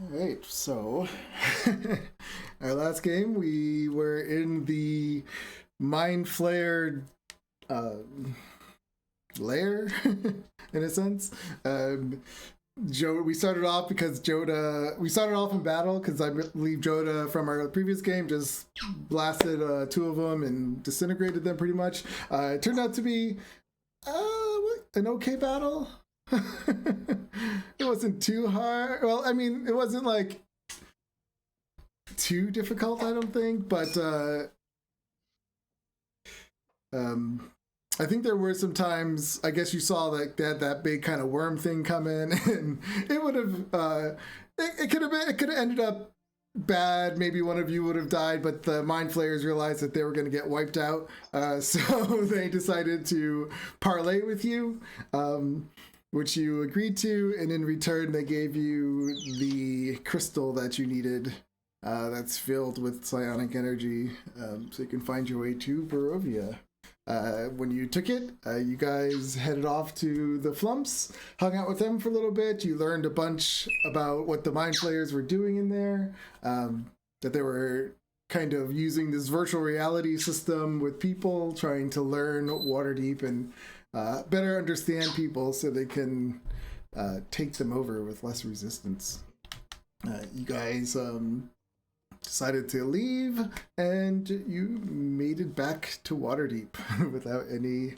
All right, so our last game we were in the mind flayer lair, in a sense. Joe, we started off because Joda. We started off in battle because I believe Joda from our previous game just blasted two of them and disintegrated them pretty much. It turned out to be an okay battle. It wasn't too hard. Well, I mean, it wasn't like too difficult, I don't think, but I think there were some times, I guess you saw like that big kind of worm thing come in, and it would have it could have ended up bad. Maybe one of you would have died, but the mind flayers realized that they were going to get wiped out, so they decided to parlay with you, which you agreed to, and in return they gave you the crystal that you needed, that's filled with psionic energy, so you can find your way to Barovia. When you took it, you guys headed off to the Flumps, hung out with them for a little bit. You learned a bunch about what the mind flayers were doing in there, that they were kind of using this virtual reality system with people, trying to learn Waterdeep and better understand people so they can take them over with less resistance. You guys decided to leave, and you made it back to Waterdeep without any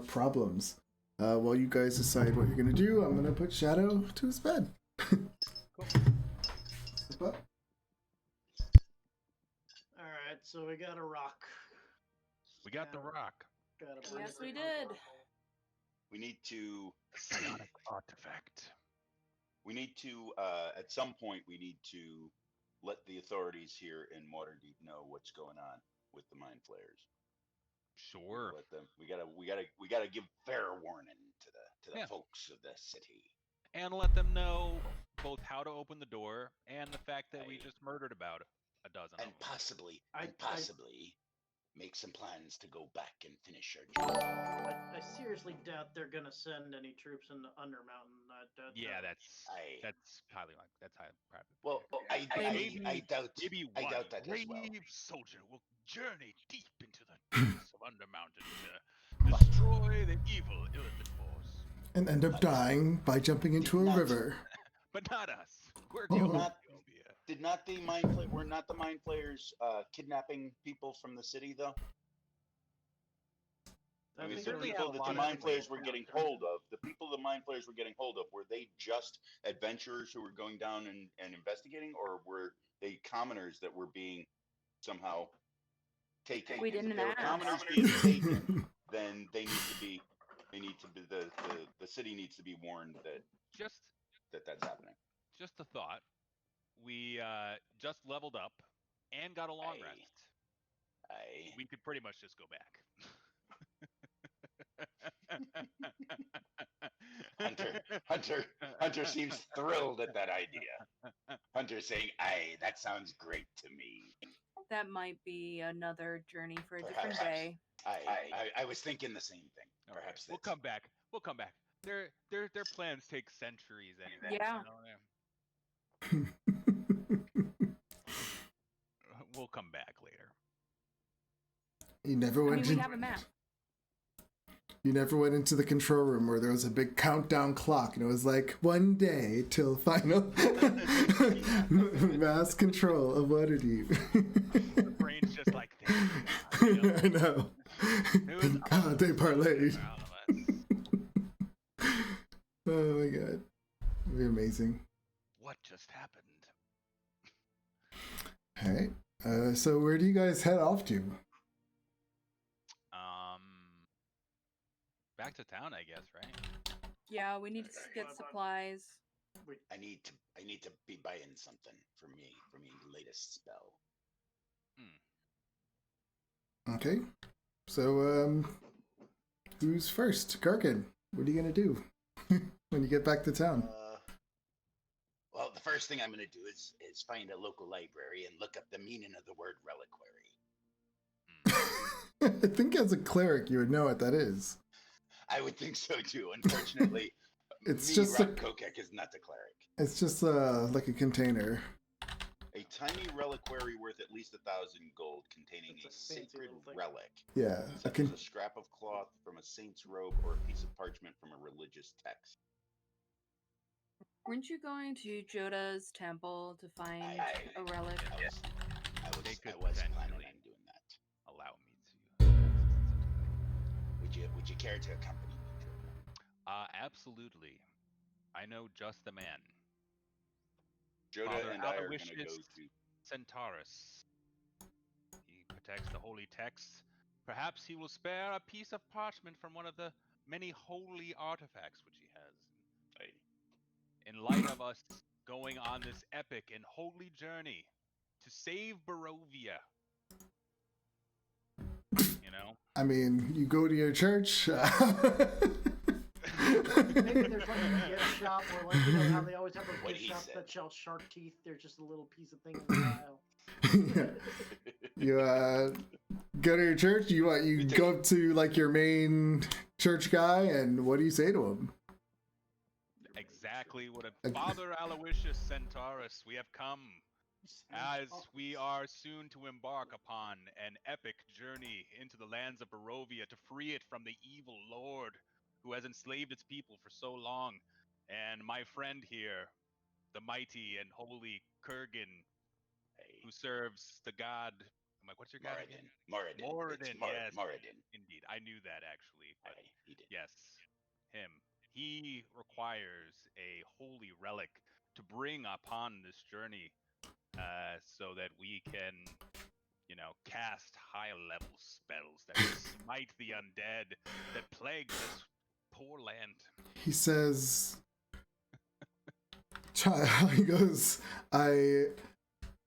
problems. While you guys decide what you're going to do, I'm going to put Shadow to his bed. Cool. Alright, so we got a rock. We got the rock. Yes, we did. We need to. Psionic artifact. We need to. At some point, we need to let the authorities here in Waterdeep know what's going on with the mind flayers. Sure. Let them. We gotta give fair warning to the folks of the city. And let them know both how to open the door and the fact that we just murdered about a dozen And of them. possibly make some plans to go back and finish our job. I seriously doubt they're gonna send any troops in the Undermountain. Yeah, that's highly like that's high probably. Well, I doubt. Maybe I one doubt that as brave well. soldier will journey deep into the depths of Undermountain to destroy the evil Illithid force. And end up dying by jumping into a river. But not us. We're Oh. going to Did not the were not the mind flayers kidnapping people from the city though? I mean, the certainly people have a that lot the of mind flayers were information. getting hold of, were they just adventurers who were going down and investigating, or were they commoners that were being somehow taken? We didn't If they were ask. commoners being taken, then the city needs to be warned that that's happening. just a thought. We just leveled up and got a long Aye. rest. We could pretty much just go back. Hunter seems thrilled at that idea. Hunter saying, "Aye, that sounds great to me." That might be another journey for a different Perhaps. day. I was thinking the same thing. Okay, Perhaps we'll come back. Their plans take centuries anyway. Yeah. You know? We'll come back later. You never went we in. have a map. You never went into the control room where there was a big countdown clock, and it was like 1 day till final mass control of Waterdeep. Your brain's just like, thank you. I know. Thank God they parlayed. Oh my God, it'd be amazing. What just happened? All right. So where do you guys head off to? Back to town, I guess, right? Yeah, we need to get supplies. I need to be buying something for me latest spell. Okay. So who's first? Karkin, what are you gonna do when you get back to town? Well, the first thing I'm gonna do is find a local library and look up the meaning of the word reliquary. I think as a cleric you would know what that is. I would think so too. Unfortunately, It's just a, Kokek is not the cleric. it's just like a container. A tiny reliquary worth at least 1,000 gold, containing It's a a fancy sacred little thing. relic, Yeah, such as a scrap of cloth from a saint's robe or a piece of parchment from a religious text. Weren't you going to Joda's temple to find a relic? They could I was planning potentially on doing that. allow me to. Would you care to accompany me, Jordan? Absolutely. I know just the man. Joda Father and I are going to go Aloysius to. Centaurus. He protects the holy texts. Perhaps he will spare a piece of parchment from one of the many holy artifacts which he has. In light of us going on this epic and holy journey to save Barovia. You know? I mean, you go to your church. Maybe there's like a gift shop, or like you know how they always have a What gift he shop said. that sells shark teeth. There's just a little piece of thing in the aisle. You go to your church. You go up to like your main church guy, and what do you say to him? Exactly what Father Aloysius Centaurus, we have come as we are soon to embark upon an epic journey into the lands of Barovia to free it from the evil lord who has enslaved its people for so long. And my friend here, the mighty and holy Kurgan, who serves the god. I'm like, what's your god again? Moradin. Moradin, yes. Moradin. Indeed. I knew that actually. But He did. yes, him. He requires a holy relic to bring upon this journey so that we can, cast high-level spells that smite the undead that plague this poor land. He says, "Child," he goes, "I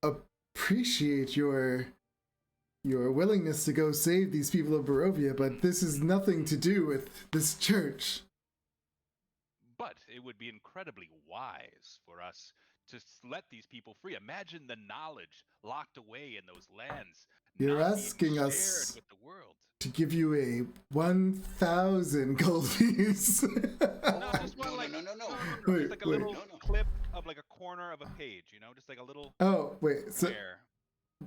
appreciate your willingness to go save these people of Barovia, but this has nothing to do with this church." But it would be incredibly wise for us to let these people free. Imagine the knowledge locked away in those lands. You're not asking being us shared with the world. to give you a 1,000 gold piece. No, just one, like, No. Wait, just like a wait. little clip of like a corner of a page, just like a little Oh, wait. So, square.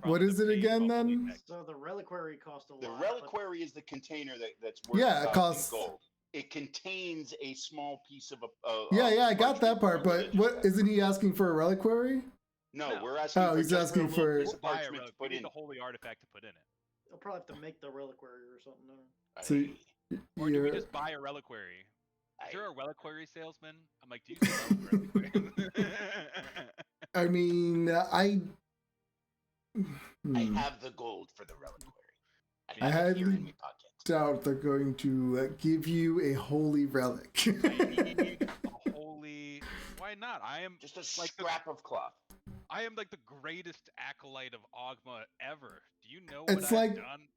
from what the is it page again of holy then? text. So the reliquary cost a lot. The but reliquary is the container that's worth Yeah, it 1,000 costs- gold. It contains a small piece of a. Yeah, I got that part, parchment from a but religious what text. isn't he asking for a reliquary? No, No. we're asking Oh, for he's just asking a little for- piece of Buy a parchment relic. to We put need in. the holy artifact to put in it. they'll probably have to make the reliquary or something. No? So Or do we you're- just buy a reliquary? Is there I- a reliquary salesman? I'm like, do you sell reliquary? I mean, I have the gold for the reliquary. I have it here had- in my pocket. doubt they're going to give you a holy relic. I need a holy. Why not? I am Just a like scrap of cloth. I am like the greatest acolyte of Ogma ever. Do you know It's what like- I've done?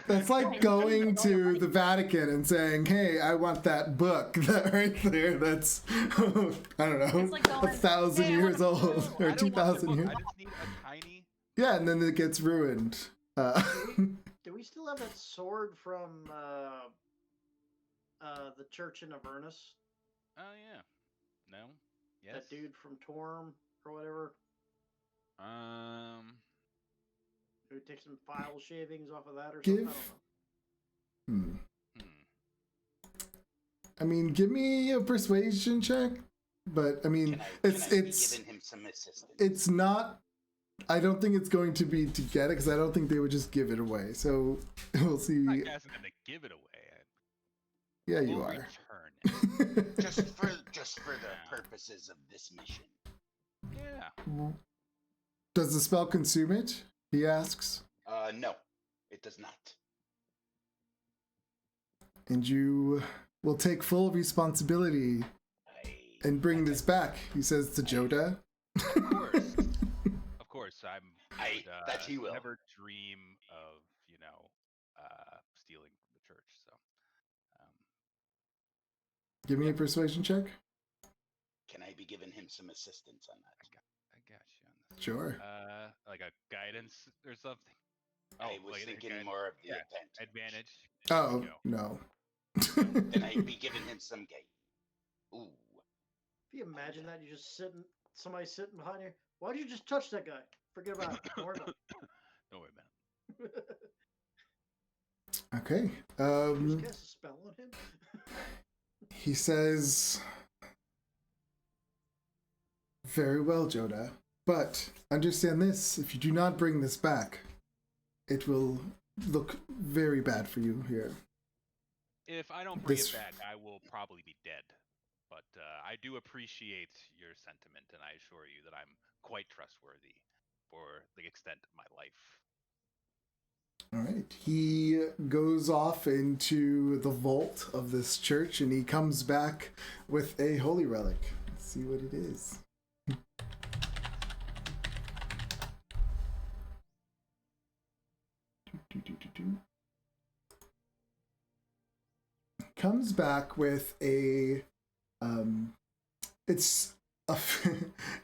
That's like going to the Vatican and saying, "Hey, I want that book that right there. That's I don't know, It's like going, 1,000 "Hey, I years want a old book." or I don't want the 2,000 book, years." I just need a tiny. Yeah, and then it gets ruined. Do we still have that sword from the church in Avernus? Oh yeah. No. Yes. That dude from Torm or whatever, Um. who takes some file shavings off of that or Give- something. I don't know. Hmm. Hmm. I mean, give me a persuasion check, but I mean, Can I it's be giving him some assistance? it's not. I don't think it's going to be to get it because I don't think they would just give it away. So we'll see. I'm not asking them to give it away. Yeah, you We'll are. return it. just for the purposes of this mission. Yeah. Does the spell consume it? He asks. No, it does not. And you will take full responsibility and bring this back, he says to Joda. Of course. Of course. I would, that he will. never dream of, stealing from the church. So. Give me a persuasion check. Can I be giving him some assistance on that? I got you on this. Sure. Like a guidance or something. I was like a thinking guide- more of the yeah, event. advantage. There Oh, you go. no. Then I'd be giving him some gate. Ooh. If you imagine that, you just somebody sitting behind you. Why'd you just touch that guy? Forget about it. Don't worry about Don't worry about it. it. Okay. Just cast a spell on him. He says, "Very well, Joda. But understand this, if you do not bring this back, it will look very bad for you here." If I don't bring This- it back, I will probably be dead. But I do appreciate your sentiment, and I assure you that I'm quite trustworthy for the extent of my life. All right. He goes off into the vault of this church, and he comes back with a holy relic. Let's see what it is. Comes back with a it's a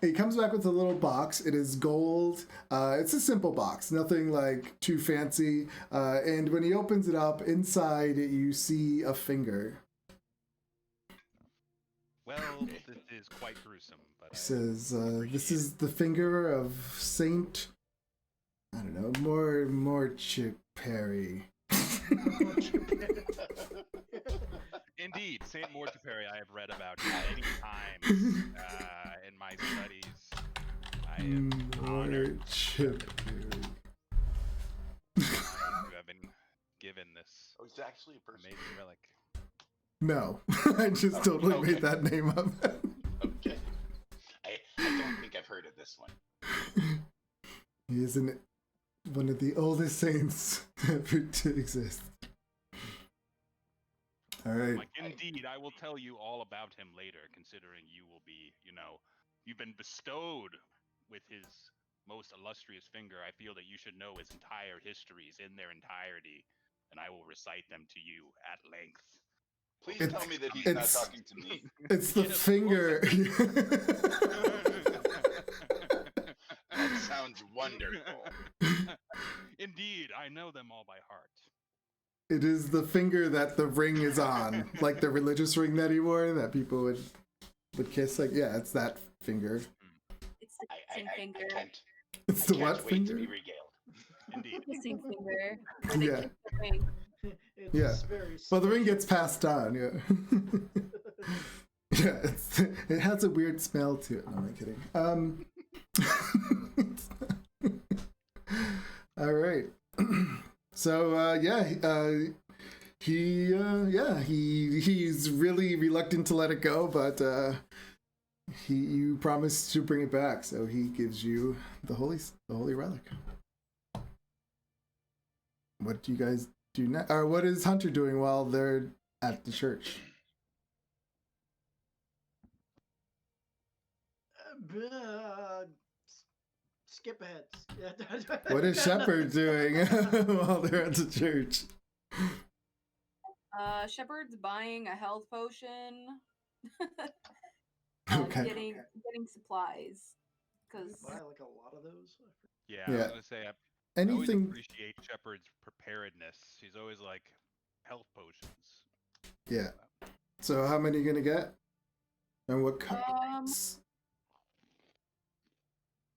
it comes back with a little box. It is gold. It's a simple box, nothing like too fancy. And when he opens it up, inside you see a finger. Well, this is quite gruesome, but He says, "This appreciate is the finger of Saint, I don't know, more Chip Perry." Indeed, Saint Mortuary I have read about many times in my studies. I am honored More Chip Perry. to have been given this Oh, he's actually a person. amazing relic. No, I just totally Okay. made that name up. Okay. I don't think I've heard of this one. He is one of the oldest saints ever to exist. All right. Like, indeed, I will tell you all about him later, considering you will be, you've been bestowed with his most illustrious finger. I feel that you should know his entire histories in their entirety, and I will recite them to you at length. Please It's- tell me that he's not it's- talking to me. It's the Get us finger. That sounds wonderful. Indeed, I know them all by heart. It is the finger that the ring is on, like the religious ring that he wore that people would kiss. Like, yeah, it's that finger. It's the I kissing finger. can't. It's I the can't what wait to finger? be regaled. Indeed. Kissing finger. Where they Yeah. kiss the ring. It's Yeah. very Well, the ring special. gets passed on. Yeah. Yeah, it has a weird smell to it. No, I'm kidding. All right. So he's really reluctant to let it go, but you promised to bring it back, so he gives you the holy relic. What do you guys do now? Or what is Hunter doing while they're at the church? Skip ahead. What is Shepard doing while they're at the church? Shepard's buying a health potion. Okay. Getting supplies. Because Buy like a lot of those. Yeah, I Yeah. was gonna say I always Anything? appreciate Shepard's preparedness. He's always like health potions. Yeah. So how many are you gonna get? And what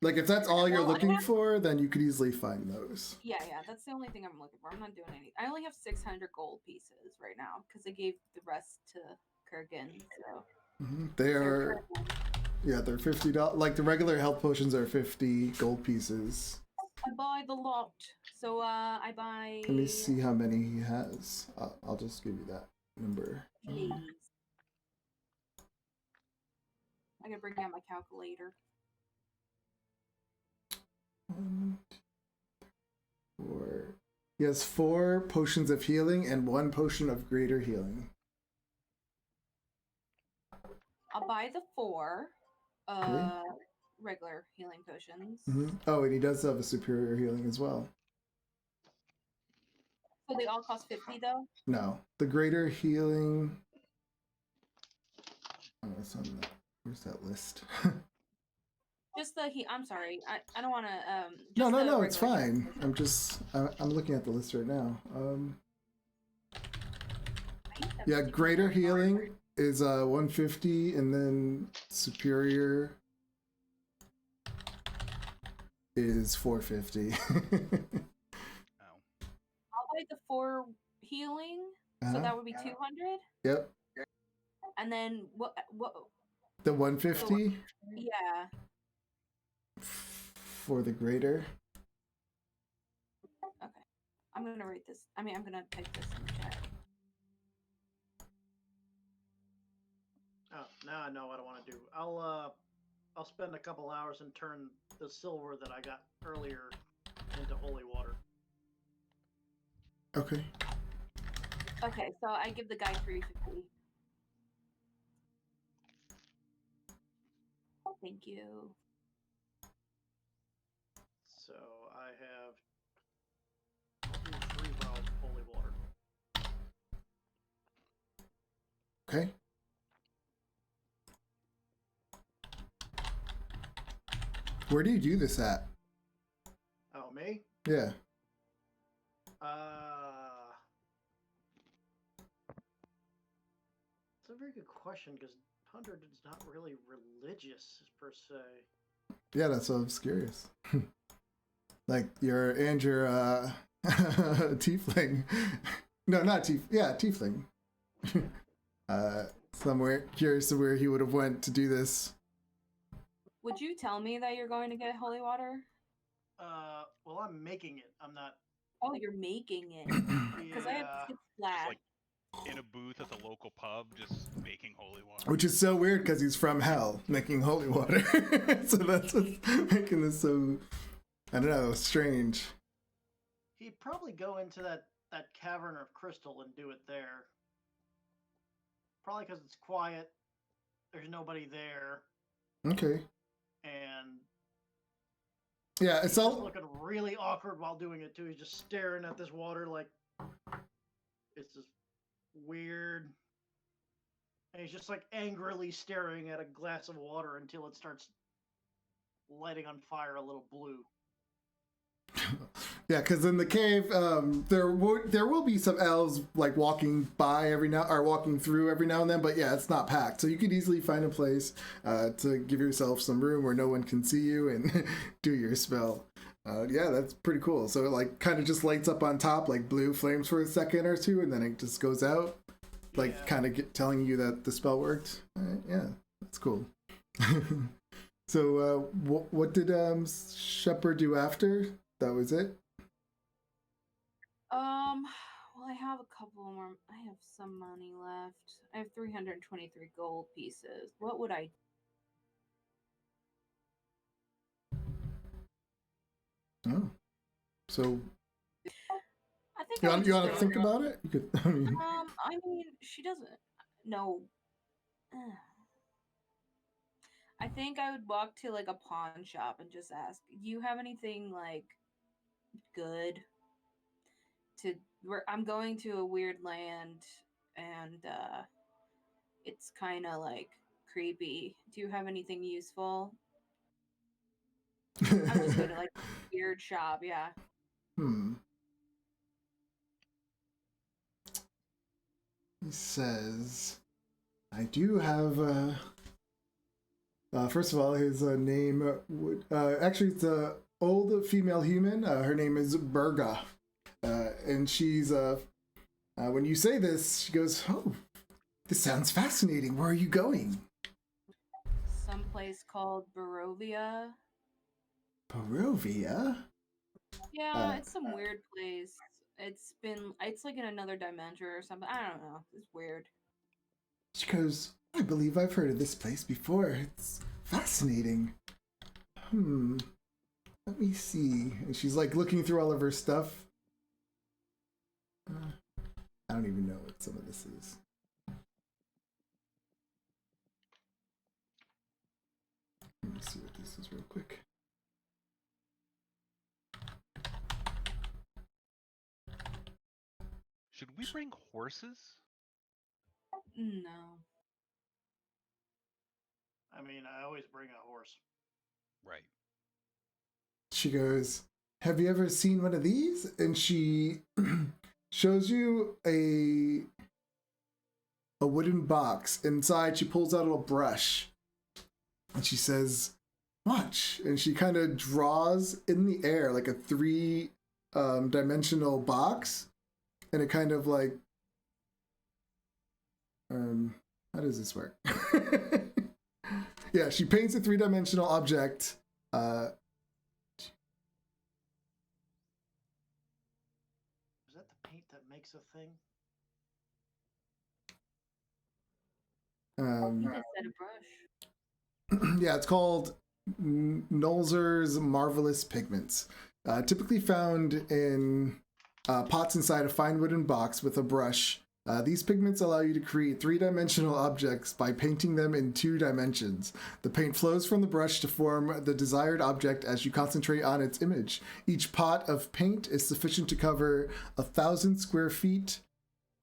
like if that's all you're Well, I looking have- for, then you could easily find those. yeah, that's the only thing I'm looking for. I'm not doing any. I only have 600 gold pieces right now because I gave the rest to Kurgan. So They are, yeah, they're $50. Like the regular health potions are 50 gold pieces. I buy the lot. So I buy. Let me see how many he has. I'll just give you that number. Please. I gotta bring out my calculator. 1, 4. He has 4 potions of healing and 1 potion of greater healing. I'll buy the 4 Okay. regular healing potions. Oh, and he does have a superior healing as well. So they all cost 50 though? No, the greater healing. Oh, it's on that. Where's that list? Just the I'm sorry. I don't want to No, it's fine. I'm looking at the list right now. Yeah, greater healing is 150, and then superior is 450. Oh. I'll buy the 4 healing, so Uh-huh. that would be 200. Yep. And then what? The 150 Yeah. for the greater. Okay. I'm gonna write this. I mean, I'm gonna type this in the chat. Oh, now I know what I want to do. I'll spend a couple hours and turn the silver that I got earlier into holy water. Okay. Okay, so I give the guy 350. Thank you. So I have. I'll do 3 vials of holy water. Okay. Where do you do this at? Oh, me? Yeah. It's a very good question because Hunter is not really religious per se. Yeah, that's what I was curious. Like your tiefling. No, not tiefling. Somewhere curious to where he would have went to do this. Would you tell me that you're going to get holy water? Well, I'm making it. I'm not. Oh, you're making it. Because I have Yeah. 6 Just flat. like in a booth at the local pub, just making holy water. Which is so weird because he's from hell, making holy water. So that's what's making this so, I don't know, strange. He'd probably go into that cavern of crystal and do it there. Probably because it's quiet. There's nobody there, Okay. and Yeah, it's he's just all. looking really awkward while doing it too. He's just staring at this water like it's just weird. And he's just like angrily staring at a glass of water until it starts lighting on fire a little blue. Yeah, because in the cave, there will be some elves like walking through every now and then. But yeah, it's not packed, so you could easily find a place to give yourself some room where no one can see you and do your spell. Yeah, that's pretty cool. So it like kind of just lights up on top like blue flames for a second or two, and then it just goes out, like Yeah. kind of telling you that the spell worked. Yeah, that's cool. So what did Shepard do after? That was it. Well, I have a couple more. I have some money left. I have 323 gold pieces. What would I? Oh, so I think you I would want just to go- think about it? You could. I mean, she doesn't. No. I think I would walk to like a pawn shop and just ask, "Do you have anything like good?" I'm going to a weird land, and it's kind of like creepy. Do you have anything useful? I'm just going to like a weird shop. Yeah. He says, "I do have." First of all, his name would actually it's a old female human. Her name is Berga, and she's when you say this, she goes, "Oh, this sounds fascinating. Where are you going?" Someplace called Barovia. Barovia? Yeah, it's some weird place. It's like in another dimension or something. I don't know. It's weird. She goes, "I believe I've heard of this place before. It's fascinating. Let me see." And she's like looking through all of her stuff. I don't even know what some of this is. Let me see what this is real quick. Should we bring horses? No. I mean, I always bring a horse. Right. She goes, "Have you ever seen one of these?" And she shows you a wooden box. Inside, she pulls out a little brush. And she says, watch. And she kind of draws in the air like a 3-dimensional box. And it kind of like... how does this work? Yeah, she paints a 3-dimensional object. Is that the paint that makes a thing? You just said a brush. Yeah, it's called Nolzur's Marvelous Pigments. Typically found in pots inside a fine wooden box with a brush. These pigments allow you to create 3-dimensional objects by painting them in 2 dimensions. The paint flows from the brush to form the desired object as you concentrate on its image. Each pot of paint is sufficient to cover 1,000 square feet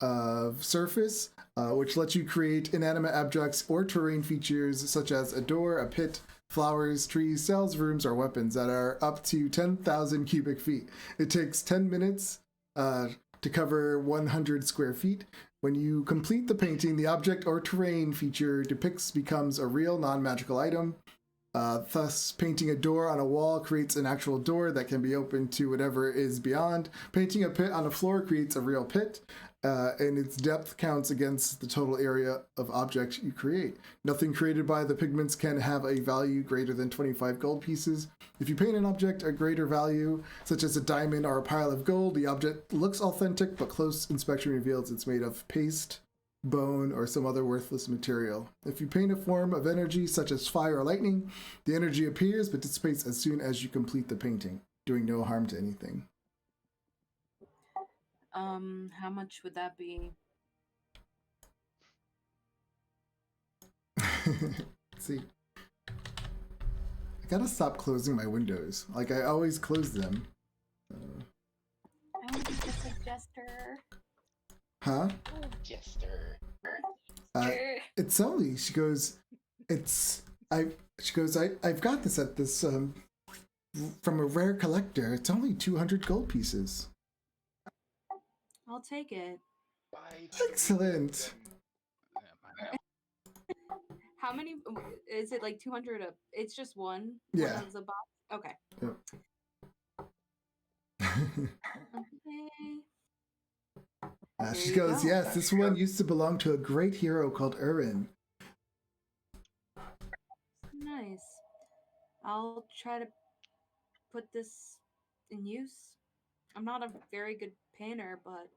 of surface, which lets you create inanimate objects or terrain features such as a door, a pit, flowers, trees, cells, rooms, or weapons that are up to 10,000 cubic feet. It takes 10 minutes to cover 100 square feet. When you complete the painting, the object or terrain feature becomes a real non-magical item. Thus, painting a door on a wall creates an actual door that can be opened to whatever is beyond. Painting a pit on a floor creates a real pit, and its depth counts against the total area of object you create. Nothing created by the pigments can have a value greater than 25 gold pieces. If you paint an object a greater value, such as a diamond or a pile of gold, the object looks authentic, but close inspection reveals it's made of paste, bone, or some other worthless material. If you paint a form of energy such as fire or lightning, the energy appears but dissipates as soon as you complete the painting, doing no harm to anything. How much would that be? Let's see. I gotta stop closing my windows. Like, I always close them. I would be the suggester. Huh? Jester. It's only, she goes, I've got this at this, from a rare collector. It's only 200 gold pieces. I'll take it. Excellent. How many? Is it like 200? It's just one? Yeah. One of the box? Okay. Yep. Okay. She There you goes, go. yes, this one used to belong to a great hero called Urin. Nice. I'll try to put this in use. I'm not a very good painter, but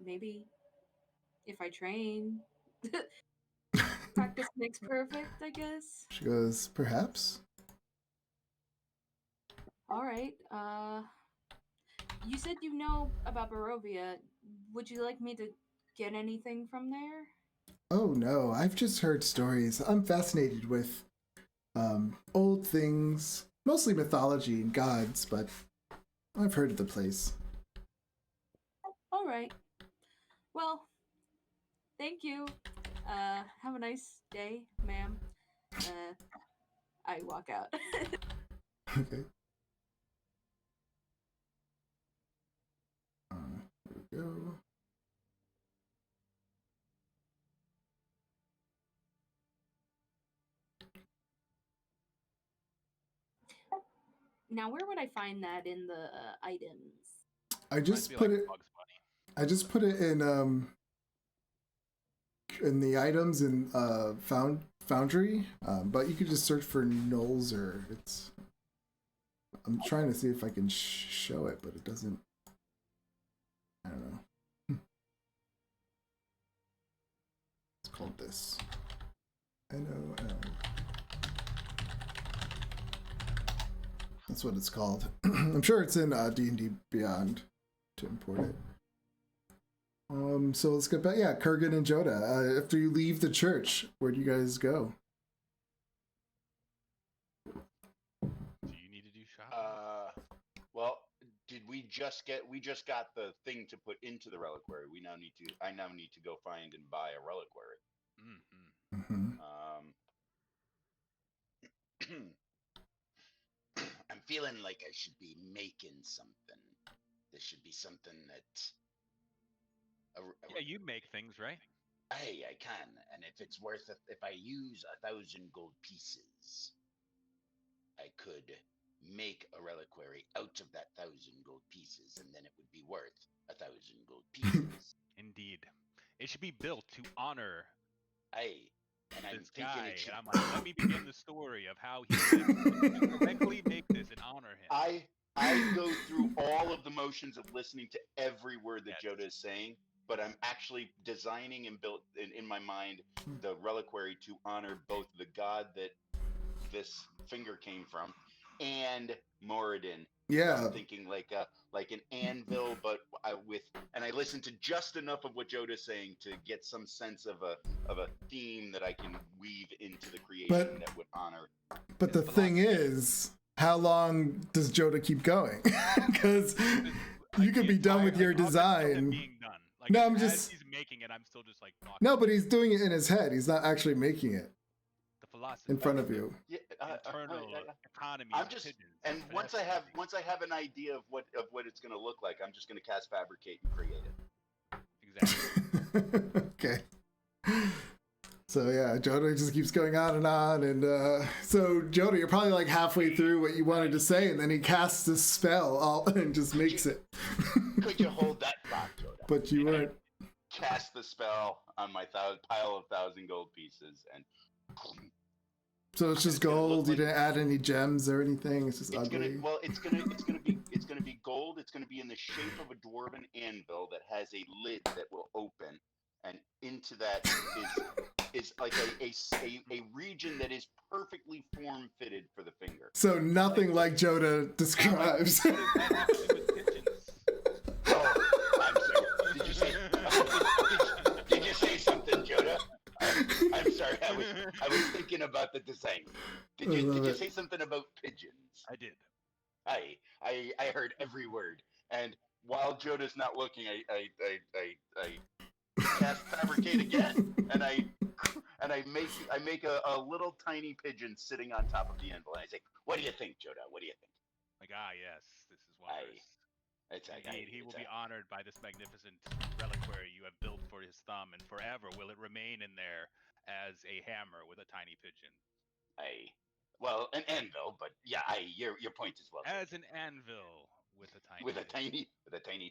maybe if I train, practice makes perfect, I guess. She goes, perhaps. All right. You said you know about Barovia. Would you like me to get anything from there? Oh no, I've just heard stories. I'm fascinated with old things, mostly mythology and gods, but I've heard of the place. All right. Well, thank you. Have a nice day, ma'am. I walk out. Okay. There we go. Now, where would I find that in the items? I just Might be put like it. Bugs Bunny. I just put it in the items in Foundry, but you could just search for Knowles or it's. I'm trying to see if I can show it, but it doesn't. I don't know. It's called this. NOL. That's what it's called. I'm sure it's in D&D Beyond to import it. So let's get back. Yeah, Kurgan and Joda. After you leave the church, where do you guys go? Do you need to do shopping? Well, did we just got the thing to put into the reliquary? I now need to go find and buy a reliquary. Mm-hmm. I'm feeling like I should be making something. There should be something that. Yeah, you make things, right? I can, and if it's worth it, if I use 1,000 gold pieces, I could make a reliquary out of that 1,000 gold pieces, and then it would be worth 1,000 gold pieces. Indeed. It should be built to honor Aye, and I'm this thinking guy. it should. And I'm like, let me begin the story of how he lived to correctly make this and honor him. I go through all of the motions of listening to every word that Yes. Joda is saying, but I'm actually designing and built in my mind the reliquary to honor both the god that this finger came from and Moradin. Yeah. So I'm thinking like an anvil, but and I listened to just enough of what Joda's saying to get some sense of a theme that I can weave into the creation that would honor. But the thing is, how long does Joda keep going? Because you could be done with your design. Being done. Like, no, I'm as just. He's making it. I'm still just like. No, but he's doing it in his head. He's not actually making it. The philosophy in front of you. Yeah, internal economy. I'm just, and once I have an idea of what it's going to look like, I'm just going to cast fabricate and create it. Exactly. Okay. So yeah, Joda just keeps going on, and so Joda, you're probably like halfway through what you wanted to say, and then he casts this spell and just makes it. Could you hold that thought, Joda? But you weren't. Cast the spell on my pile of 1,000 gold pieces, and so it's just gold. You didn't add any gems or anything. It's just ugly. It's gonna be gold. It's gonna be in the shape of a dwarven anvil that has a lid that will open, and into that is like a region I'm perfectly form fitted for the finger. So nothing like Joda describes. Oh, I'm sorry. Did you say something, Joda? I'm sorry. I was thinking about the design. Did you say something about pigeons? I did. I heard every word. And while Joda's not looking, I cast fabricate again, and I make a little tiny pigeon sitting on top of the anvil. And I say, "What do you think, Joda? What do you think?" Like, yes, this is wondrous. Indeed, he will be honored by this magnificent reliquary you have built for his thumb, and forever will it remain in there as a hammer with a tiny pigeon. Well, an anvil, but yeah, your point is well taken. As an anvil with a tiny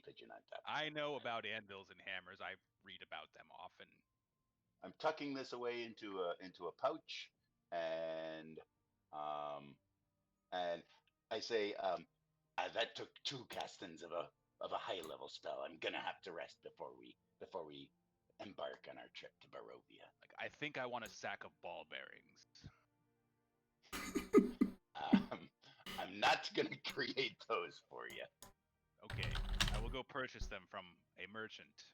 pigeon on top. I know about anvils and hammers. I read about them often. I'm tucking this away into a pouch, and I say, that took 2 castings of a high level spell. I'm gonna have to rest before we embark on our trip to Barovia. Like, I think I want a sack of ball bearings. I'm not gonna create those for you. Okay, I will go purchase them from a merchant,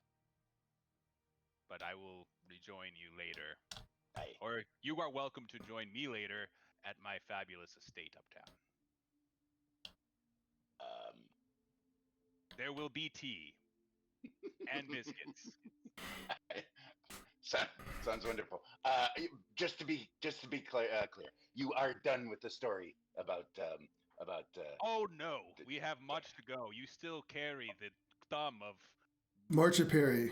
but I will rejoin you later. Or you are welcome to join me later at my fabulous estate uptown. There will be tea and biscuits. Sounds wonderful. Just to be clear, you are done with the story about. Oh no, we have much to go. You still carry the thumb of Morchiperi.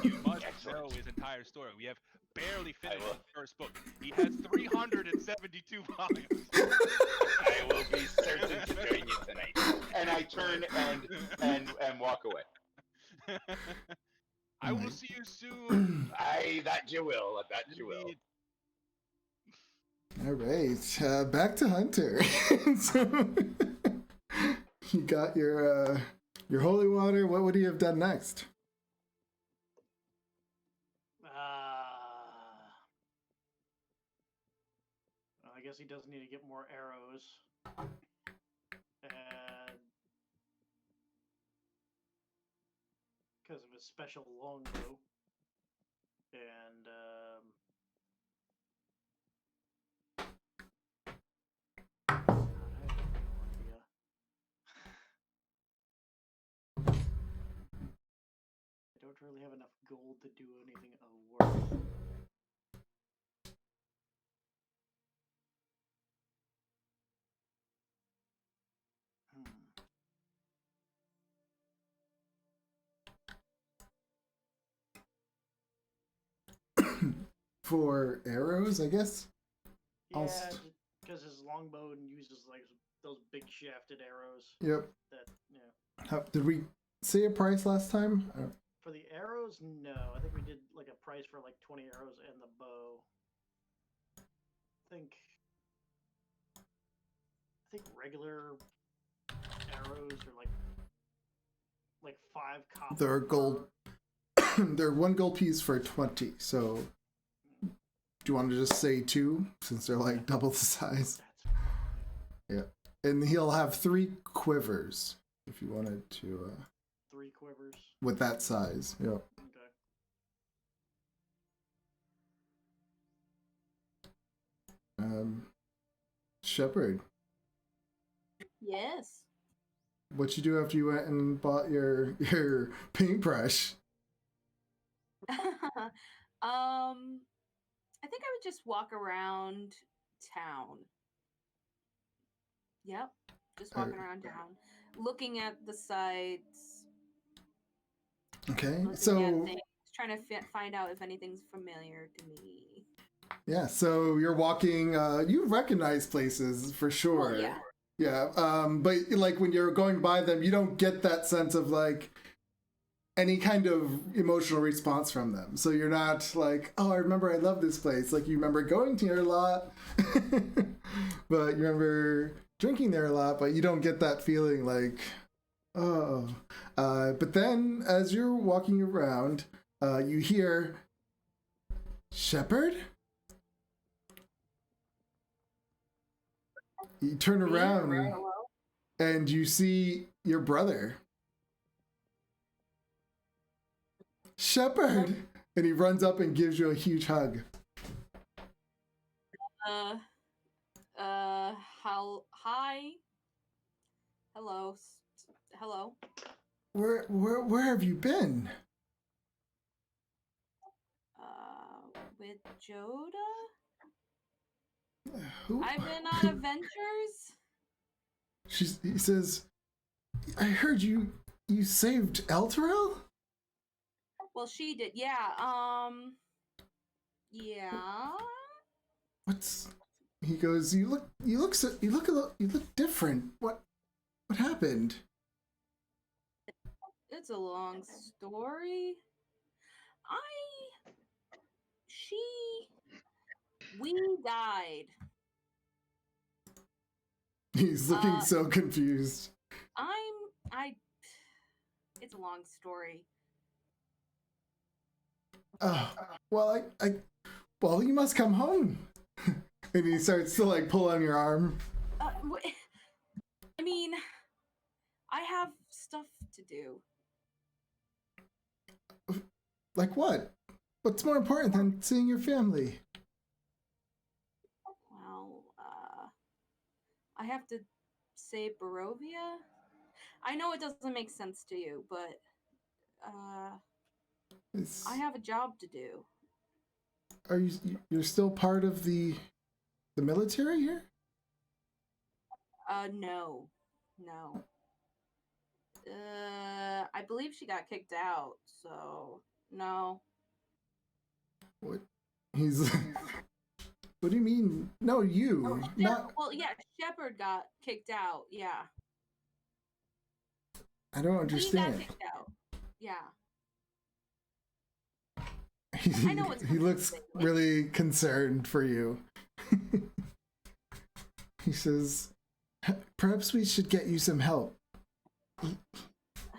You must know his entire story. We have barely finished the first book. He has 372 volumes. I will be certain to join you tonight. And I turn and walk away. I will see you soon. That you will. That you will. All right, back to Hunter. So, you got your holy water. What would he have done next? I guess he does need to get more arrows. And because of his special longbow. And I don't really have enough gold to do anything of worth. for arrows, I guess. I'll Yeah, st- because his longbow uses like those big shafted arrows. Yep. That yeah. Did we say a price last time? For the arrows, no. I think we did like a price for like 20 arrows and the bow. I think regular arrows are like 5 copper. They're gold. They're 1 gold piece for 20. So, do you want to just say 2 since they're like double the size? That's Yeah, and he'll have 3 quivers if you wanted to. 3 quivers. With that size, yeah. Okay. Shepherd, Yes. what'd you do after you went and bought your paintbrush? I think I would just walk around town. Yep. Just walking around town. Looking at the sites. Okay, Looking so at things, trying to find out if anything's familiar to me. yeah, so you're walking. You recognize places for sure. Well, yeah. Yeah, but like when you're going by them, you don't get that sense of like any kind of emotional response from them. So you're not like, oh, I remember I love this place. Like you remember going to here a lot, but you remember drinking there a lot, but you don't get that feeling like, oh. But then as you're walking around, you hear, Shepherd? You turn around Hello? and you see your brother. Shepherd! And he runs up and gives you a huge hug. Hi. Hello. Hello. Where have you been? With Joda? Who? I've been on adventures. He says, I heard you saved Elturel? Well, she did. Yeah. Yeah. He goes, you look different. What happened? It's a long story. We died. He's looking so confused. It's a long story. Well, well, you must come home. And he starts to like pull on your arm. I mean, I have stuff to do. Like what? What's more important than seeing your family? Well, I have to save Barovia. I know it doesn't make sense to you, but I have a job to do. Are you're still part of the military here? No. I believe she got kicked out, so no. What? He's. What do you mean? No, you. Not. Well, yeah, Shepherd got kicked out. Yeah. I don't understand. He got kicked out. Yeah. He, I know what's he looks really concerned for you. He says, perhaps we should get you some help.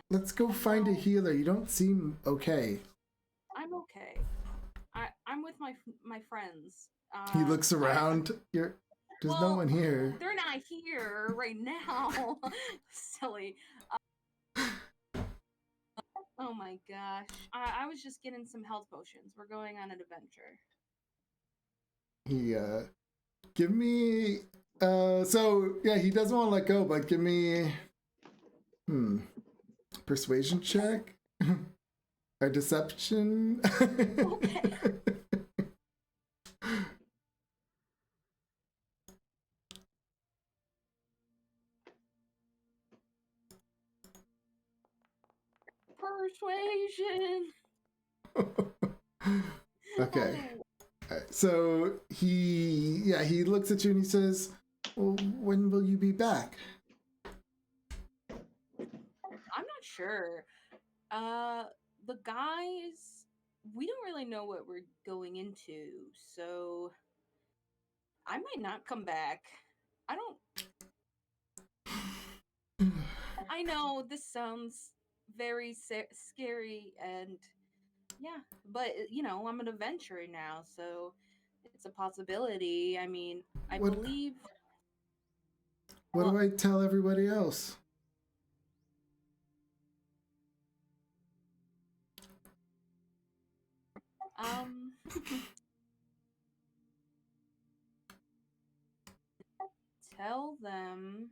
Let's go find a healer. You don't seem okay. I'm okay. I'm with my friends. He looks around. There's no one here. They're not here right now. Silly. Oh my gosh. I was just getting some health potions. We're going on an adventure. He, give me, so, yeah, he doesn't want to let go, but give me, persuasion check? A deception? Okay. Persuasion. Okay. Alright, so he looks at you and he says, "Well, when will you be back?" I'm not sure. The guys, we don't really know what we're going into, so I might not come back. I don't. I know this sounds very scary and yeah, but I'm an adventurer now, so it's a possibility. I mean, I What- believe. What do I tell everybody else? Um, tell them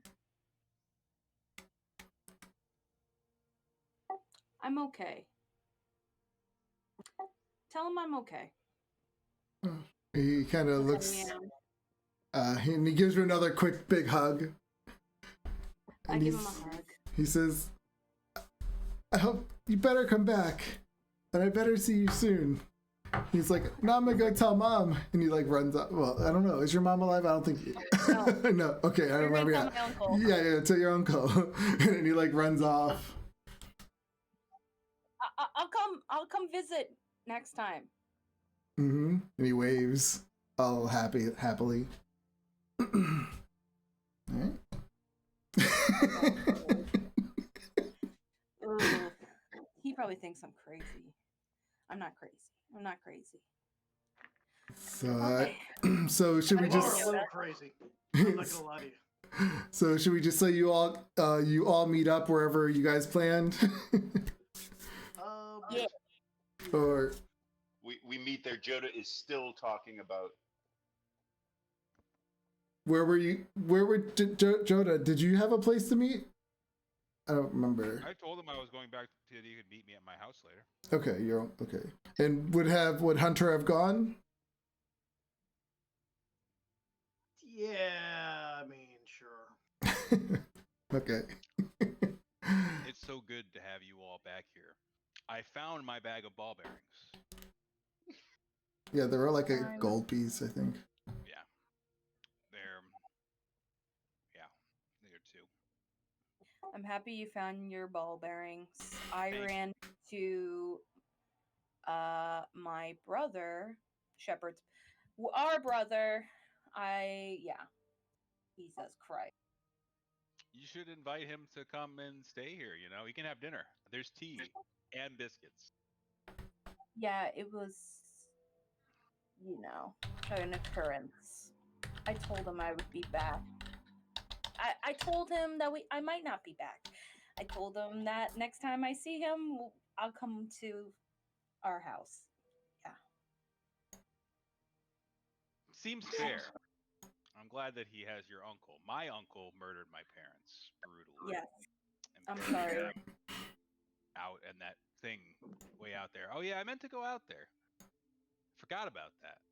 I'm okay. Tell them I'm okay. He kind of That's looks, how I am. and he gives her another quick big hug. I And give him a hug. he says, "I hope you better come back, and I better see you soon." He's like, "No, I'm gonna go tell mom," and he like runs up. Well, I don't know. Is your mom alive? I don't think. No. No. Okay, I You're remember. gonna Yeah. tell my uncle. Yeah. To your uncle, and then he like runs off. I'll come visit next time. And he waves, all happily. All right. Ugh. He probably thinks I'm crazy. I'm not crazy. I'm not crazy. So, Okay. so should we You are just? a little crazy. I'm not gonna lie to you. So should we just say you all meet up wherever you guys planned, Yeah. or We meet there. Joda is still talking about. where were you? Where were Joda? Did you have a place to meet? I don't remember. I told him I was going back to you could meet me at my house later. Okay, you're okay. And would Hunter have gone? Yeah, I mean, sure. Okay. It's so good to have you all back here. I found my bag of ball bearings. Yeah, there were like a gold piece, I think. Yeah. They're two. I'm happy you found your ball bearings. I Thank you. ran to my brother, Shepherd's our brother. Jesus Christ. You should invite him to come and stay here, He can have dinner. There's tea and biscuits. Yeah, it was an occurrence. I told him I would be back. I told him that I might not be back. I told him that next time I see him, I'll come to our house. Yeah. Seems fair. I'm glad that he has your uncle. My uncle murdered my parents brutally. Yes. And I'm buried sorry. them out in that thing way out there. Oh yeah, I meant to go out there. Forgot about that.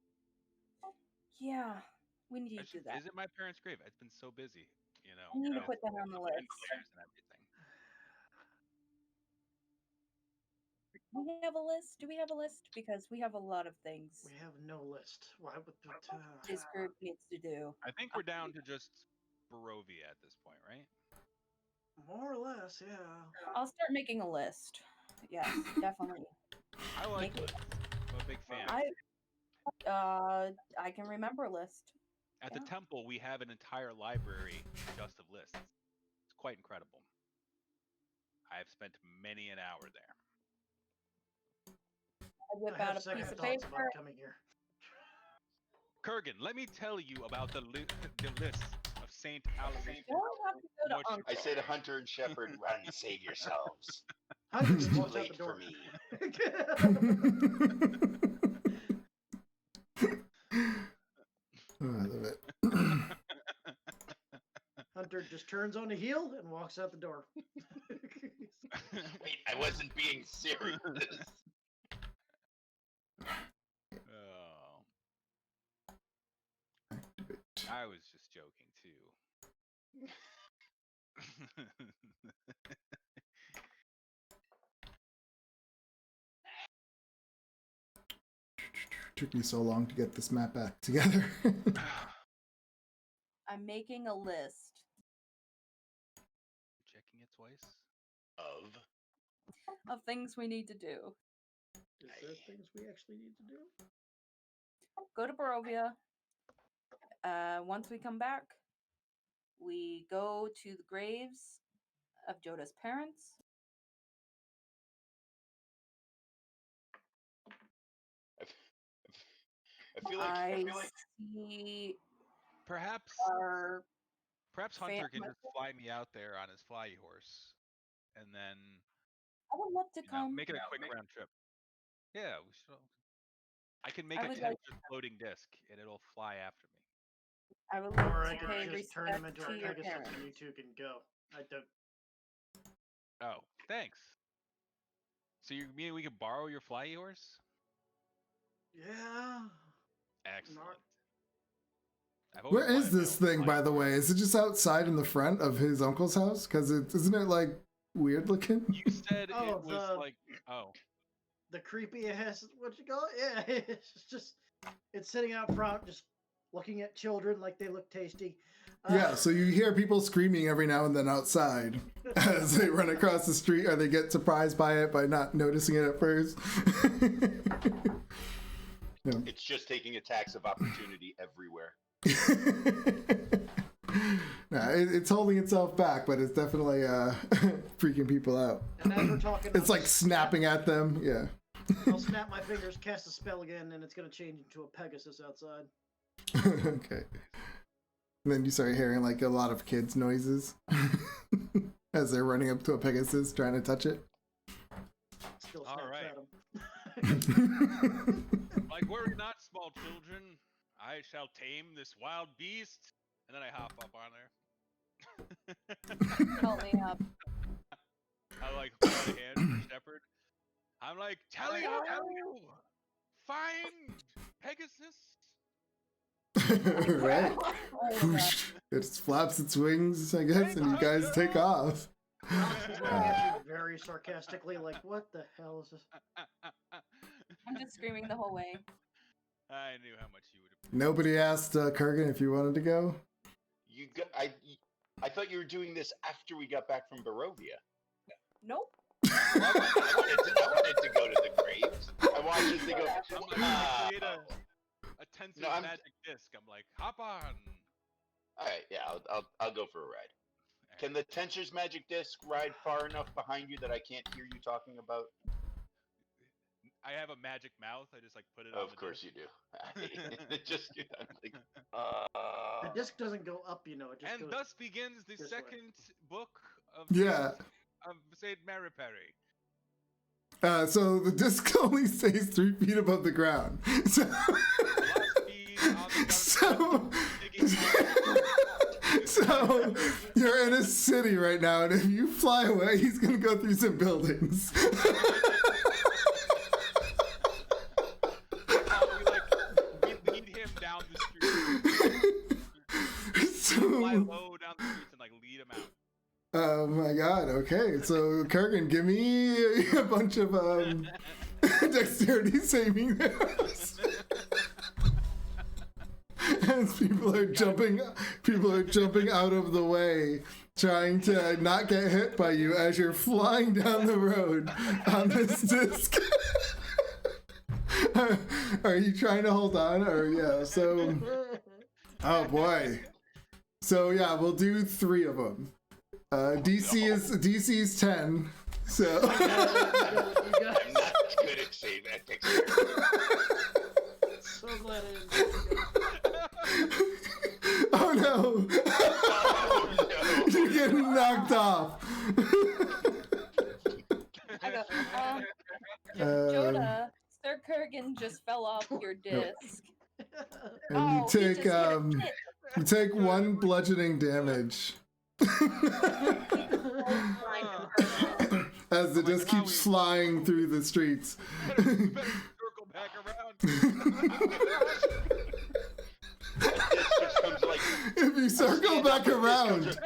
Yeah. We need I to do should that. visit my parents' grave. I've been so busy, I need to with put that on the list. Flyers and everything. We have a list. Do we have a list? Because we have a lot of things We have no list. Why would this group needs to do. I think we're down to just Barovia at this point, right? more or less, yeah. I'll start making a list. Yes, definitely. I like Make- lists. I'm a big fan. I can remember a list. At the yeah. temple, we have an entire library just of lists. It's quite incredible. I have spent many an hour there. I whip I have out a second piece of thoughts paper. about coming here. Kurgan, let me tell you about the list of Saint Aloysius. You don't have to go to Much- Uncle. I say to Hunter and Shepard, "Run, save yourselves. Hunter It's just too walks out late the for door. me." Oh, I love it. Hunter just turns on a heel and walks out the door. Wait, I wasn't being serious. Oh. I was just joking too. took me so long to get this map back together. I'm making a list Checking it twice. of things we need to do. Is there things we actually need to do? Go to Barovia. Once we come back, we go to the graves of Joda's parents. I feel like see Perhaps our Hunter can family. just fly me out there on his fly horse, and then I would love to come. make it a quick round trip. Yeah, we should. I can make I a would like- tentative floating disc, and it'll fly after me. I would Or like I to pay could just turn him respect into to a your Pegasus parents. and you two can go. I don't. Oh, thanks. So you mean we can borrow your fly horse? Yeah. Excellent. Not- I've always Where is wanted my this own thing, fly by the horse. way? Is it just outside in the front of his uncle's house? Because isn't it like weird looking? You said Oh, it was the- like, oh, The creepy ass, what you call it? Yeah, it's just, it's sitting out front, just looking at children like they look tasty. Yeah, so you hear people screaming every now and then outside as they run across the street, or they get surprised by it by not noticing it at first. it's just taking attacks of opportunity everywhere. Nah, it's holding itself back, but it's definitely freaking people out. And as we're talking, It's like snapping at them. Yeah. I'll snap my fingers, cast a spell again, and it's gonna change into a Pegasus outside. Okay. And then you start hearing like a lot of kids' noises as they're running up to a Pegasus trying to touch it. Still All snaps right. at him. like worry not, small children. I shall tame this wild beast, and then I hop up on there. Help me up. I like hold out a hand for Shepherd. I'm like, tell you, find Pegasus. Right? Oh my God. Whoosh. It flaps its wings, I guess, and you guys take off. Alex is looking at you very sarcastically, like, what the hell is this? I'm just screaming the whole way. I knew how much you would have. Nobody asked Kurgan if you wanted to go. I thought you were doing this after we got back from Barovia. Nope. I wanted to go to the graves. I wanted to go. I'm like, I create a tensor No, I'm- magic disc. I'm like, hop on. All right, yeah, I'll go for a ride. Can the Tensor's magic disc ride far enough behind you that I can't hear you talking about? I have a magic mouth. I just like put it on. Of course you do. Just I'm like, The disc doesn't go up, you know. It just And goes. thus begins the this way. second book of Yeah. Saint Mary Perry. So the disc only stays 3 feet above the ground. So, so you're in a city right now, and if you fly away, he's gonna go through some buildings. We lead him down the street. So, Fly low down the streets and like lead him out. oh my god, okay. So Kurgan, give me a bunch of dexterity saving throws. As people are jumping out of the way, trying to not get hit by you as you're flying down the road on this disc. Are you trying to hold on, or yeah? So, oh boy. So yeah, we'll do 3 of them. DC is 10. So. You got I'm not good at save ethics. so glad I didn't. Oh no! Oh, no. You're getting knocked off. I go, Joda, Sir Kurgan just fell off your disc. And Oh, you he take just hit a tip. you take 1 bludgeoning damage as the disc keeps flying through the streets. Better circle back around. This just comes like If you circle back around,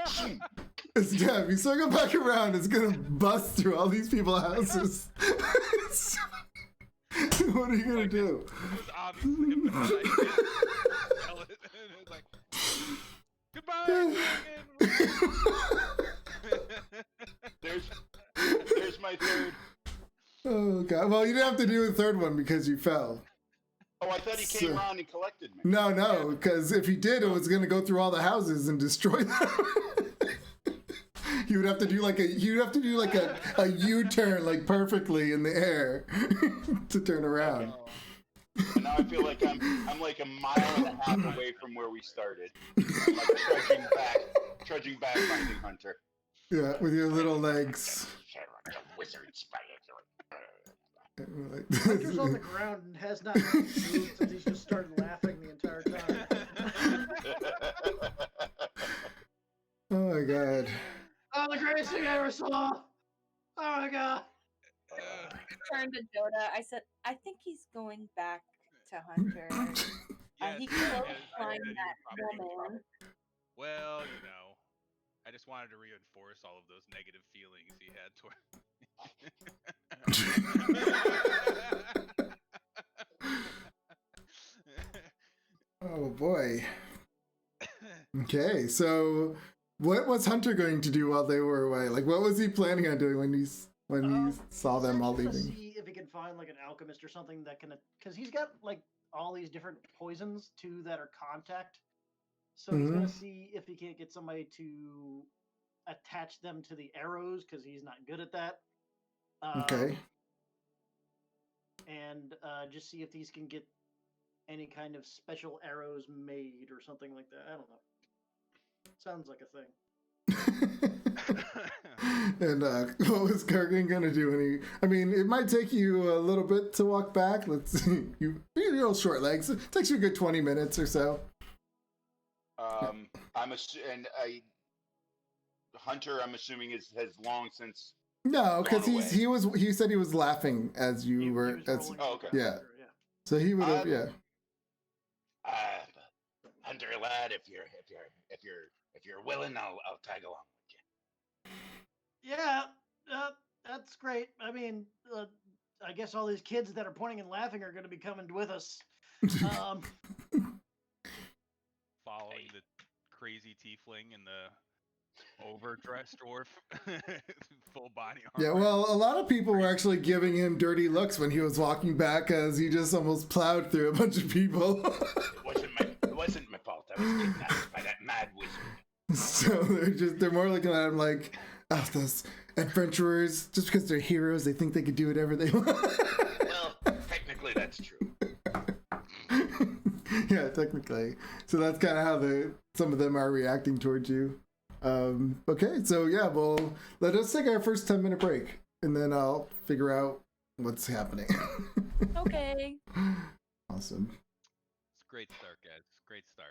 if you circle back around, it's gonna bust through all these people's houses. What are you gonna do? It was obviously a bad idea. Tell it. And it was like, goodbye, dragon. There's my third. Oh god. Well, you didn't have to do the third one because you fell. Oh, I thought he came around and collected me. No, because if he did, it was gonna go through all the houses and destroy them. You would have to do like a U-turn like perfectly in the air to turn around. And now I feel like I'm like a mile and a half away from where we started. I'm like trudging back, finding Hunter. Yeah, with your little legs. Wizards. Hunter's on the ground and has not moved since he's just started laughing the entire time. Oh my god. Oh, the greatest thing I ever saw! Oh my god! I turned to Joda. I said, I think he's going back to Hunter. Yes, He yes, close yes, find yes, that woman. Well, I just wanted to reinforce all of those negative feelings he had toward. Oh boy. Okay, so what was Hunter going to do while they were away? Like, what was he planning on doing when he saw them all He's gonna leaving? see if he can find like an alchemist or something that can, because he's got like all these different poisons too that are contact. So he's gonna see if he can't get somebody to attach them to the arrows because he's not good at that. Okay. And just see if these can get any kind of special arrows made or something like that. I don't know. Sounds like a thing. And what was Kurgan gonna do when he? I mean, it might take you a little bit to walk back. Let's see. You're real short legs. It takes you a good 20 minutes or so. Hunter, I'm assuming has long since. No, because Gone away. he said he was laughing as you He were. was As, rolling Oh, with okay. yeah. Hunter, yeah. so he would have. Yeah. Hunter lad, if you're willing, I'll tag along with you. Yeah, that's great. I mean, I guess all these kids that are pointing and laughing are going to be coming with us. Following the crazy tiefling and the overdressed dwarf, full body armor. Yeah, well, a lot of people were actually giving him dirty looks when he was walking back, as he just almost plowed through a bunch of people. It wasn't my fault. I was kidnapped by that mad wizard. So they're more looking at him like, oh, those adventurers. Just because they're heroes, they think they could do whatever they want. Well, technically that's true. Yeah, technically. So that's kind of how some of them are reacting towards you. Okay, so yeah, well, let us take our first 10-minute break, and then I'll figure out what's happening. Okay. Awesome. It's a great start, guys. Great start.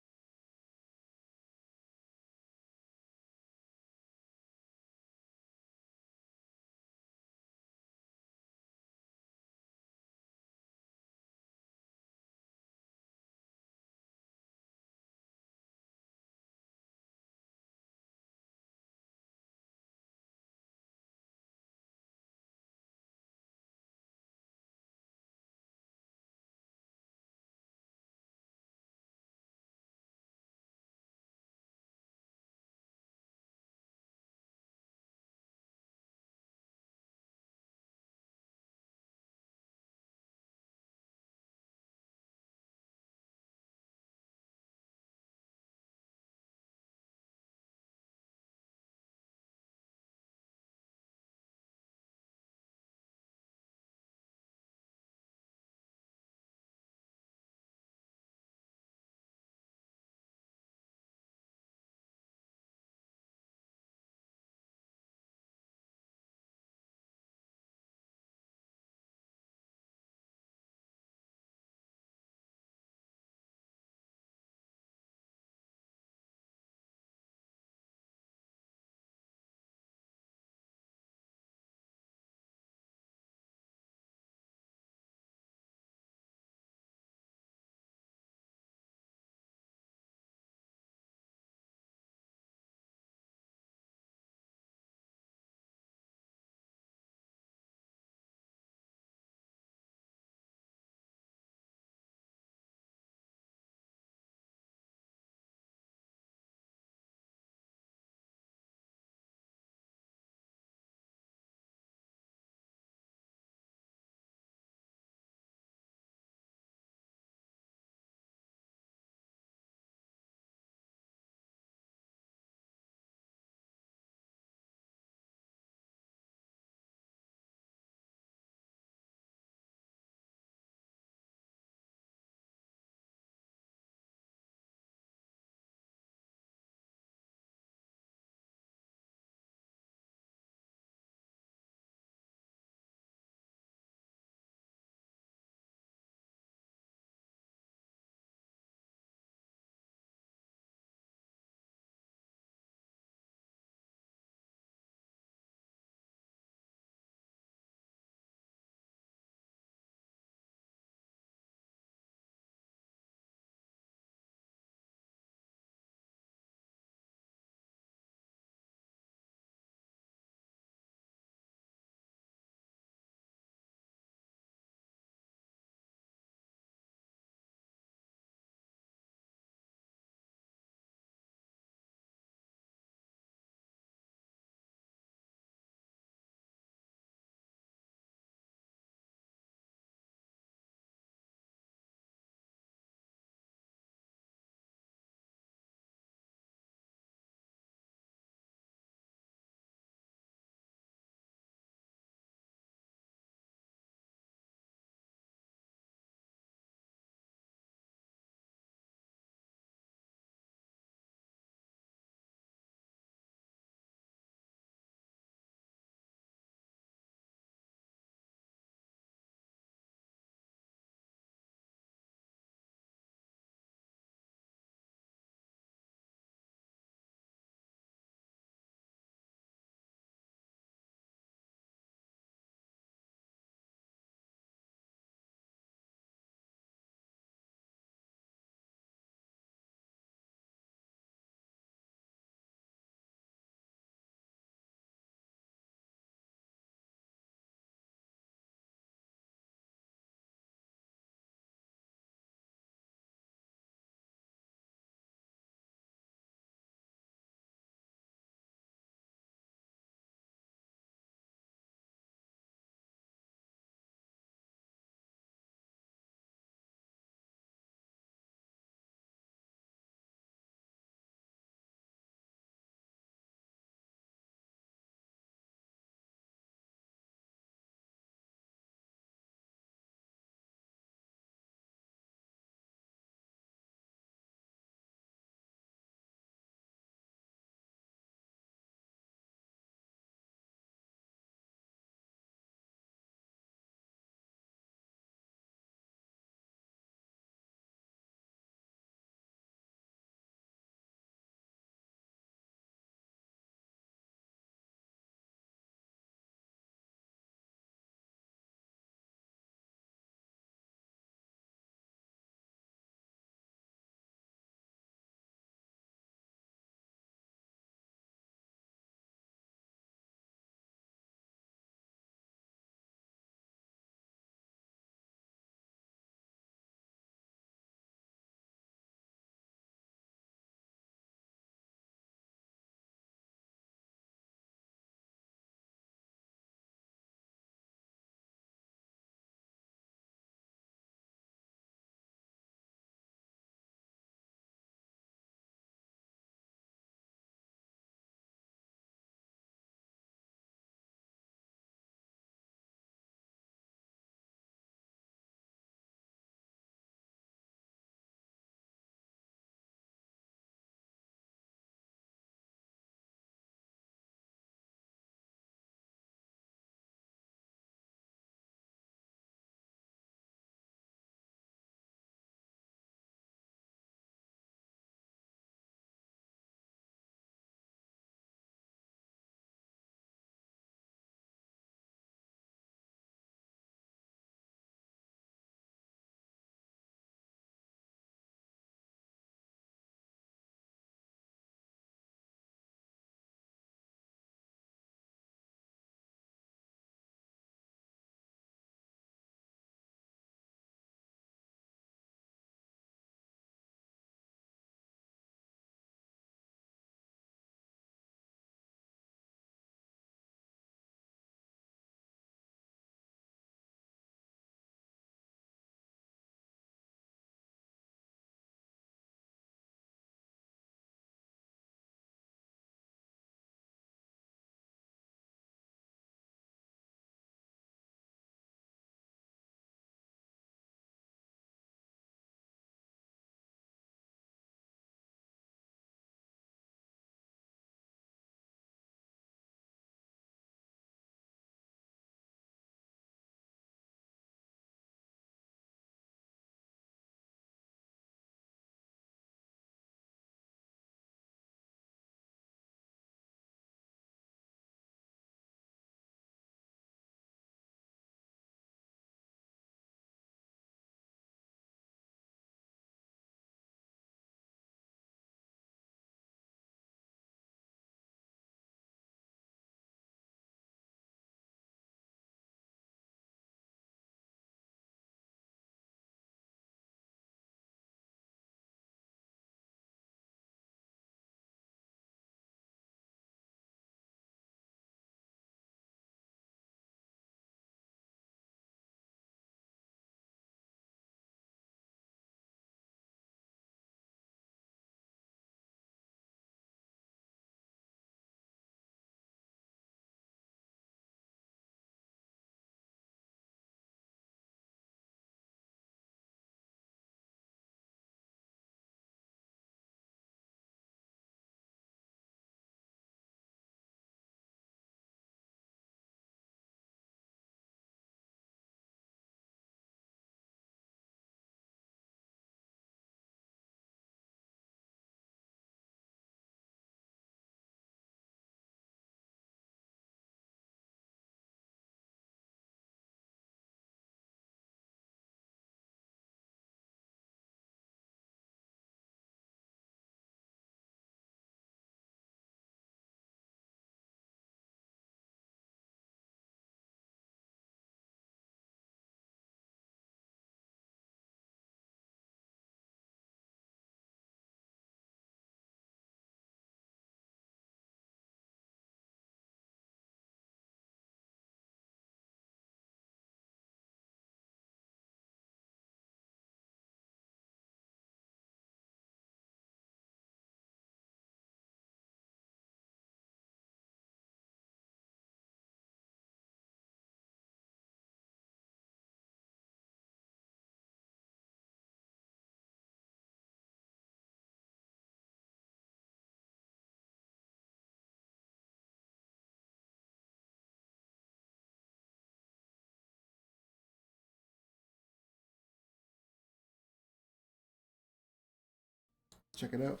check it out.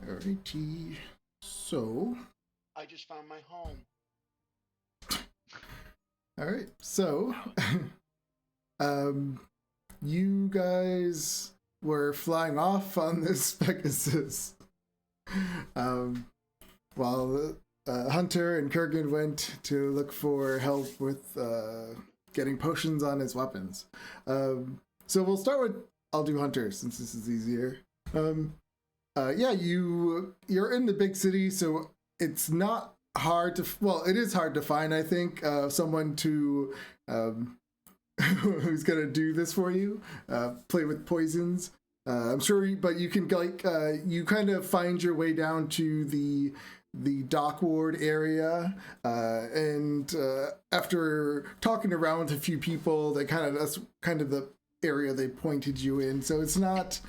Alrighty. So, I just found my home. alright. So, you guys were flying off on this Pegasus. While Hunter and Kurgan went to look for help with getting potions on his weapons. So we'll start with, I'll do Hunter since this is easier. Yeah, you're in the big city, so it's not hard to, well, it is hard to find, I think, someone to, who's gonna do this for you, play with poisons. I'm sure, but you can, like, you kind of find your way down to the dock ward area, and after talking around with a few people, that's kind of the area they pointed you in. So it's not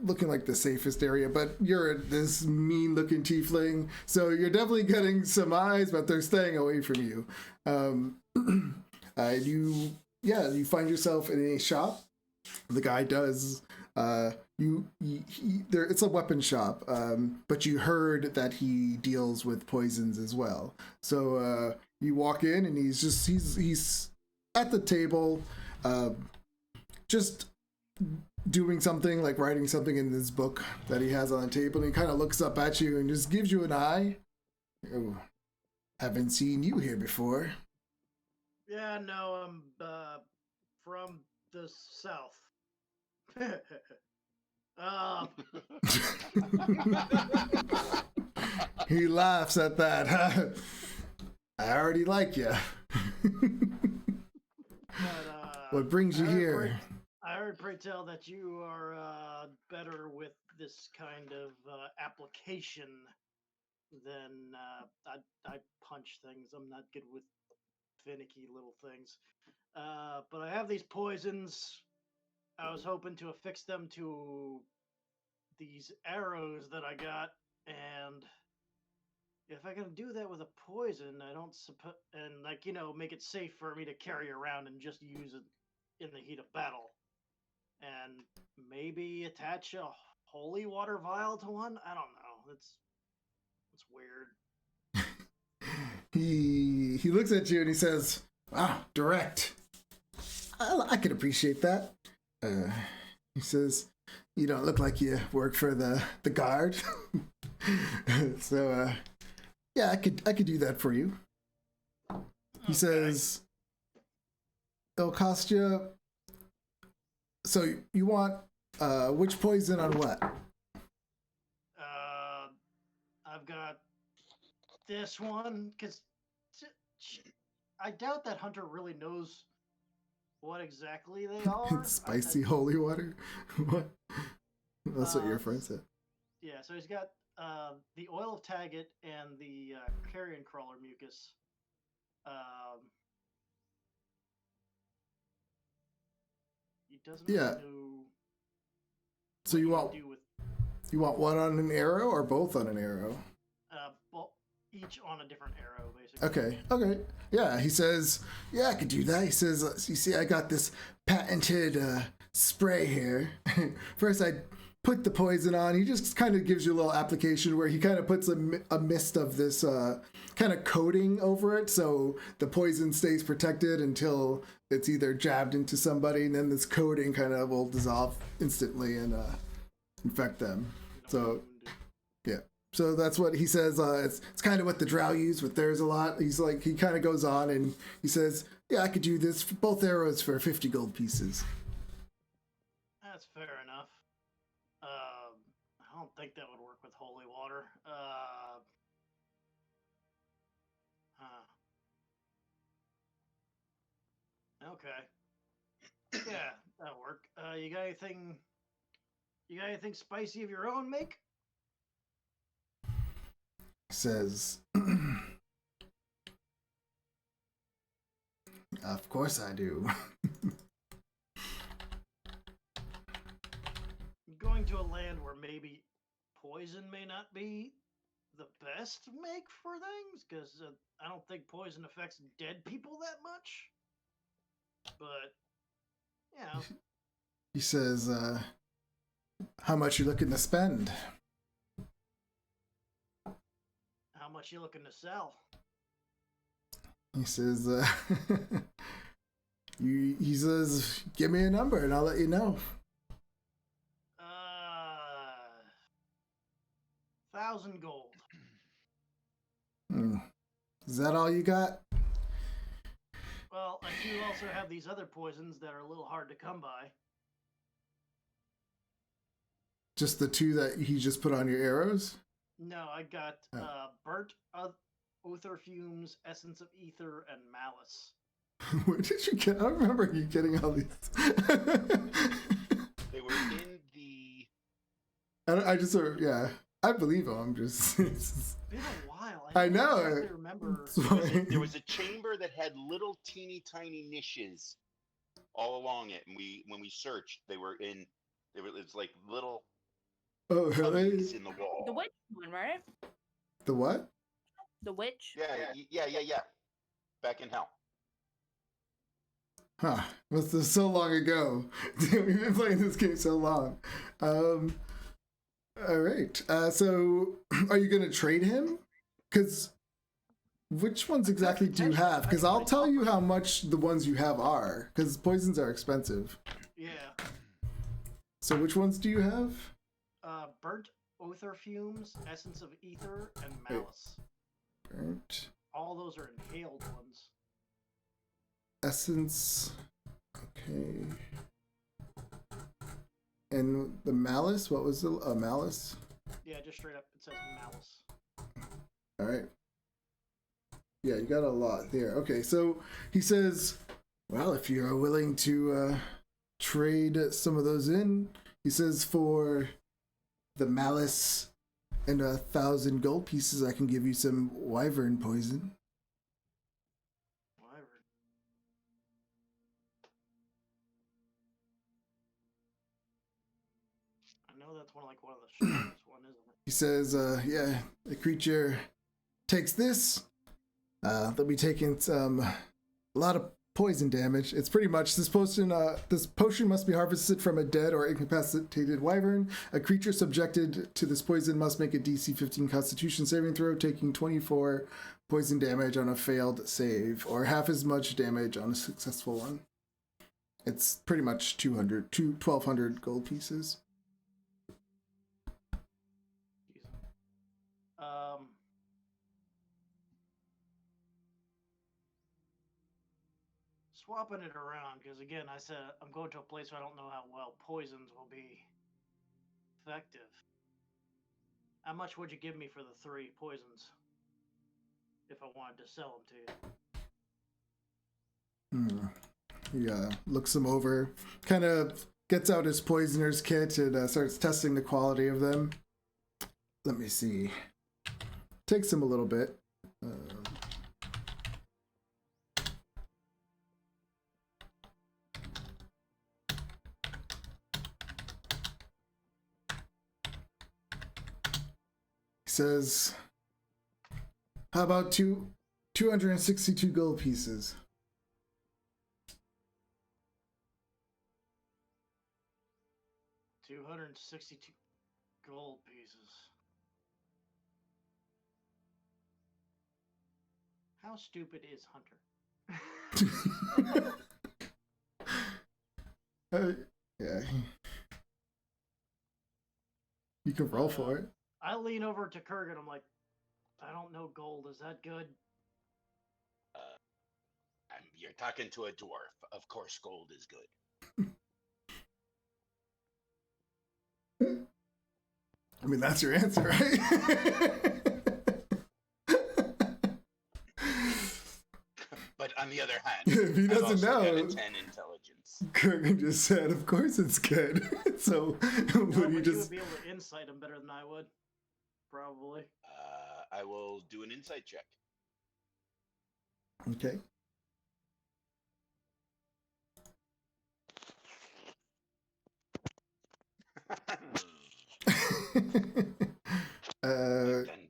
looking like the safest area, but you're this mean looking tiefling, so you're definitely getting some eyes, but they're staying away from you. You find yourself in a shop. The guy does it's a weapon shop, but you heard that he deals with poisons as well. So you walk in and he's at the table, just doing something, like writing something in this book that he has on the table, and he kind of looks up at you and just gives you an eye. Oh, haven't seen you here before. Yeah, no, I'm from the south. He laughs at that. I already like you. What brings you here? I heard, pray tell, that you are better with this kind of application than I punch things. I'm not good with finicky little things. But I have these poisons. I was hoping to affix them to these arrows that I got, and if I can do that with a poison, I don't suppose, and make it safe for me to carry around and just use it in the heat of battle, and maybe attach a holy water vial to one. I don't know. It's weird. He looks at you and he says, "Wow, direct. I can appreciate that." He says, "You don't look like you work for the guard." So yeah, I could do that for you. He says, "It'll cost you." So you want which poison on what? I've got this one, because I doubt that Hunter really knows what exactly they are. Spicy holy water? What? That's what your friend said. Yeah, so he's got the oil of Taggart and the carrion crawler mucus. He doesn't really know. So you want one on an arrow or both on an arrow? Well, each on a different arrow, basically. Okay. Yeah, he says, yeah, I could do that. He says, you see, I got this patented spray here. First, I put the poison on. He just kind of gives you a little application where he kind of puts a mist of this kind of coating over it, so the poison stays protected until it's either jabbed into somebody, and then this coating kind of will dissolve instantly and infect them. So, yeah. So that's what he says. It's kind of what the drow use with theirs a lot. He kind of goes on and he says, yeah, I could do this for both arrows for 50 gold pieces. That's fair enough. I don't think that would work with holy water. Okay. Yeah, that'll work. You got anything spicy of your own, make? He says, of course I do. Going to a land where maybe poison may not be the best make for things, because I don't think poison affects dead people that much. But, He says, how much you looking to spend? How much you looking to sell? He says, he says, give me a number and I'll let you know. 1,000 gold. Is that all you got? Well, I do also have these other poisons that are a little hard to come by. Just the 2 that he just put on your arrows? No, I got burnt ether fumes, essence of ether, and malice. Where did you get? I don't remember you getting all these. They were in the. I just sort of, yeah. I believe him. I'm just. It's been a while. I know. I exactly remember. There was a chamber that had little teeny tiny niches all along it, and when we searched, they were in. It's like little. Oh, really? Cubbies in the wall. The witch one, right? The what? The witch. Yeah. Back in hell. Huh. Must have so long ago. We've been playing this game so long. All right. So, are you going to trade him? Because which ones exactly do you have? Because I'll tell you how much the ones you have are. Because poisons are expensive. Yeah. So, which ones do you have? Burnt ether fumes, essence of ether, and malice. Burnt. All those are inhaled ones. Essence. Okay. And the malice? What was the malice? Yeah, just straight up, it says malice. All right. Yeah, you got a lot there. Okay, so he says, well, if you are willing to trade some of those in, he says for the malice and 1,000 gold pieces, I can give you some wyvern poison. Wyvern. I know that's one of the strongest one, isn't it? He says, yeah, the creature takes this. They'll be taking a lot of poison damage. It's pretty much this potion must be harvested from a dead or incapacitated wyvern. A creature subjected to this poison must make a DC 15 Constitution saving throw, taking 24 poison damage on a failed save, or half as much damage on a successful one. It's pretty much 1,200 gold pieces. Swapping it around, because again, I said I'm going to a place where I don't know how well poisons will be effective. How much would you give me for the 3 poisons if I wanted to sell them to you? He looks them over, kind of gets out his poisoner's kit and starts testing the quality of them. Let me see. Takes him a little bit. He says, how about 262 gold pieces? 262 gold pieces. How stupid is Hunter? Yeah. You can roll for it. I lean over to Kurgan. I'm like, I don't know gold. Is that good? You're talking to a dwarf. Of course, gold is good. I mean, that's your answer, right? But on the other hand, if he doesn't know, got a 10 intelligence. Kurgan just said, of course it's good. So, No, would but you you just... would be able to insight him better than I would. Probably. I will do an insight check. Okay.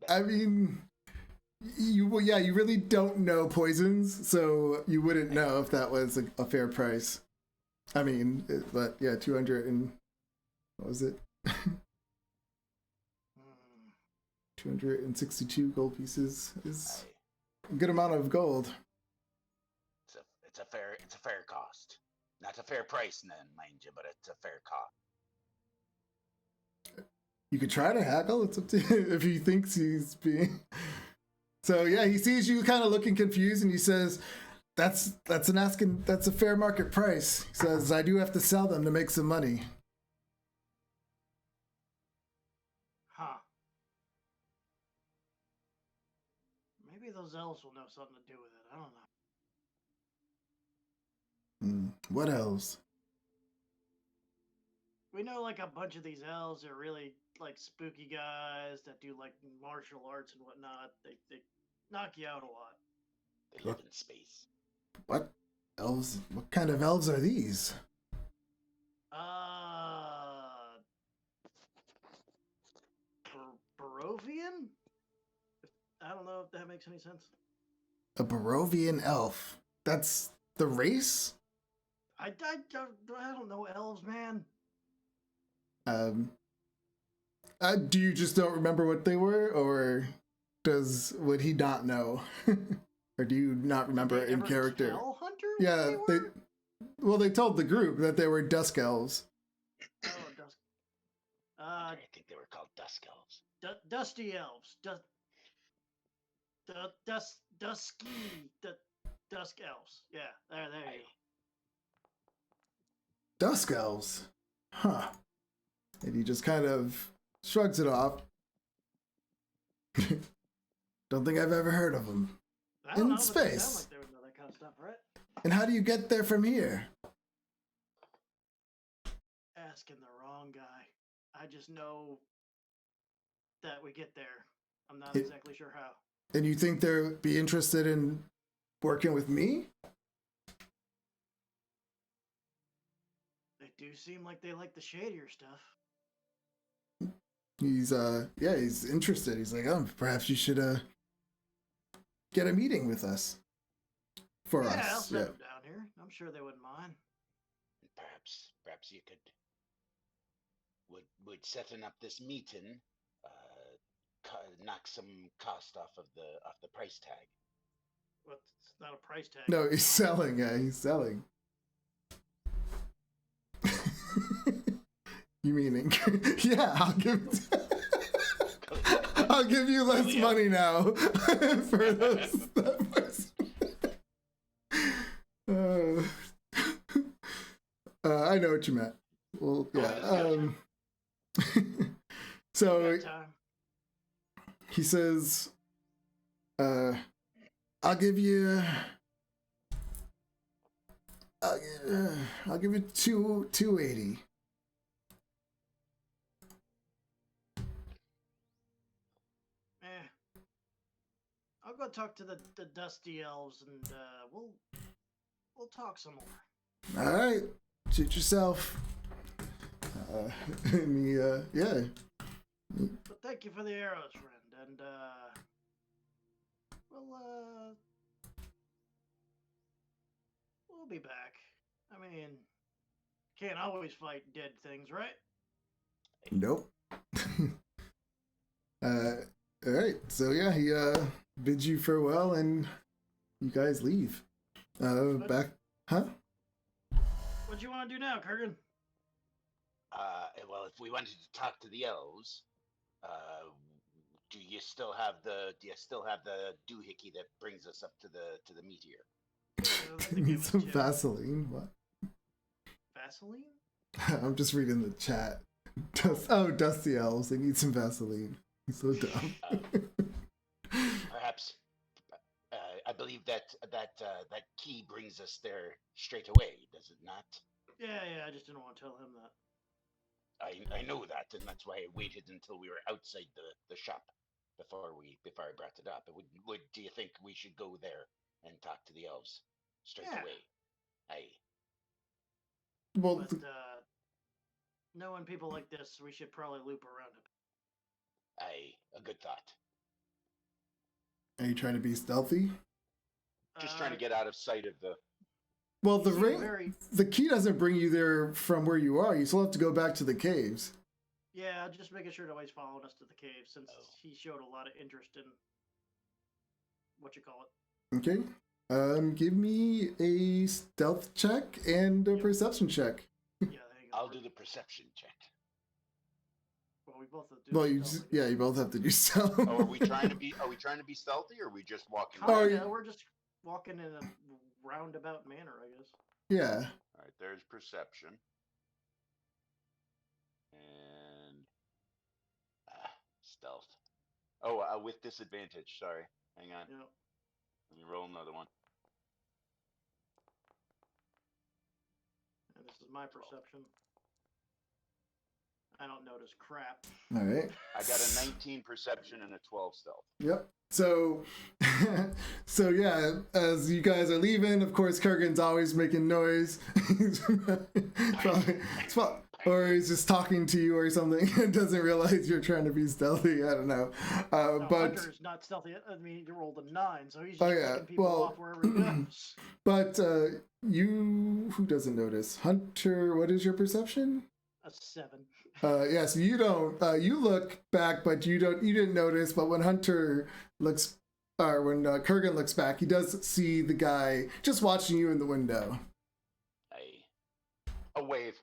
I mean, you really don't know poisons, so you wouldn't know if that was a fair price. I mean, but yeah, 200 and what was it? Hmm. 262 gold pieces is Aye. a good amount of gold. It's a fair cost. Not a fair price, then, mind you, but it's a fair cost. You could try to haggle. It's up to you if he thinks he's being. So yeah, he sees you kind of looking confused, and he says, "That's a fair market price." He says, "I do have to sell them to make some money." Huh. Maybe those elves will know something to do with it. I don't know. What else? We know like a bunch of these elves are really like spooky guys that do like martial arts and whatnot. They knock you out a lot. They live in space. What elves? What kind of elves are these? Barovian? I don't know if that makes any sense. A Barovian elf. That's the race? I don't know elves, man. Do you just don't remember what they were, or would he not know? Or do you not remember Did they in ever character? tell Hunter what Yeah, they were? they told the group that they were dusk elves. Oh, dusk. I think they were called Dusk Elves. Dusty elves. Dusk elves. Yeah, there you go. Dusk elves? Huh. And he just kind of shrugs it off. Don't think I've ever heard of them. I don't In know, but they space. sound like they would know that kind of stuff, right? And how do you get there from here? Asking the wrong guy. I just know that we get there. I'm not exactly sure how. And you think they'd be interested in working with me? They do seem like they like the shadier stuff. He's interested. He's like, oh, perhaps you should get a meeting with us. For Yeah, us. I'll send them down here. I'm sure they wouldn't mind. Perhaps you could would setting up this meeting knock some cost off the price tag. Well, it's not a price tag. No, he's selling. Yeah, he's selling. You mean, yeah, I'll give you less money now for those. I know what you meant. Well, yeah. So he says, I'll give you 280. I'll go talk to the dusty elves and we'll talk some more. All right, shoot yourself. And yeah. But thank you for the arrows, friend, and we'll be back. I mean, can't always fight dead things, right? Nope. All right, so yeah, he bids you farewell, and you guys leave. Back, huh? What do you want to do now, Kurgan? Well, if we wanted to talk to the elves, do you still have the doohickey that brings us up to the meteor? Need some Vaseline. What? Vaseline? I'm just reading the chat. Dusty elves. They need some Vaseline. He's so dumb. Perhaps. I believe that key brings us there straight away. Does it not? Yeah. I just didn't want to tell him that. I know that, and that's why I waited until we were outside the shop before I brought it up. Do you think we should go there and talk to the elves straight away? Well, but knowing people like this, we should probably loop around a bit. A good thought. Are you trying to be stealthy? Just trying to get out of sight of the. Well, the key doesn't bring you there from where you are. You still have to go back to the caves. Yeah, just making sure nobody's following us to the cave since Oh. he showed a lot of interest in what you call it. Okay. Give me a stealth check and a Yep. perception check. Yeah, there you go. I'll do the perception check. Well, we both have to do Well, the you stealth, just, I guess. yeah, you both have to do stealth. Oh, are we trying to be stealthy, or are we just walking? Oh, Kinda, yeah. we're just walking in a roundabout manner, I guess. Yeah. All right, there's perception. And stealth. Oh, with disadvantage. Sorry. Hang on. You know, Let me roll another one. and this is my perception. I don't notice crap. All right. I got a 19 perception and a 12 stealth. Yep. So, so yeah, as you guys are leaving, of course, Kurgan's always making noise. Or he's just talking to you or something and doesn't realize you're trying to be stealthy. I don't know. No, But Hunter's not stealthy. I mean, he rolled a 9, so he's Oh, just yeah, picking people well, off wherever he goes. but you, who doesn't notice? Hunter, what is your perception? A 7. Yeah, so you don't. You look back, but you didn't notice. But when Hunter looks, or when Kurgan looks back, he does see the guy just watching you in the window, A wave.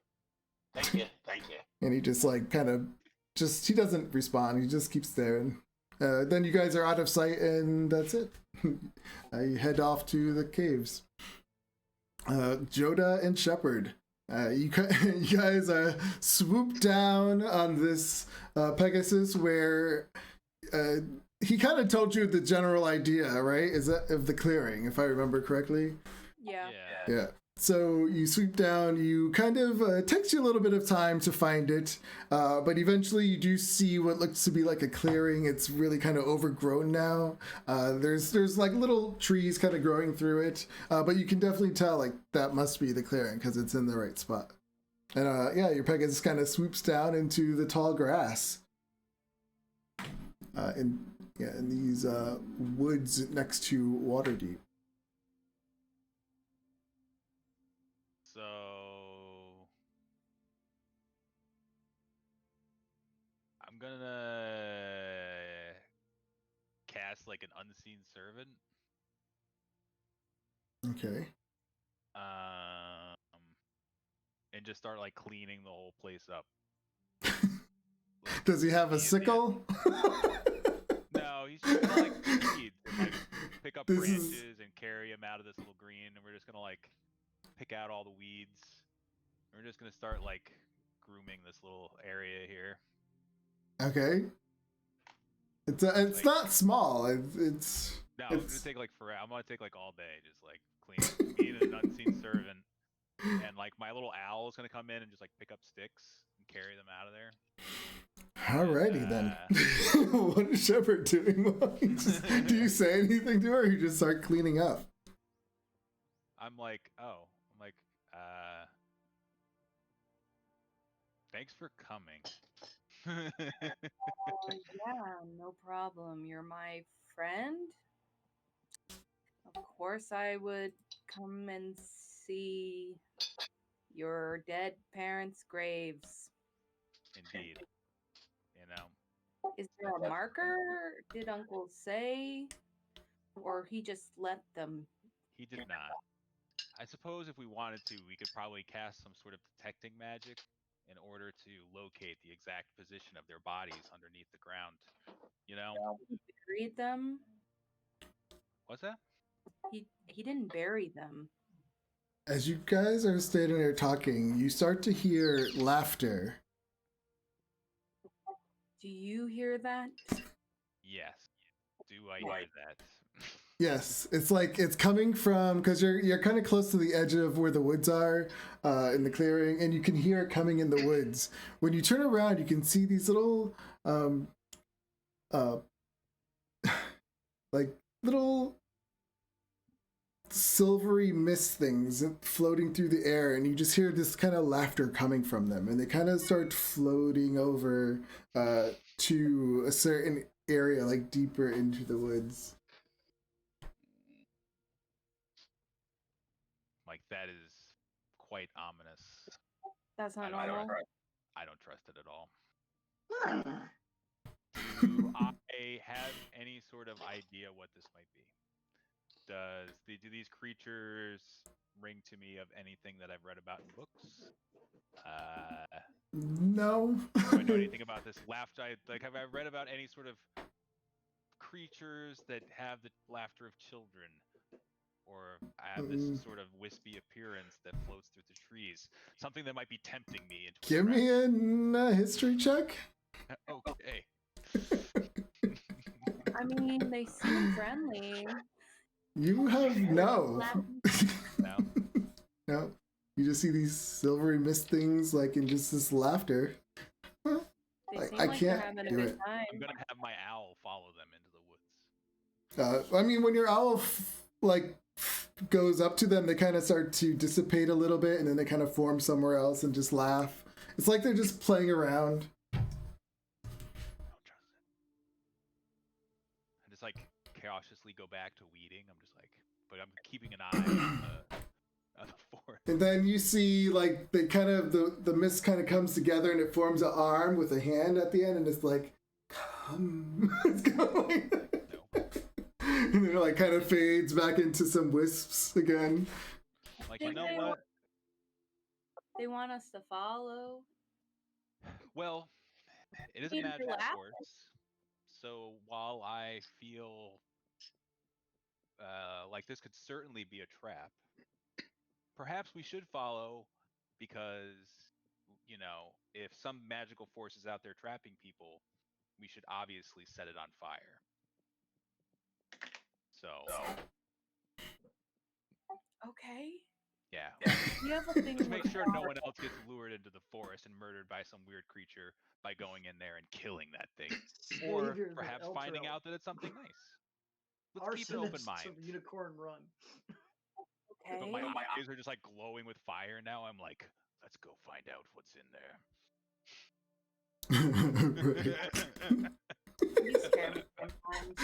Thank you. Thank you. and he just like kind of just he doesn't respond. He just keeps staring. Then you guys are out of sight, and that's it. You head off to the caves. Joda and Shepard. You guys swoop down on this Pegasus where he kind of told you the general idea, right? Is that of the clearing, if I remember correctly? Yeah. Yeah. So you sweep down, you kind of, it takes you a little bit of time to find it, but eventually you do see what looks to be like a clearing. It's really kind of overgrown now. There's like little trees kind of growing through it, but you can definitely tell like that must be the clearing because it's in the right spot. And yeah, your Pegasus kind of swoops down into the tall grass. In these woods next to Waterdeep. So I'm gonna cast like an unseen servant. Okay. And just start like cleaning the whole place up. Does he have a Yeah, sickle? No, he's just gonna like weeds and like pick up This branches is- and carry them out of this little green, and we're just gonna like pick out all the weeds. We're just gonna start like grooming this little area here. Okay. It's Like- not small. It's No, it's gonna take like forever. I'm gonna take like all day, just like clean, being an unseen servant, and like my little owl is gonna come in and just like pick up sticks and carry them out of there. alrighty then. What is Shepard doing? Do you say anything to her, or you just start cleaning up? I'm like, thanks for coming. Yeah, no problem. You're my friend. Of course, I would come and see your dead parents' graves. Indeed. You know, Is there a marker? Did Uncle say? Or he just left them? he did not. I suppose if we wanted to, we could probably cast some sort of detecting magic in order to locate the exact position of their bodies underneath the ground. You know? He buried them? What's that? He didn't bury them. As you guys are standing there talking, you start to hear laughter. Do you hear that? Yes. Do I hear that? Yes, it's like it's coming from because you're kind of close to the edge of where the woods are in the clearing, and you can hear it coming in the woods. When you turn around, you can see these little like little silvery mist things floating through the air, and you just hear this kind of laughter coming from them, and they kind of start floating over to a certain area, like deeper into the woods. Like, that is quite ominous. That's not I don't normal. I don't trust it at all. Do I have any sort of idea what this might be? Do these creatures ring to me of anything that I've read about in books? No. Do I know anything about this laughter? Have I read about any sort of creatures that have the laughter of children, or have this sort of wispy appearance that floats through the trees? Something that might be tempting me into. Give me a history check. Okay. I mean, they seem friendly. You have no. No. No. You just see these silvery mist things like in just this laughter. They seem I like they're can't having a do good it. time. I'm gonna have my owl follow them into the woods. I mean, when your owl goes up to them, they kind of start to dissipate a little bit, and then they kind of form somewhere else and just laugh. It's like they're just playing around. I don't trust it. I just like cautiously go back to weeding. I'm just like, but I'm keeping an eye on the forest. And then you see like they kind of the mist kind of comes together and it forms an arm with a hand at the end, and it's like, come. It's going. And then it like kind of fades back into some wisps again. Like, Think you know they what? They want us to follow. Well, it is a Need to magic laugh. force. So while I feel like this could certainly be a trap, perhaps we should follow, because, you know, if some magical force is out there trapping people, we should obviously set it on fire. So, Okay. yeah. You have a thing Just make with sure no fire. one else gets lured into the forest and murdered by some weird creature by going in there and killing that thing. Or Saviors of perhaps finding Elturel. out that it's something nice. Let's keep an open Arsonists mind. of Unicorn Run. But Okay. my eyes are just like glowing with fire now. I'm like, let's go find out what's in there. You scare me sometimes,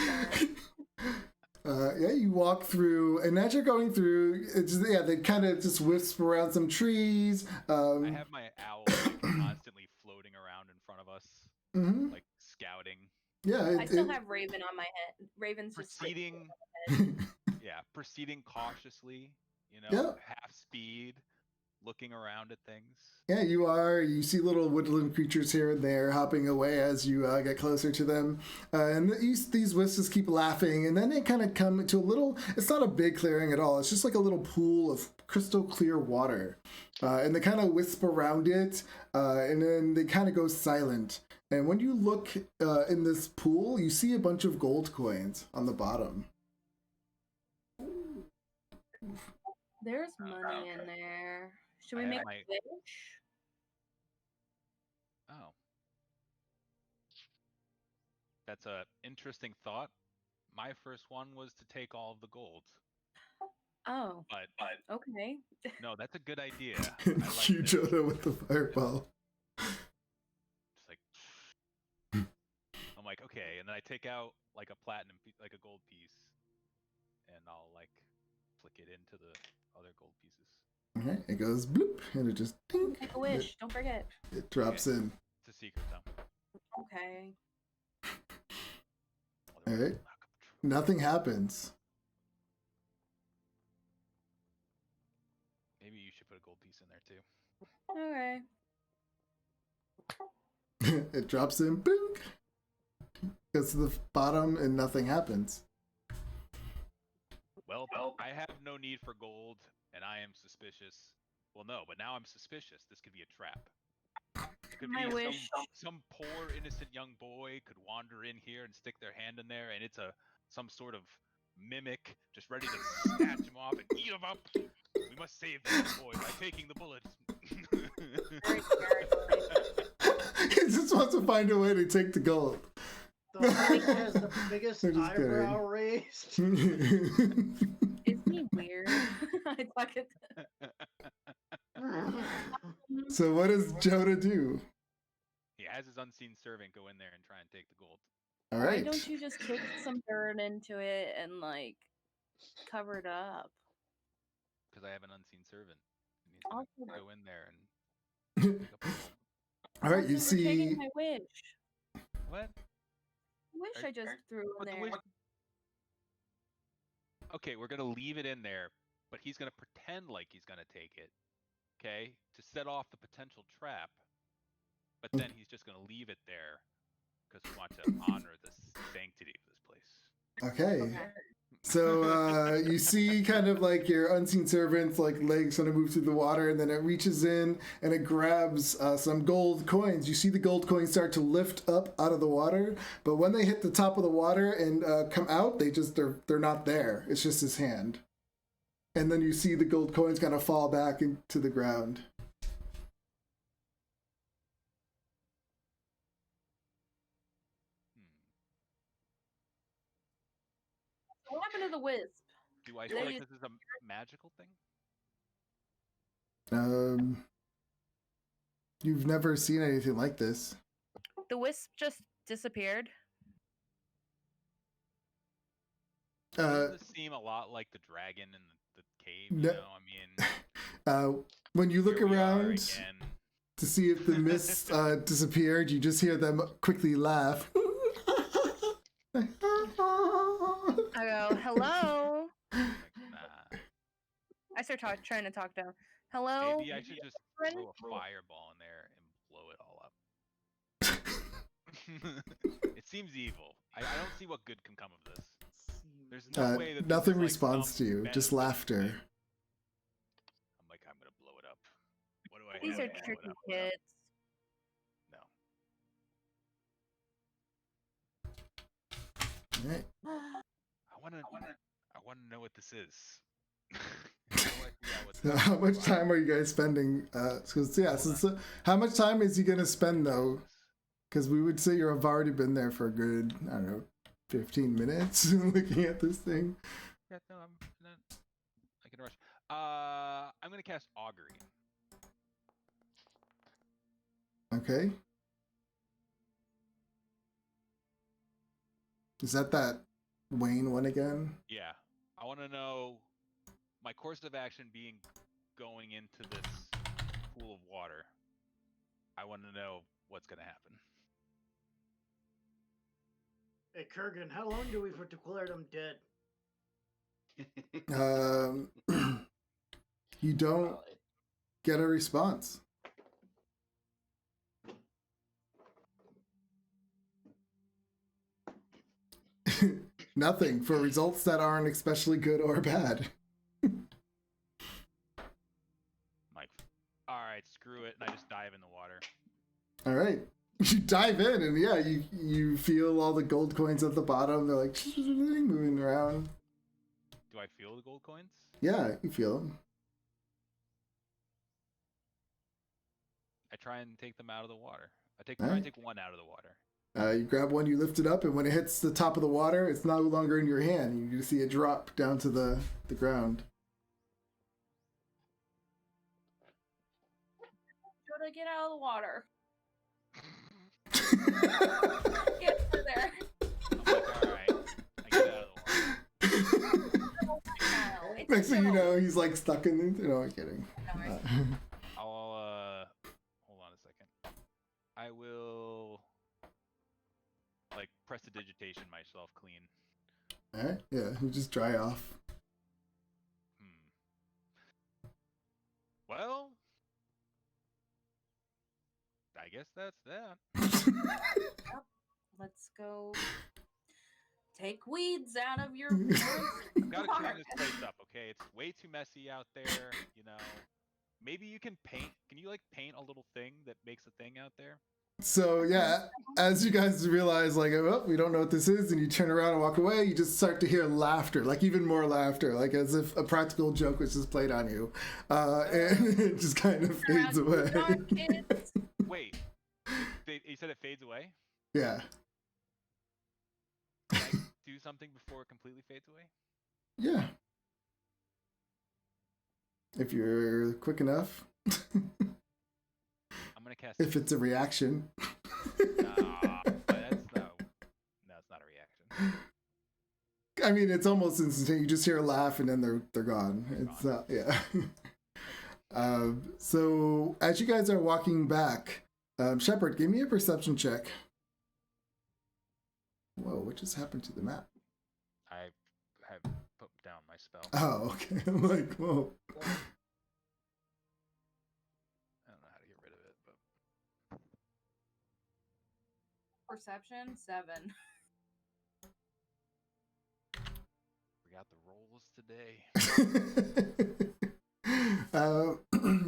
sir. Yeah, you walk through, and as you're going through, it's they kind of just wisp around some trees. I have my owl like, constantly floating around in front of us, Mhm. like scouting. Yeah, I still have Raven on my head. Raven's just Proceeding, proceeding cautiously, you know, Yeah. half speed, looking around at things. Yeah, you see little woodland creatures here and there hopping away as you get closer to them. And these wisps just keep laughing, and then they kind of come to a little, it's not a big clearing at all, it's just like a little pool of crystal clear water. And they kind of wisp around it, and then they kind of go silent. And when you look in this pool, you see a bunch of gold coins on the bottom. There's money in there. Should we I have make my- a fish? Oh. That's a interesting thought. My first one was to take all of the gold. Oh, But okay. no, that's a good idea. I like Cue this. Jonah with the fireball. Just like I'm like, okay, and then I take out like a platinum like a gold piece, and I'll like flick it into the other gold pieces. Okay, it goes bloop, and it just ding, Make a wish. Don't forget. it drops in. It's a secret though. Okay. All right. Nothing happens. Maybe you should put a gold piece in there too. Okay. It drops in, blink, goes to the bottom, and nothing happens. Well, I have no need for gold, and I am suspicious. Well, no, but now I'm suspicious. This could be a trap. It could My be wish. some poor innocent young boy could wander in here and stick their hand in there, and it's some sort of mimic just ready to snatch him off and eat him up. We must save this boy by taking the bullets. Very terrifying. He just wants to find a way to take the gold. The one that has the biggest I'm just kidding. eyebrow raised. Is he weird? I talk it. So what does Jonah do? He has his unseen servant go in there and try and take the gold. All Why right. don't you just kick some dirt into it and like cover it up? Because I have an unseen servant. And he's gonna Also- go in there and pick up the gold. All right, you Since we're taking see. my wish. What? Wish Are- I just threw in But the there. wish- Okay, we're gonna leave it in there, but he's gonna pretend like he's gonna take it, okay, to set off the potential trap. But then he's just gonna leave it there because we want to honor the sanctity of this place. Okay. Okay. So you see kind of like your unseen servant's like legs kind of move through the water, and then it reaches in and it grabs some gold coins. You see the gold coins start to lift up out of the water, but when they hit the top of the water and come out, they're not there. It's just his hand. And then you see the gold coins kind of fall back into the ground. What happened to the wisp? Do I They feel like just- this is a magical thing? You've never seen anything like this. The wisp just disappeared. Doesn't this seem a lot like the dragon in the cave? No. You know, I mean, When you look here we are around again. to see if the mist disappeared, you just hear them quickly laugh. I go, hello. Like, nah. I start trying to talk to him. Hello. Maybe I should just friend? throw a fireball in there and blow it all up. It seems evil. I don't see what good can come of this. There's no way that this Nothing is, like, responds some to you, just beneficial laughter. thing. I'm like, I'm gonna blow it up. What do I These have are to blow it tricky up? kids. No. All right. I wanna know what this is. How do I figure out what So this how is? much time are you guys spending? How much time is he gonna spend though? Because we would say you've already been there for a good, I don't know, 15 minutes looking at this thing. Yeah, no, I can rush. I'm gonna cast augury. Okay. Is that Wayne one again? Yeah, I want to know my course of action being going into this pool of water. I want to know what's gonna happen. Hey, Kurgan, how long do we for declare them dead? You don't Well, get a response. Nothing for results that aren't especially good or bad. Like, all right, screw it, and I just dive in the water. All right. You dive in, and yeah, you feel all the gold coins at the bottom. They're like moving around. Do I feel the gold coins? Yeah, you feel them. I try and take them out of the water. Try Alright. and take one out of the water. You grab one, you lift it up, and when it hits the top of the water, it's no longer in your hand. You see it drop down to the ground. Yoda, get out of the water. Get over there. I'm like, all right, I get out of the water. Oh my God, it's Next thing you so- know, he's like stuck in the. No, I'm kidding. No, it's- I'll hold on a second. I will like prestidigitation myself clean. All right, yeah, you just dry off. Well, I guess that's that. Let's go take weeds out of your Gotta clean this place up, okay? It's way too messy out there, you know. Maybe you can paint. Can you like paint a little thing that makes a thing out there? So yeah, as you guys realize, like, oh, we don't know what this is, and you turn around and walk away, you just start to hear laughter, like even more laughter, like as if a practical joke was just played on you, and it just kind of fades away. Wait, you said it fades away? Yeah, Can I do something before it completely fades away? yeah. If you're quick enough, I'm gonna cast. if it's a reaction. Nah, that's not a reaction. I mean, it's almost instantaneous. You just hear a laugh, and then they're gone. It's not, yeah. So as you guys are walking back, Shepard, give me a perception check. Whoa, what just happened to the map? I have put down my spell. Oh, okay. I'm like, whoa. I don't know how to get rid of it, but Perception 7. forgot the rolls today.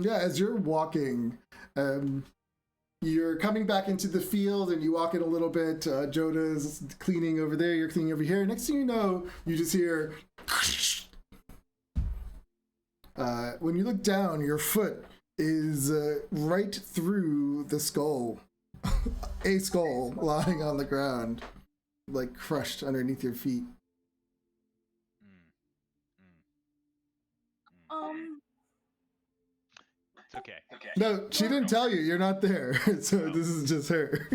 Yeah, as you're walking, you're coming back into the field and you walk in a little bit. Joda's cleaning over there, you're cleaning over here. Next thing you know, you just hear. When you look down, your foot is right through the skull. A skull lying on the ground, like crushed underneath your feet. It's okay. No, she didn't tell you. You're not there. So this is just her.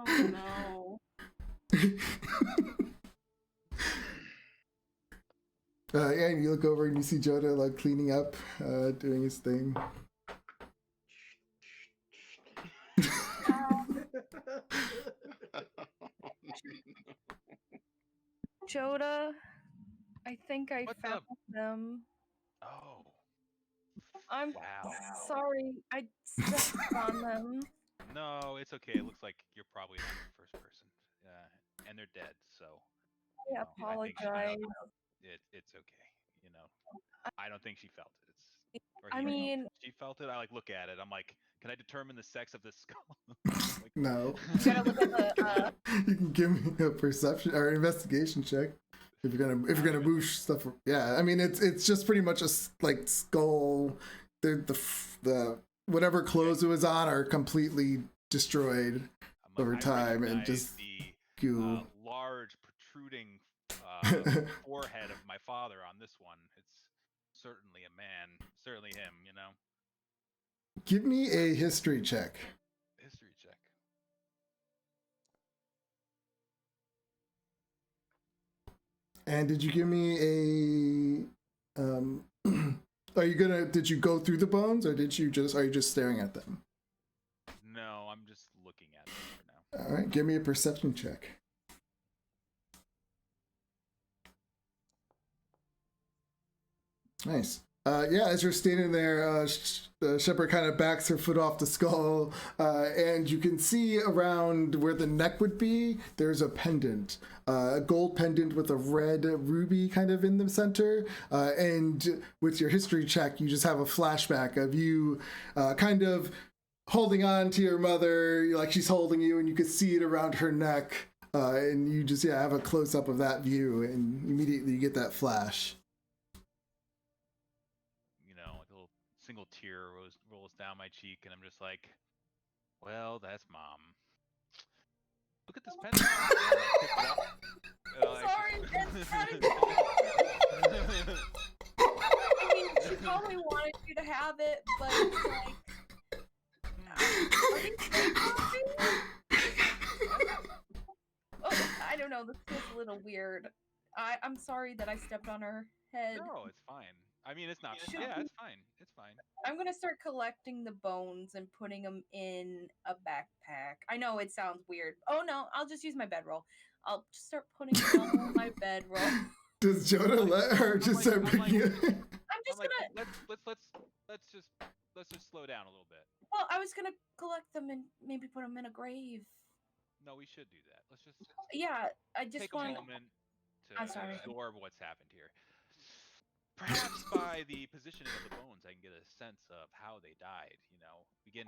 Oh no. Yeah, and you look over and you see Joda like cleaning up, doing his thing. Joda, I think I What's found up? them. Oh. I'm Wow. sorry, I stepped on them. No, it's okay. It looks like you're probably not the first person. And they're dead, so. I I think apologize. it's okay. You know, I don't think she felt it. Or I he felt mean, it. She felt it. I like look at it. I'm like, can I determine the sex of this skull? Like, No. you gotta look at the. You can give me a perception or investigation check if you're gonna move stuff. Yeah, I mean it's just pretty much a like skull. The whatever clothes it was on are completely destroyed I'm over I time and recognize just the goo. large protruding forehead of my father on this one. It's certainly a man, certainly him. You know. Give me a history check. History check. And did you give me a did you go through the bones or are you just staring at them? No, I'm just looking at them for now. All right, give me a perception check. Nice. Yeah, as you're standing there, Shepard kind of backs her foot off the skull, and you can see around where the neck would be, there's a pendant, a gold pendant with a red ruby kind of in the center. And with your history check, you just have a flashback of you kind of holding on to your mother, like she's holding you, and you can see it around her neck. And you just have a close up of that view, and immediately you get that flash. Single tear rolls down my cheek, and I'm just like, well, that's mom. Look at this pendant. Sorry, I mean, she probably wanted you to have it, but it's like, I don't know. This feels a little weird. I'm sorry that I stepped on her head. No, it's fine. I mean, it's not. Yeah, it's fine. It's fine. I'm gonna start collecting the bones and putting them in a backpack. I know it sounds weird. Oh no, I'll just use my bedroll. I'll just start putting them on my bedroll. Does Joda let her just start picking it? I'm just gonna. Let's just slow down a little bit. Well, I was gonna collect them and maybe put them in a grave. No, we should do that. Let's just. Yeah, I just take want a moment to absorb what's happened here. Perhaps by the positioning of the bones, I can get a sense of how they died.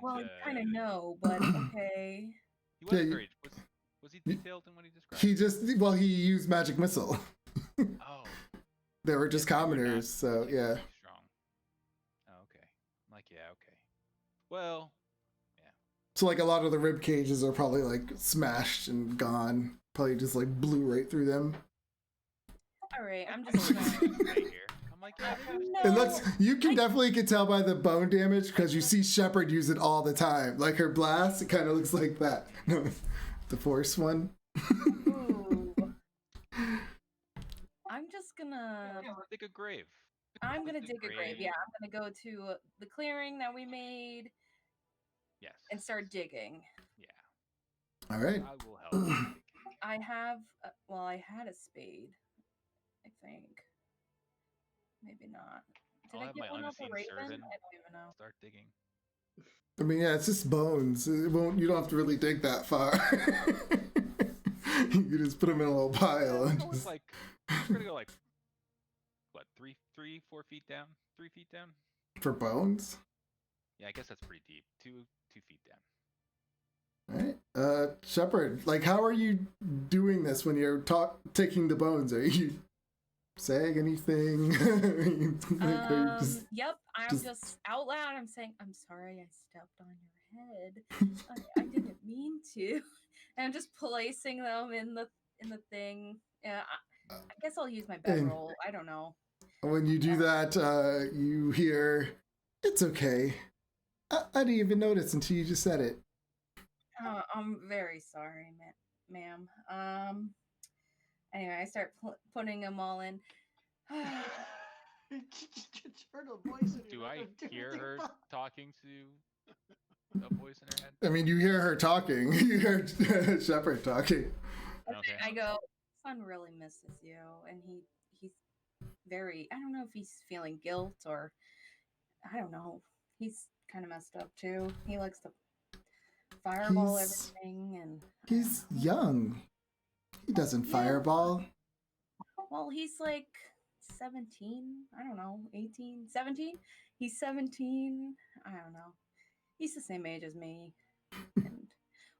I kind of know, but okay. He wasn't very. Was he detailed in what he described? He used magic missile. Oh. They were just commoners, so yeah. Strong. Oh, okay. I'm like, yeah, okay. Well, yeah. So like a lot of the rib cages are probably like smashed and gone. Probably just like blew right through them. All right, I'm just gonna. Like, yeah, no. You can definitely tell by the bone damage because you see Shepard use it all the time. Like her blast, it kind of looks like that. The force one. Ooh. I'm just gonna dig a grave. I'm gonna dig a grave. Yeah, I'm gonna go to the clearing that we made. Yes. and start digging. Yeah. All right. I will help. you dig. I have, I had a spade, I think. Maybe not. Did I'll I have get my one off a unseen raven? servant I don't even know. start digging. I mean, yeah, it's just bones. It won't. You don't have to really dig that far. You can just put them in a little pile. We're And gonna just... like we're gonna go like what 4 feet down, 3 feet down. For bones. Yeah, I guess that's pretty deep. 2 feet down. All right. Shepard, like, how are you doing this when you're taking the bones? Are you saying anything? Like, are you just... Yep, I'm just- just out loud. I'm saying, I'm sorry I stepped on your head. I didn't mean to. And I'm just placing them in the thing. Yeah, I guess I'll use my bedroll. I don't know. When you do that, you hear, "It's okay. I didn't even notice until you just said it." I'm very sorry, ma'am. Anyway, I start putting them all in. Turn a voice in Do your I head, do hear anything her about- talking to a voice in her head? I mean, you hear her talking. You hear Shepard talking. Okay. I go, son really misses you, and he's very. I don't know if he's feeling guilt or I don't know. He's kind of messed up too. He likes to fireball He's- everything, and He's young. He doesn't Yeah. fireball. well, he's like 17. I don't know, 18, 17. He's 17. I don't know. He's the same age as me, and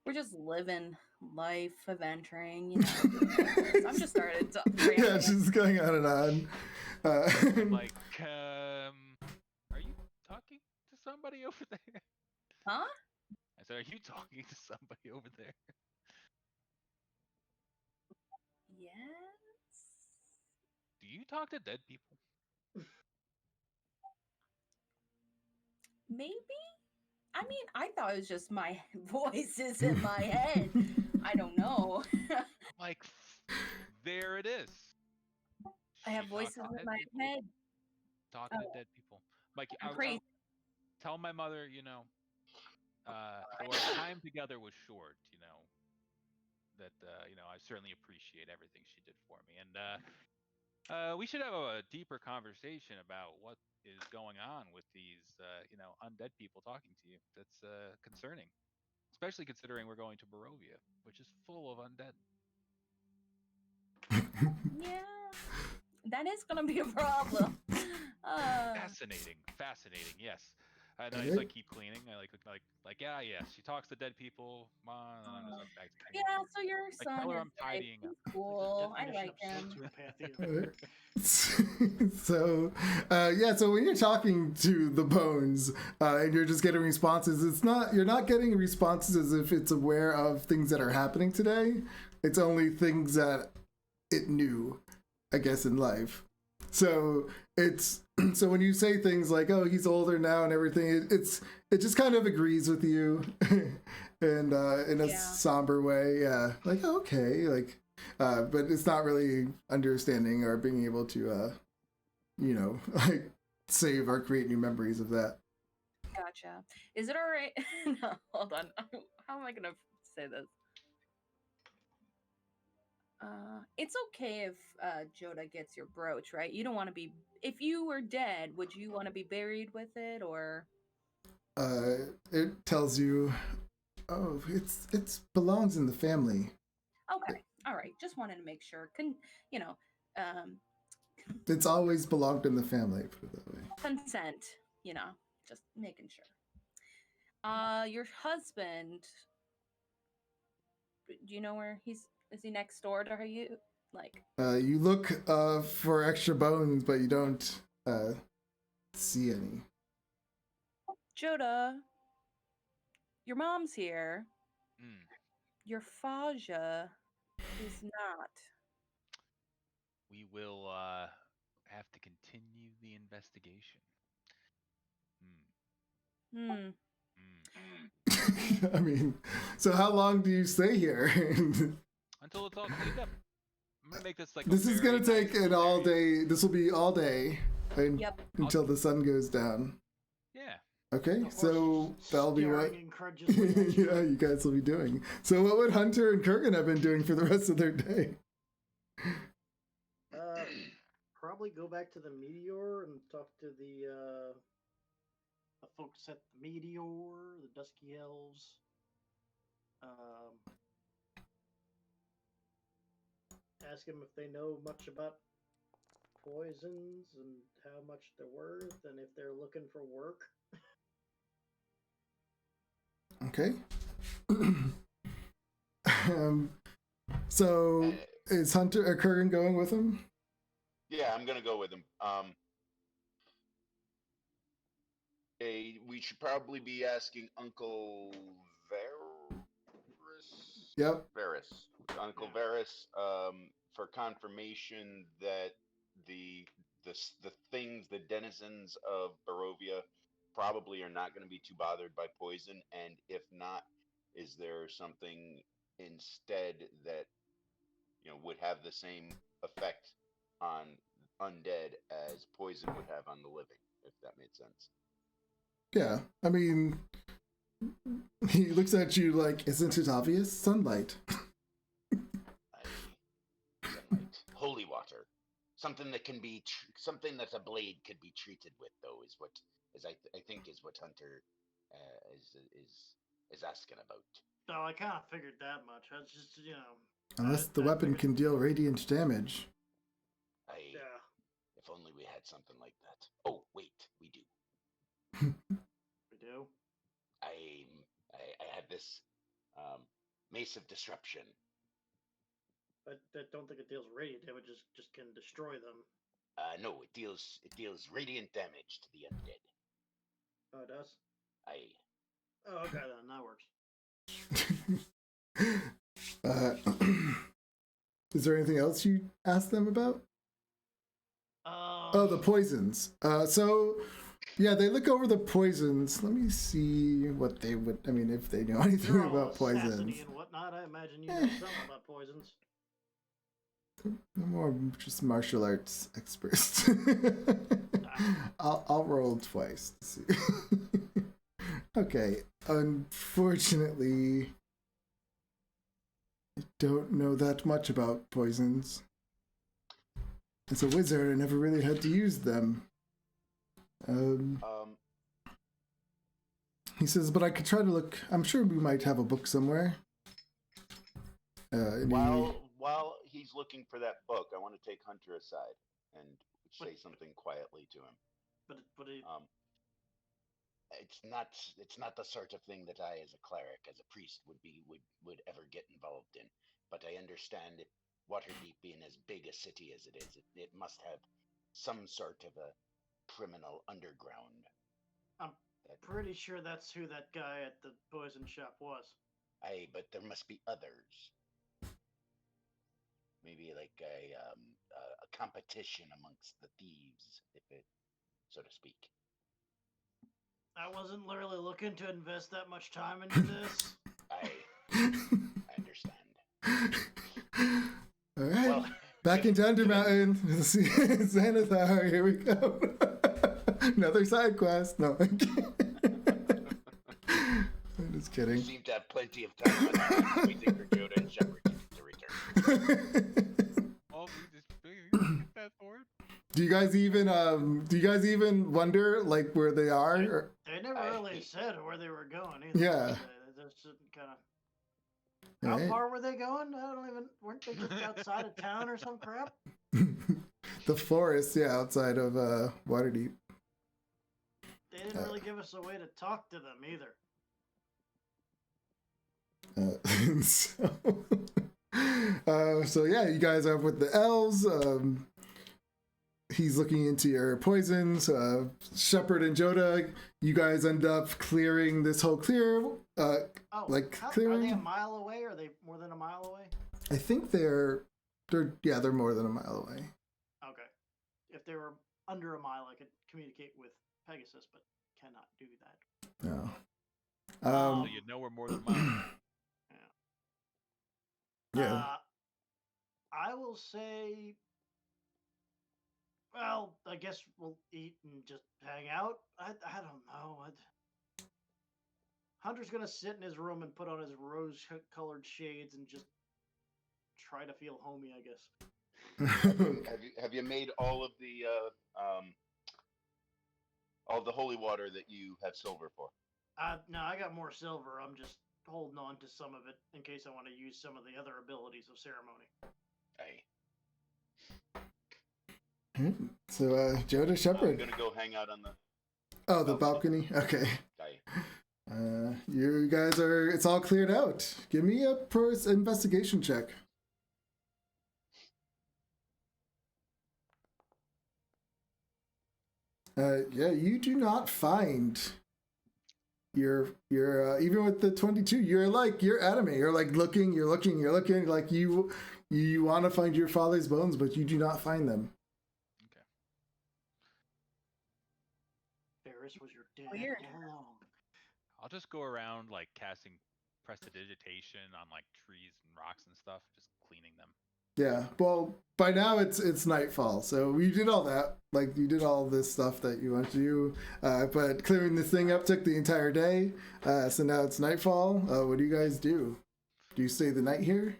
we're just living life, adventuring. You know, doing things. I'm just started. To Yeah, she's going on and on. I'm like, are you talking to somebody over there? huh? I said, are you talking to somebody over there? Yes. Do you talk to dead people? Maybe. I mean, I thought it was just my voices in my head. I don't know. Like, there it is. I have She talks voices to in dead my people. head. Talking to Oh. dead people. Like, I'm crazy. tell my mother, though our time together was short, that I certainly appreciate everything she did for me, and we should have a deeper conversation about what is going on with these undead people talking to you. That's concerning, especially considering we're going to Barovia, which is full of undead. Yeah, that is gonna be a problem. Fascinating, yes. And I Okay. just like keep cleaning. I like yeah. She talks to dead people. And I'm just like back to cleaning. Yeah, so your Like, son tell her is I'm nice. tidying up. He's cool. I Definition like of him. sociopathy over there. Yeah, so when you're talking to the bones and you're just getting responses, you're not getting responses as if it's aware of things that are happening today. It's only things that it knew, I guess, in life. So so when you say things like, "Oh, he's older now" and everything, it just kind of agrees with you, and in a Yeah. somber way. Yeah, like, okay, like, but it's not really understanding or being able to, like, save or create new memories of that. Gotcha. Is it all right? No, hold on. How am I gonna say this? It's okay if Joda gets your brooch, right? You don't want to be. If you were dead, would you want to be buried with it, or? It tells you, oh, it's belongs in the family. Okay, all right. Just wanted to make sure. Um, It's always belonged in the family. Put it that way. consent. Just making sure. Your husband. Do you know where he's? Is he next door to you? Like, You look for extra bones, but you don't see any. Joda, your mom's here. Mm. Your Faja is not. We will have to continue the investigation. Hmm. I mean, so how long do you stay here? Until it's all cleaned up. I'm gonna make this like. This is gonna take an all day. This will be all day Yep. until the sun goes down. Yeah. Okay, The horse so is that'll be what. staring incredulously at you. Yeah, you guys will be doing. So, what would Hunter and Kurgan have been doing for the rest of their day? Probably go back to the meteor and talk to the folks at the meteor, the Dusky Elves. Ask them if they know much about poisons and how much they're worth, and if they're looking for work. Okay. So, is Hunter or Kurgan going with him? Yeah, I'm gonna go with him. We should probably be asking Uncle Varus. Yep. Varus, Uncle Varus, for confirmation that the things, the denizens of Barovia, probably are not going to be too bothered by poison, and if not, is there something instead that would have the same effect on undead as poison would have on the living, if that made sense. Yeah, I mean, he looks at you like, isn't it obvious? Sunlight. Sunlight, holy water, something that can be something that a blade could be treated with, though, is what I think is what Hunter is asking about. So I kind of figured that much. That's just Unless the weapon can deal radiant damage. Yeah. If only we had something like that. Oh wait, we do. We do. I have this mace of disruption. But I don't think it deals radiant damage. Just can destroy them. No, it deals radiant damage to the undead. Oh, it does. Oh, okay, then that works. Is there anything else you asked them about? Oh, the poisons. So, yeah, they look over the poisons. Let me see what they would. I mean, if they know anything about poisons. And whatnot, I imagine you know something about poisons. No more just martial arts experts. I'll roll twice to see. Okay, unfortunately, I don't know that much about poisons. As a wizard, I never really had to use them. He says, but I could try to look. I'm sure we might have a book somewhere. While he's looking for that book, I want to take Hunter aside and say something quietly to him. But it's not the sort of thing that I, as a cleric, as a priest, would ever get involved in. But I understand it. Waterdeep being as big a city as it is, it must have some sort of a criminal underground. I'm pretty sure that's who that guy at the poison shop was. But there must be others. Maybe like a competition amongst the thieves, so to speak. I wasn't really looking to invest that much time into this. I understand. All right, well, back into Undermountain. Xanathar, here we go. Another side quest. No, I'm just kidding. You seem to have plenty of time waiting for Joda and Shepard to return. Oh, we get that forward. Do you guys even wonder like where they are? They never really said where they were going either. Yeah. They just kind of. How far were they going? Weren't they just outside of town or some crap? The forest, yeah, outside of Waterdeep. They didn't really give us a way to talk to them either. So yeah, you guys are with the elves. He's looking into your poisons. Shepard and Joda, you guys end up clearing this whole clear. Clearing. Are they a mile away? Or are they more than a mile away? I think they're more than a mile away. Okay. If they were under a mile, I could communicate with Pegasus, but cannot do that. No. So you know we're more than a mile. Yeah. I will say. Well, I guess we'll eat and just hang out. I don't know. Hunter's gonna sit in his room and put on his rose-colored shades and just try to feel homey, I guess. Have you made all of the holy water that you have silver for? No, I got more silver. I'm just holding on to some of it in case I want to use some of the other abilities of ceremony. Aye. So, Joda Shepherd. I'm gonna go hang out on the. Oh, the balcony? Okay. Aye. You guys are, it's all cleared out. Give me a first investigation check. Yeah, you do not find you're even with the 22, you're adamant. You're like looking, like you want to find your father's bones, but you do not find them. Okay. Ferris was your dad Weird. all along. I'll just go around like casting prestidigitation on like trees and rocks and stuff, just cleaning them. Yeah, well, by now it's nightfall, so we did all that. Like, you did all this stuff that you wanted to do, but clearing this thing up took the entire day, so now it's nightfall. What do you guys do? Do you stay the night here?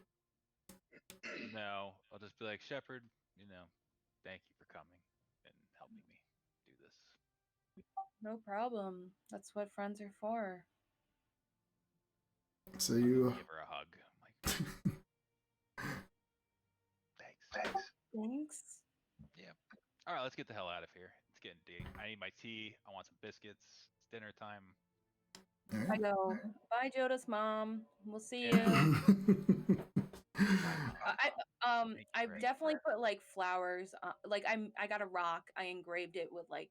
No, I'll just be like, Shepherd, thank you for coming and helping me do this. No problem. That's what friends are for. So I'll just you... give her a hug. I'm like, thanks. Thanks. Yeah. All right, let's get the hell out of here. It's getting deep. I need my tea. I want some biscuits. It's dinner time. All I right. go, bye, Joda's mom. We'll see you. I Great. definitely put like flowers. I got a rock. I engraved it with like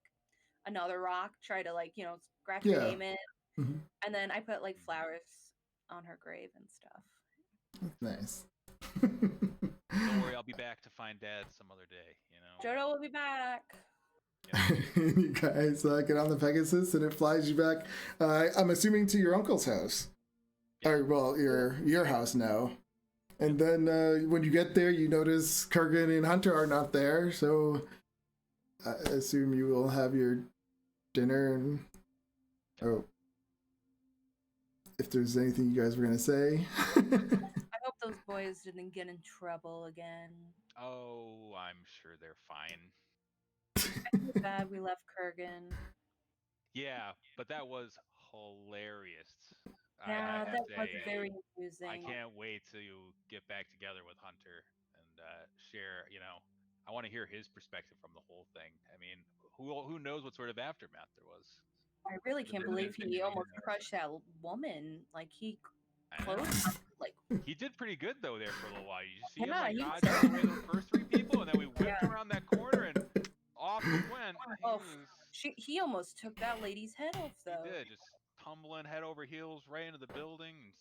another rock. Try to like scratch Yeah. your name in, Mhm. and then I put like flowers on her grave and stuff. Nice. Don't worry, I'll be back to find Dad some other day. Joda will be back. You guys get on the Pegasus and it flies you back. I'm assuming to your uncle's house, or well, your house now. And then when you get there, you notice Kurgan and Hunter are not there. So I assume you will have your dinner. And if there's anything you guys were gonna say. I hope those boys didn't get in trouble again. Oh, I'm sure they're fine. Too bad we left Kurgan. Yeah, but that was hilarious. Yeah, I that was say, very amusing. I can't wait to get back together with Hunter and share. I want to hear his perspective from the whole thing. I mean, who knows what sort of aftermath there was? I really can't believe he almost crushed that woman. Like he I know. closed. Like He did pretty good though there for a little while. You see Yeah, him he like was- dodge away the first three people, and then we whipped Yeah. around that corner and off he went. Oh, he almost took that lady's head off He though. did, just tumbling head over heels right into the building.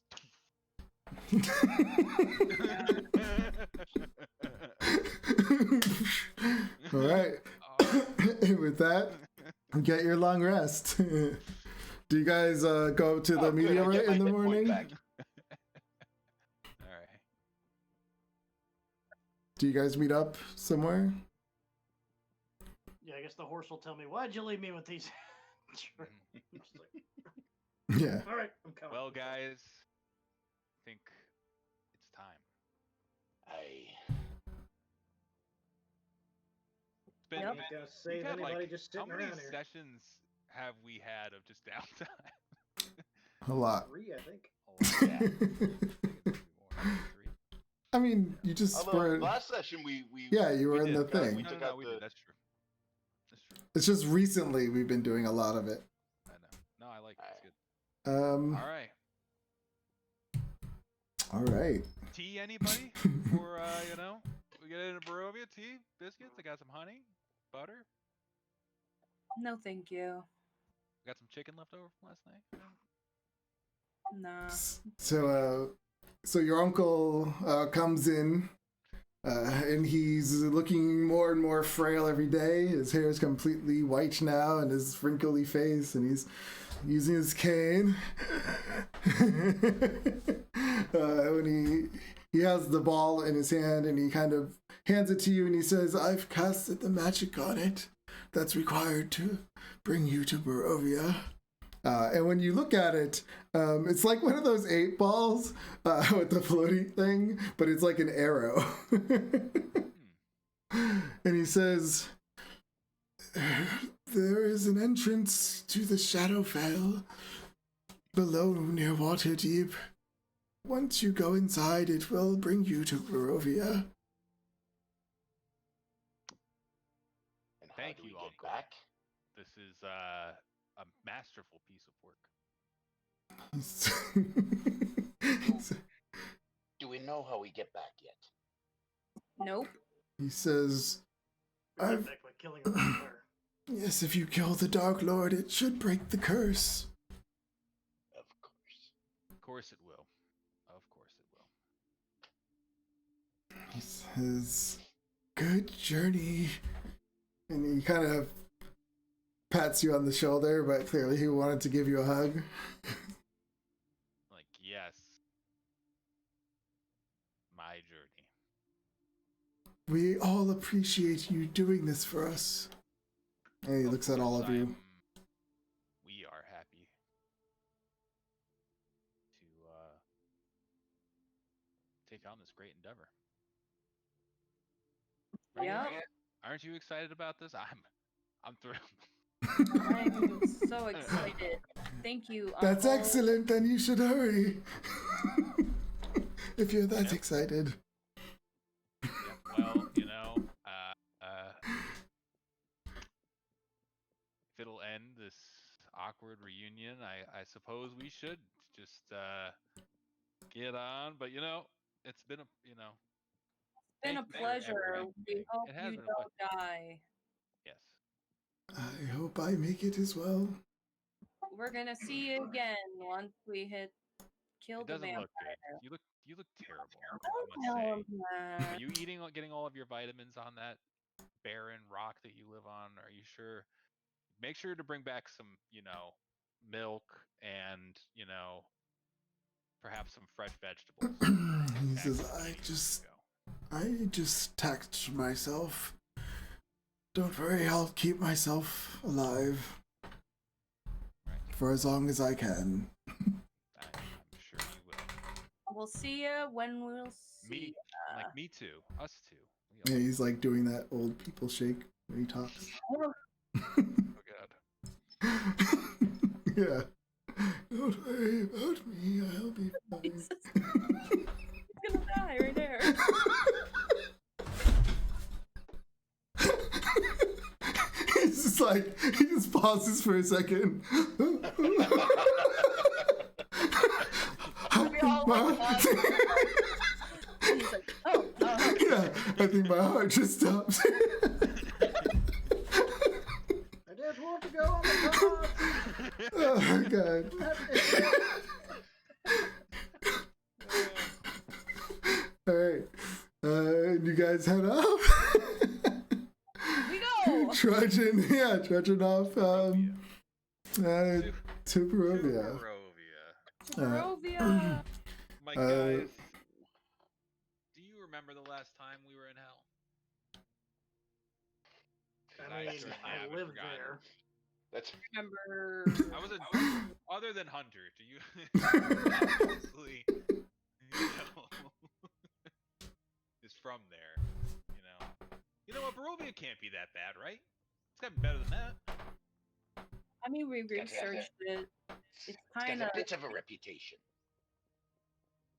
All right. With that, get your long rest. Do you guys go to the Oh, good, I meteorite get my in the hit point morning? back. All right. Do you guys meet up somewhere? Yeah, I guess the horse will tell me, why'd you leave me with these? Mhm. I'm just like, Yeah. all right, I'm coming. Well, guys, I think it's time. Aye. It's been, Yep. I'm not gonna save we've had, anybody like, just how sitting many around here. sessions have we had of just downtime? A lot. 3, I think. A lot. I think it's maybe more, three. I mean, you just Although were. last session we Yeah, you We were in the did, thing. we No, took no, out we the- did. That's true. That's true. It's just recently we've been doing a lot of it. I know. No, I like it. It's good. All right. All right. Tea, anybody? For we get into Barovia. Tea, biscuits. I got some honey, butter. No, thank you. Got some chicken left over from last night. Nah. So your uncle comes in, and he's looking more and more frail every day. His hair is completely white now, and his wrinkly face, and he's using his cane. When he has the ball in his hand, and he kind of hands it to you, and he says, "I've casted the magic on it that's required to bring you to Barovia. And when you look at it, it's like one of those 8 balls with the floaty thing, but it's like an arrow. And he says, there is an entrance to the Shadowfell below near Waterdeep. Once you go inside, it will bring you to Barovia. And how Thank do we you, get Uncle. back? This is a masterful piece of work. Do we know how we get back yet? Nope. He says, We get I've- back by killing a vampire. yes, if you kill the Dark Lord, it should break the curse. Of course. Of course it will. Of course it will. He says, good journey. And he kind of pats you on the shoulder, but clearly he wanted to give you a hug. Like, yes. My journey. We all appreciate you doing this for us. And he looks at all of you. We are happy to take on this great endeavor. Are you- Yeah. Aren't you excited about this? I'm thrilled. I'm so excited. Thank you. That's Uncle. excellent, then you should hurry. If you're that Yep. excited. Yeah, well, if it'll end this awkward reunion, I suppose we should just get on. But it's been It's been a thank you for pleasure. everything. We hope It has you been a don't die. Yes. I hope I make it as well. We're gonna see you again once we kill It the doesn't vampire. look good. You look terrible. Don't I tell must him say. Are that. you getting all of your vitamins on that barren rock that you live on? Are you sure? Make sure to bring back some, milk and, perhaps some fresh vegetables. He Back says, to the I beginning just ago. taxed myself. Don't worry, I'll keep myself alive Right. for as long as I can. I'm sure you will. We'll see you when we'll see. Me, ya. me too. Us too. Yeah, he's like doing that old people shake when he talks. Oh God. Yeah. Don't worry about me, I'll be fine. He's gonna die right there. He's just like, he just pauses for a second. We all like pause. He's like, oh, Yeah, I think my heart just stops. I just want to go on the top. Oh, God. All right. You guys head off? we go. Trudging off to Barovia. Barovia. My guys, do you remember the last time we were in hell? 'Cause I mean, certainly I haven't live forgotten. there. That's Remember? I was other than Hunter. Do you honestly, is from there? You know what? Barovia can't be that bad, right? It's gotta be better than that. I mean, we researched it. It's got kind a of bit of a reputation.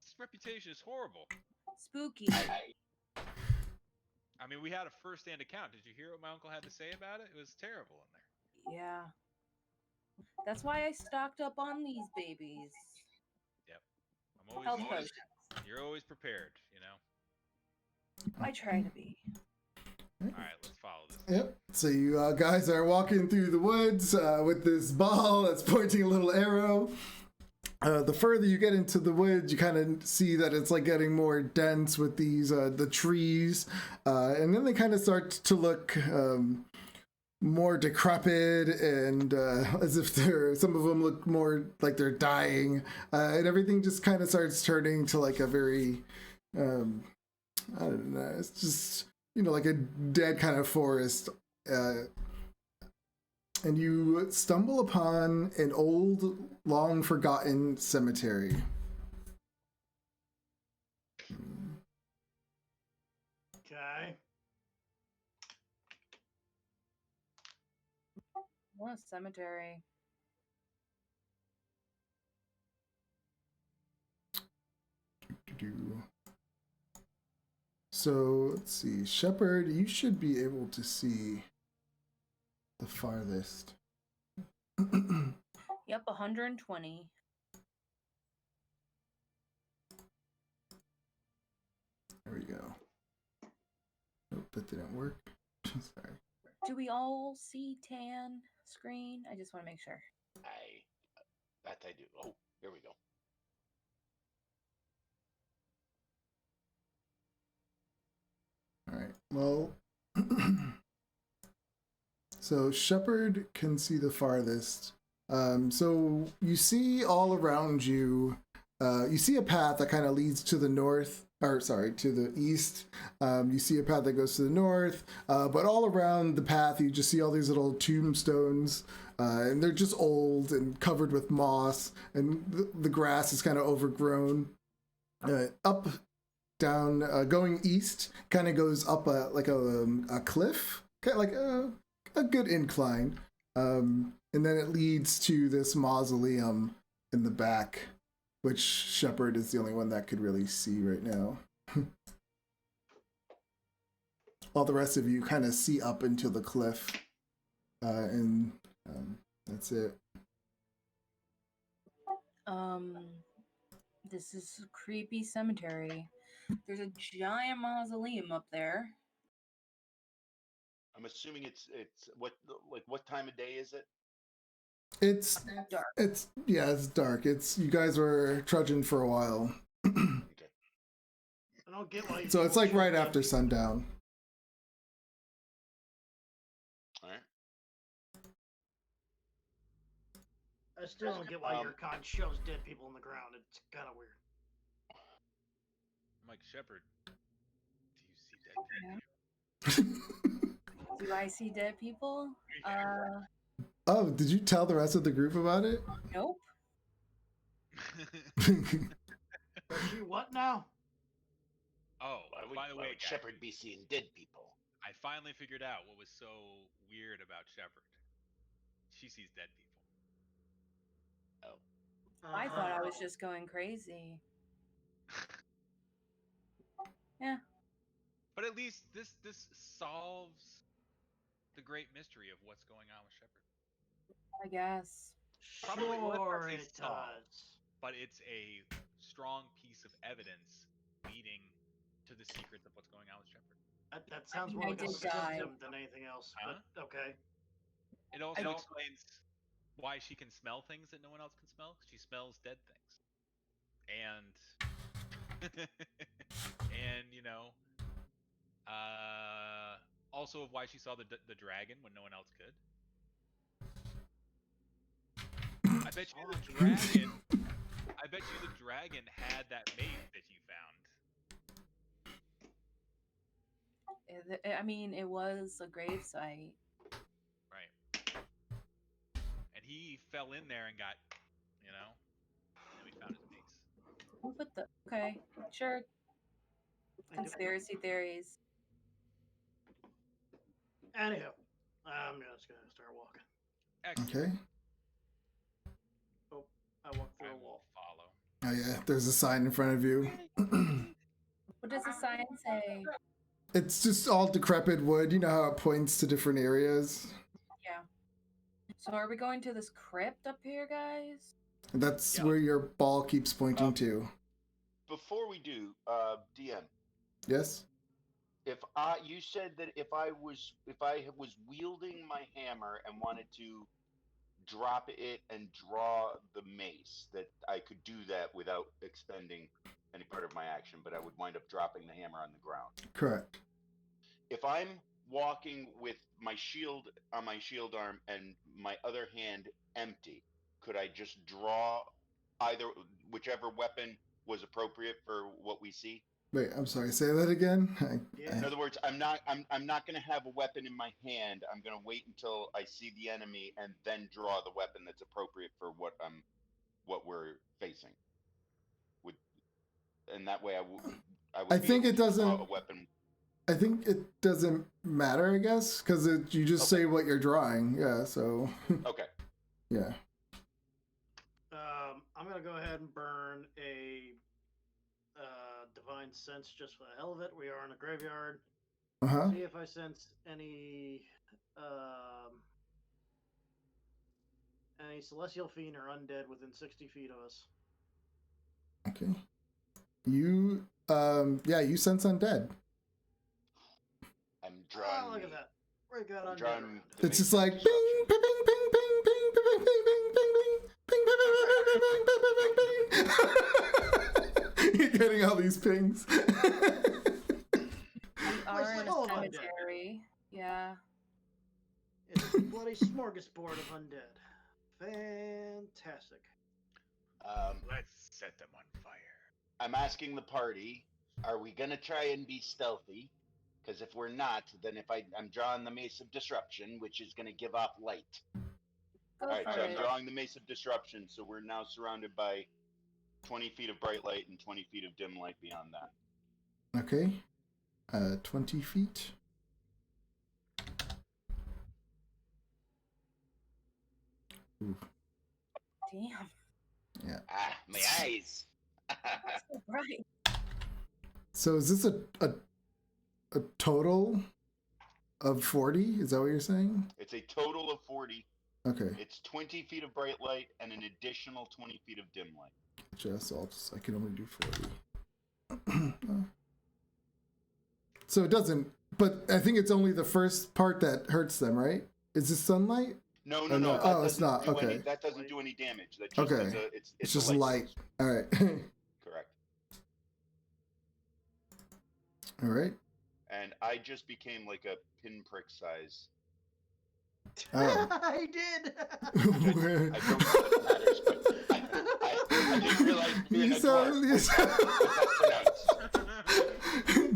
This reputation is horrible. spooky. I mean, we had a first-hand account. Did you hear what my uncle had to say about it? It was terrible in there. Yeah. That's why I stocked up on these babies. I'm Health always, potions. you're always prepared, I try to be. All right, let's follow this. Yep. So you guys are walking through the woods with this ball that's pointing a little arrow. The further you get into the woods, you kind of see that it's like getting more dense with these the trees, and then they kind of start to look more decrepit and as if some of them look more like they're dying, and everything just kind of starts turning to like a very I don't know. It's just like a dead kind of forest. and you stumble upon an old, long forgotten cemetery. Okay. What a cemetery. So let's see, Shepard, you should be able to see the farthest. Yep, 120. There we go. Nope, that didn't work. Sorry. Do we all see tan screen? I just want to make sure. That I do. Oh, here we go. All right. Well, so Shepard can see the farthest. So you see all around you. You see a path that kind of leads to the north, or sorry, to the east. You see a path that goes to the north, but all around the path, you just see all these little tombstones, and they're just old and covered with moss, and the grass is kind of overgrown. Up, down, going east, kind of goes up a cliff, kind of like a good incline, and then it leads to this mausoleum in the back, which Shepard is the only one that could really see right now. All the rest of you kind of see up into the cliff, and that's it. This is a creepy cemetery. There's a giant mausoleum up there. I'm assuming it's what time of day is it? It's Dark. it's dark. It's you guys were trudging for a while. Okay. I don't get why. So it's people like show right dead after people. sundown. All right. I still don't get why your con shows dead people in the ground. It's kind of weird. Mike Shepard, do you see dead people? Do I see dead people? Oh, did you tell the rest of the group about it? Nope. Does she what now? Oh, by the way, guys, Shepard be seeing dead people? I finally figured out what was so weird about Shepard. She sees dead people. Oh. I thought I was just going crazy. Yeah. But at least this solves the great mystery of what's going on with Shepard. I guess. Probably, well, Sure, let's it say solved, does. but it's a strong piece of evidence leading to the secrets of what's going on with Shepard. That sounds mean, more I like a did die. symptom than anything else. Huh? But okay. It also explains why she can smell things that no one else can smell. She smells dead things, and and also of why she saw the dragon when no one else could. I bet you the dragon had that mate that you found. I mean, it was a gravesite. Right. And he fell in there and got, and we found his mace. What the? Okay, sure. Conspiracy theories. Anyhow, I'm just gonna start walking. Excellent. Okay. Oh, I walked I through a will wall. follow. Oh yeah, there's a sign in front of you. What does the sign say? It's just all decrepit wood. You know how it points to different areas? Yeah. So are we going to this crypt up here, guys? That's Yeah. where your ball keeps pointing to. Before we do, DM, Yes? you said that if I was wielding my hammer and wanted to drop it and draw the mace, that I could do that without expending any part of my action, but I would wind up dropping the hammer on the ground. Correct. If I'm walking with my shield on my shield arm and my other hand empty, could I just draw whichever weapon was appropriate for what we see? Wait, I'm sorry. Say that again. Yeah. In other words, I'm not going to have a weapon in my hand. I'm going to wait until I see the enemy and then draw the weapon that's appropriate for what we're facing. And that way I I would be think able it to doesn't. draw a weapon. I think it doesn't matter, I guess, because you just say what you're drawing. Yeah. So. Okay. Yeah. I'm gonna go ahead and burn a divine sense just for the hell of it. We are in a graveyard. Uh huh. See if I sense any celestial fiend or undead within 60 feet of us. Okay. You yeah, you sense undead. I'm drawing. Oh, look at that. We got I'm undead drawing around. the It's just Mace of like bing, bing, Disruption. bing, bing, bing, bing, bing, bing, bing, bing, bing, bing, bing, bing, bing, bing, bing, bing, bing. You're getting all these pings. We are Place in full a of undead. cemetery. Yeah. It's a bloody smorgasbord of undead. Fantastic. Let's set them on fire. I'm asking the party, are we going to try and be stealthy? Because if we're not, then I'm drawing the Mace of Disruption, which is going to give off light. Go All right, for so I'm it. drawing the Mace of Disruption, so we're now surrounded by 20 feet of bright light and 20 feet of dim light beyond that. Okay. 20 feet. Ooh, Damn. yeah. Ah, my eyes. That's so bright. So is this a total of 40? Is that what you're saying? It's a total of 40. Okay. It's 20 feet of bright light and an additional 20 feet of dim light. I can only do 40. So it doesn't, but I think it's only the first part that hurts them, right? Is this sunlight? No. no. That Oh, it's doesn't not. do Okay. that doesn't do any damage. That just Okay. is it's It's a just light. source. All right. Correct. All right. And I just became like a pinprick size. Oh. I did. I don't know if it matters, but I didn't realize being You a sound- dwarf you was that pronounced.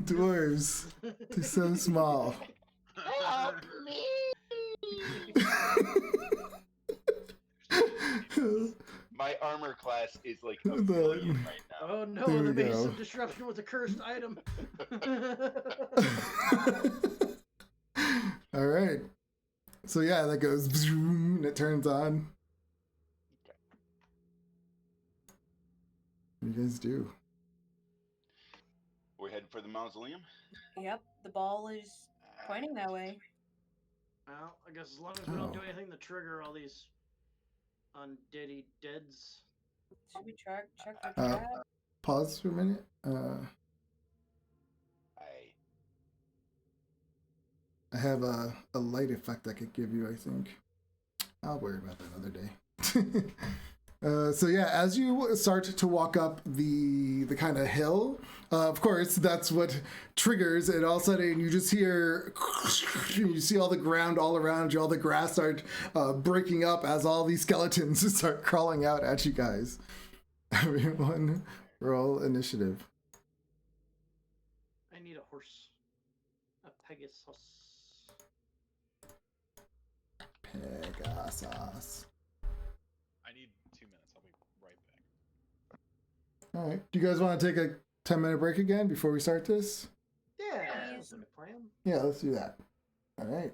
Dwarves. They're so small. Help me! My armor class is like a billion right now. Oh no, There the we Mace go. of Disruption was a cursed item. All right. So yeah, that goes and it turns on. What do you guys do? We're heading for the mausoleum. Yep, the ball is pointing that way. Well, I guess as long as we don't do Oh. anything to trigger all these undeady deads. Should we check for Uh, trap? Pause for a minute. I have a light effect I could give you, I think. I'll worry about that another day. So yeah, as you start to walk up the kind of hill, of course, that's what triggers, and all of a sudden you just hear, you see all the ground all around you, all the grass start breaking up as all these skeletons start crawling out at you guys. Everyone, roll initiative. I need a horse. A Pegasus. Pegasus. I need 2 minutes. I'll be right back. All right. Do you guys want to take a 10-minute break again before we start this? Yeah, Please. sounds like a plan. Yeah, let's do that. All right.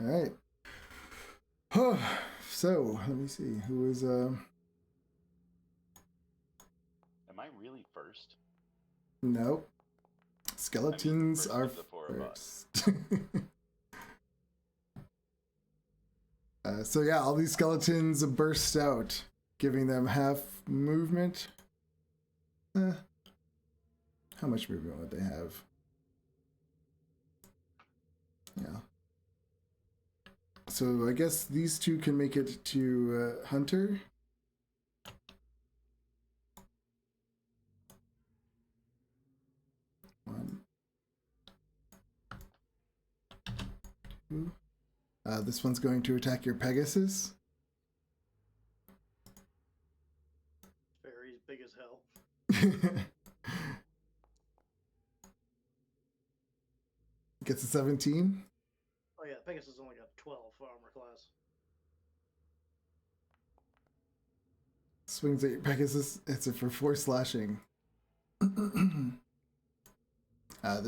All right. So let me see who is Am I really first? Nope. Skeletons first are of the four of us. first. So yeah, all these skeletons burst out, giving them half movement. How much movement would they have? Yeah. So I guess these two can make it to Hunter. One. Two. This one's going to attack your Pegasus. Fairy's big as hell. Gets a 17. Oh yeah, Pegasus only got 12 for armor class. Swings at your Pegasus. It's it for 4 slashing. The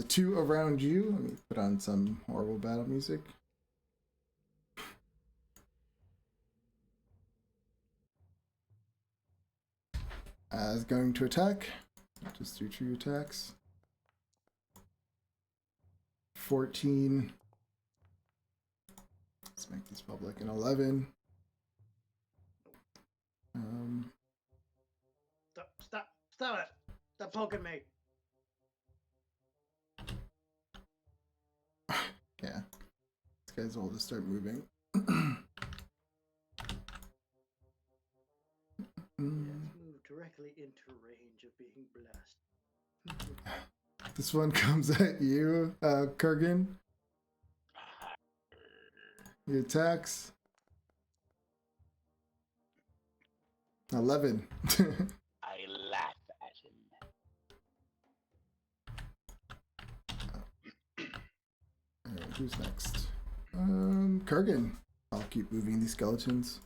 two around you. Let me put on some horrible battle music. Is going to attack. Just do 2 attacks. 14. Let's make this public. An 11. Stop it! Stop poking me! Yeah. These guys will just start moving. Move directly into range of being blessed. This one comes at you, Kurgan. He attacks. 11. I laugh at him. Alright, who's next? Kurgan. I'll keep moving these skeletons.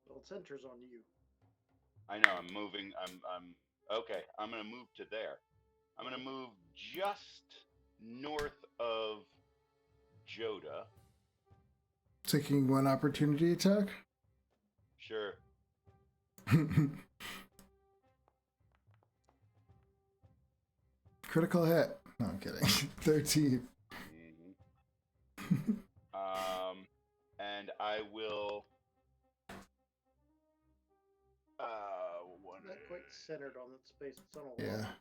Well, it centers on you. I know, I'm moving. I'm okay. I'm gonna move to there. I'm gonna move just north of Joda. Taking 1 opportunity attack. Sure. Critical hit. No, I'm kidding. 13. And I will. Not quite centered on that space. It's on a Yeah. wall.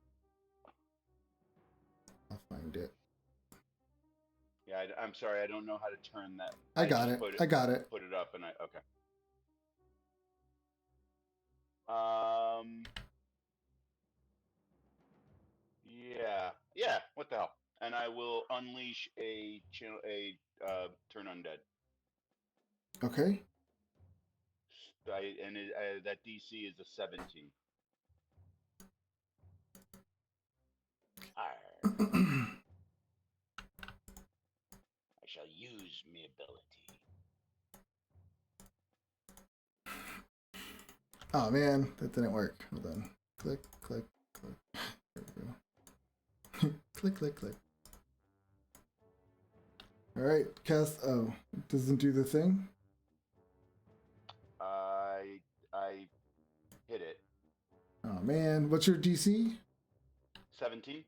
I'll find it. Yeah, I'm sorry. I don't know how to turn that. I got just it. I got it. Put it up, and okay. Yeah. What the hell? And I will unleash a turn undead. Okay. That DC is a 17. I shall use my ability. Oh man, that didn't work. Hold on. Click, click, click. There we go. Click, click, click. Alright, cast. Oh, it doesn't do the thing? I hit it. Oh man, what's your DC? 17.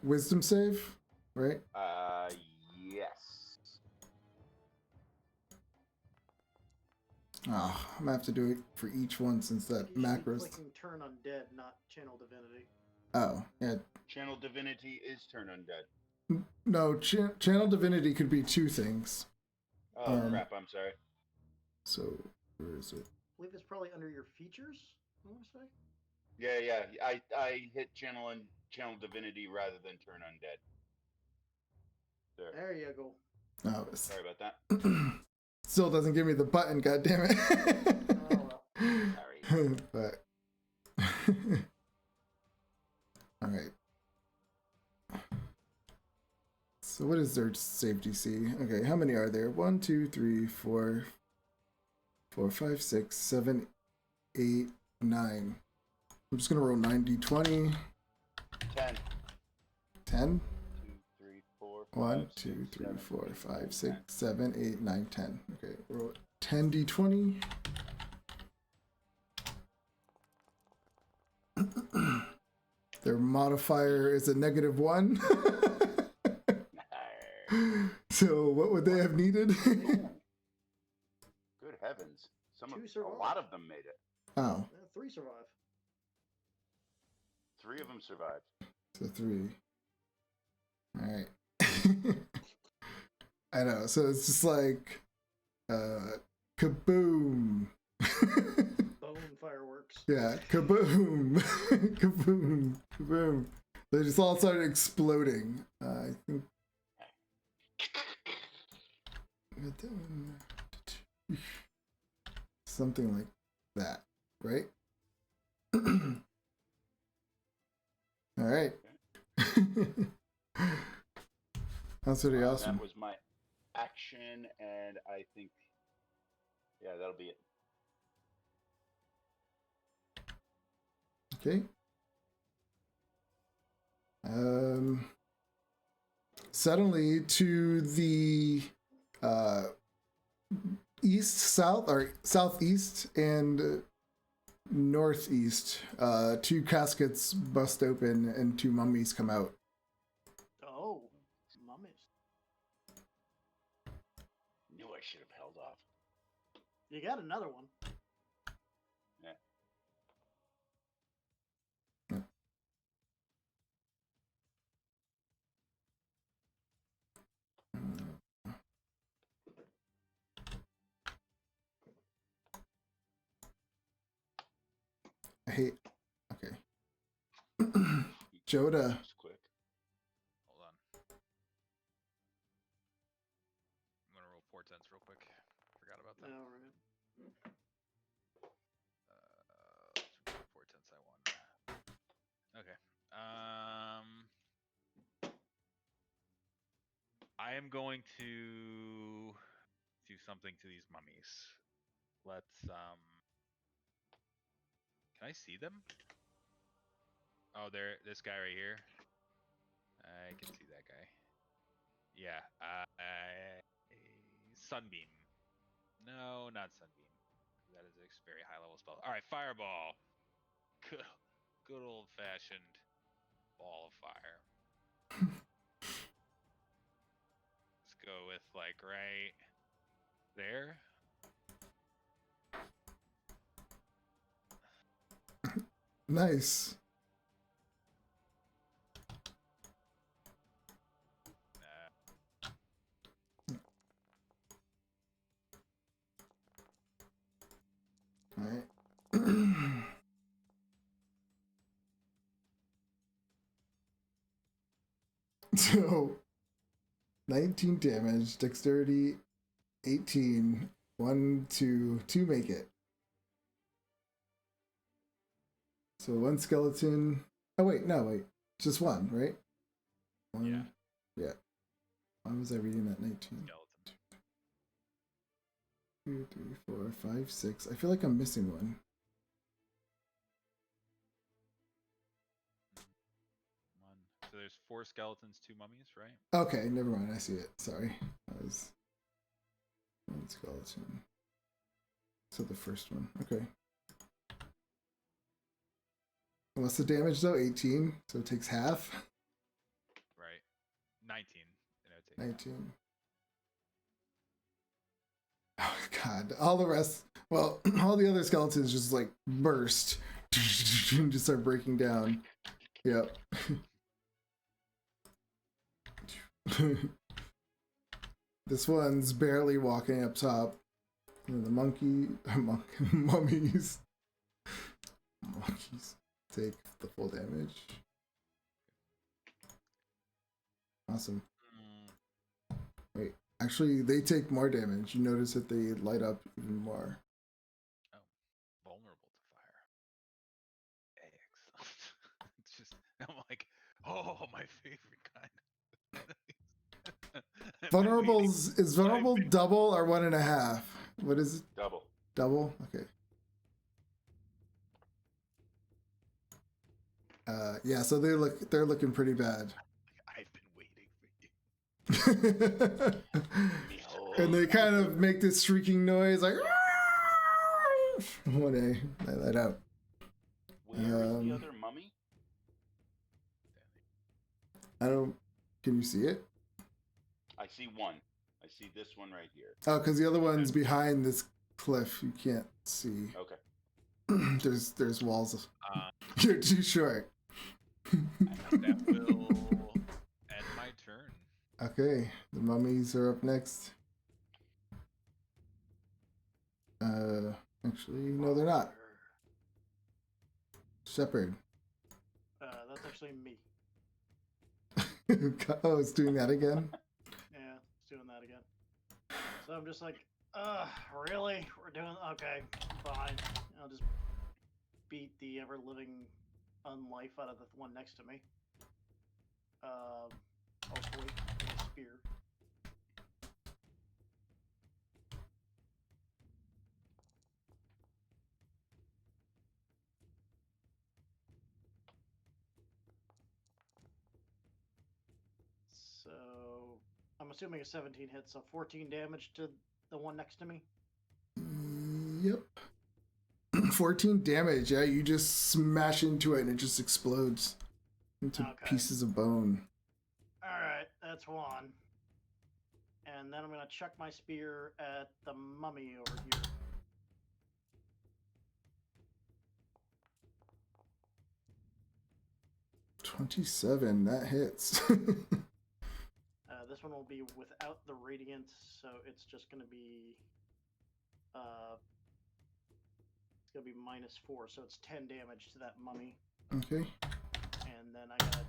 Wisdom save, right? Yes. Oh, I'm gonna have to do it for each one since that You should be macro's. clicking turn undead, not channel divinity. Oh, yeah. Channel divinity is turn undead. No, channel divinity could be 2 things. Oh crap! I'm sorry. So where is it? I believe it's probably under your features, I want to say. Yeah. I hit channel divinity rather than turn undead. There. There you go. Oh, Sorry about that. still doesn't give me the button. God damn it. Oh well. Sorry. But all right. So what is their safety C? Okay, how many are there? 1, 2, 3, 4, 5, 6, 7, 8, 9. I'm just gonna roll 9d20. 10. 10. 2, 3, 4, 1, 5, 2, 6, 3, 7, 4, 8, 5, 9, 6, 10. 7, 8, 9, 10. Okay, roll 10d20. Their modifier is a -1. So what would they have needed? Good heavens. A survived. lot of them made it. Oh, 3 survive. 3 of them survived. so 3. All right. I know. So it's just like, kaboom. Bone fireworks. Yeah, kaboom, kaboom, kaboom. They just all started exploding. I think. Something like that, right? All right. That's pretty awesome. That was my action, and I think, yeah, that'll be it. Okay. Suddenly to the east, south, or southeast and northeast, 2 caskets bust open and 2 mummies come out. Oh, mummies. Knew I should have held off. You got another one. Yeah. I hate. Okay. Joda. Just quick. Hold on. I'm gonna roll portents real quick. Forgot about that. All right. Portents I won. Okay. I am going to do something to these mummies. Let's Can I see them? Oh, this guy right here. I can see that guy. Yeah. Sunbeam. No, not Sunbeam. That is a very high level spell. All right, Fireball. Good old fashioned ball of fire. Let's go with like right there. Nice. All right. So 19 damage, dexterity 18, 1, 2, 2 make it. So 1 skeleton. Oh wait, no, wait. Just 1, right? 1. Yeah. Why was I reading that 19? Skeleton. 2, 3, 4, 5, 6. I feel like I'm missing 1. So there's 4 skeletons, 2 mummies, right? Okay, never mind. I see it. Sorry. That was 1 skeleton. So the first one. Okay. What's the damage though? 18. So it takes half. Right. 19. 19. Oh god. All the rest, well, all the other skeletons just like burst. Just start breaking down. Yep. This one's barely walking up top. And the mummies. Monkeys. take the full damage. Awesome. Wait, actually, they take more damage. You notice that they light up even more. Oh, vulnerable to fire. Excellent. It's just, I'm like, oh, my favorite kind. I've been waiting. Vulnerables is vulnerable double or 1.5? What is it? Double. Double? Okay. Yeah, so they're looking pretty bad. I've been waiting for you. And they kind of make this shrieking noise like when they let out. Where is the other mummy? I don't. Can you see it? I see one. I see this one right here. Oh, because the other one's behind this cliff. You can't see. Okay. There's walls. You're too short. That will end my turn. Okay, the mummies are up next. Actually, no, they're not. Shepherd. That's actually me. Oh, it's doing that again? Yeah, it's doing that again. So I'm just like, really? We're doing okay, fine. I'll just beat the ever-living unlife out of the one next to me. Hopefully, with a spear. So, I'm assuming a 17 hits, so 14 damage to the one next to me. Yep. 14 damage. Yeah, you just smash into it and it just explodes into pieces of bone. Alright, that's one. And then I'm going to chuck my spear at the mummy over here. $27, that hits. This one will be without the radiant, so it's just going to be it's going to be -4, so it's 10 damage to that mummy. Okay. And then I gotta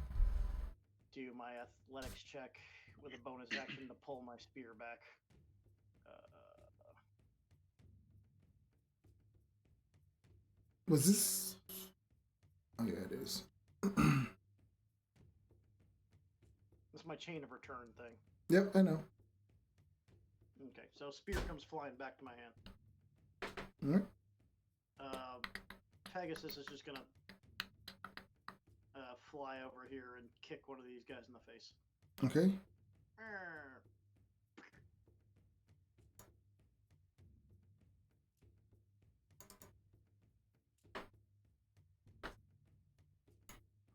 do my athletics check with a bonus action to pull my spear back. Was this? Oh yeah, it is. This is my chain of return thing. Yep, I know. Okay, so spear comes flying back to my hand. Alright. Pegasus is just gonna fly over here and kick one of these guys in the face. Okay.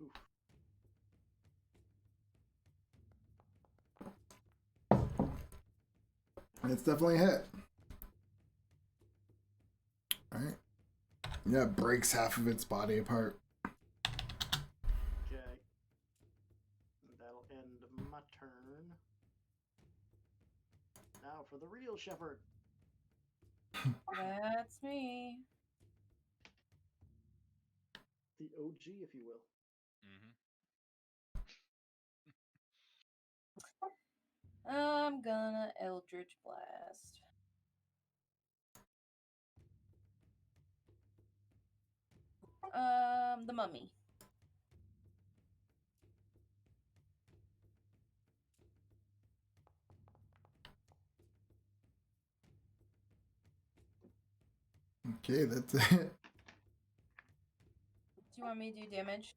Oof. It's definitely a hit. Alright. Yeah, it breaks half of its body apart. Okay. That'll end my turn. Now for the real shepherd. That's me. The OG, if you will. I'm gonna Eldritch Blast. The mummy. Okay, that's it. Do you want me to do damage?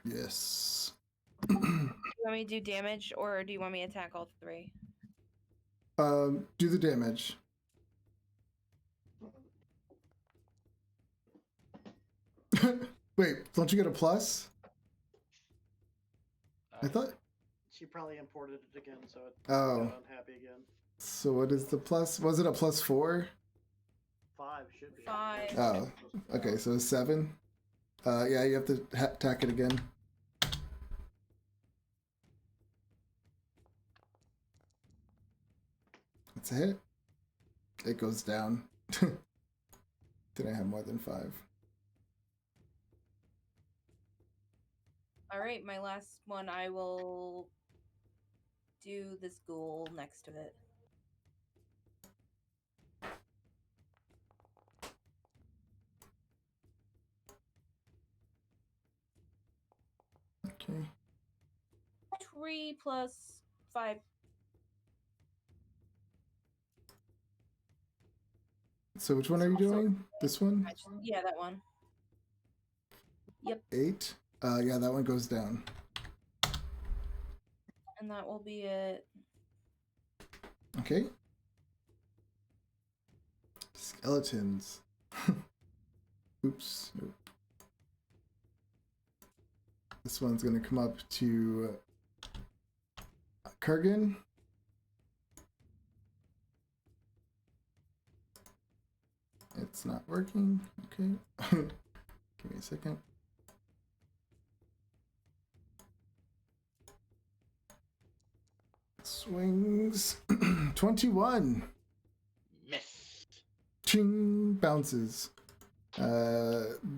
Yes. Do you want me to do damage, or do you want me to attack all three? Do the damage. Wait, don't you get a plus? I thought. She probably imported it again, so it Oh. got unhappy again. So what is the plus? Was it a +4? 5 should be. 5. Oh, okay, so 7. Yeah, you have to attack it again. That's a hit. It goes down. Did I have more than 5? All right, my last one. I will do this ghoul next to it. Okay. 3 plus 5. So which one are you doing? This one? Yeah, that one. Yep, 8. Yeah, that one goes down. and that will be it. Okay. Skeletons. Oops. Nope. This one's gonna come up to Kurgan. It's not working. Okay. Give me a second. Swings. 21. Missed. Ching. Bounces.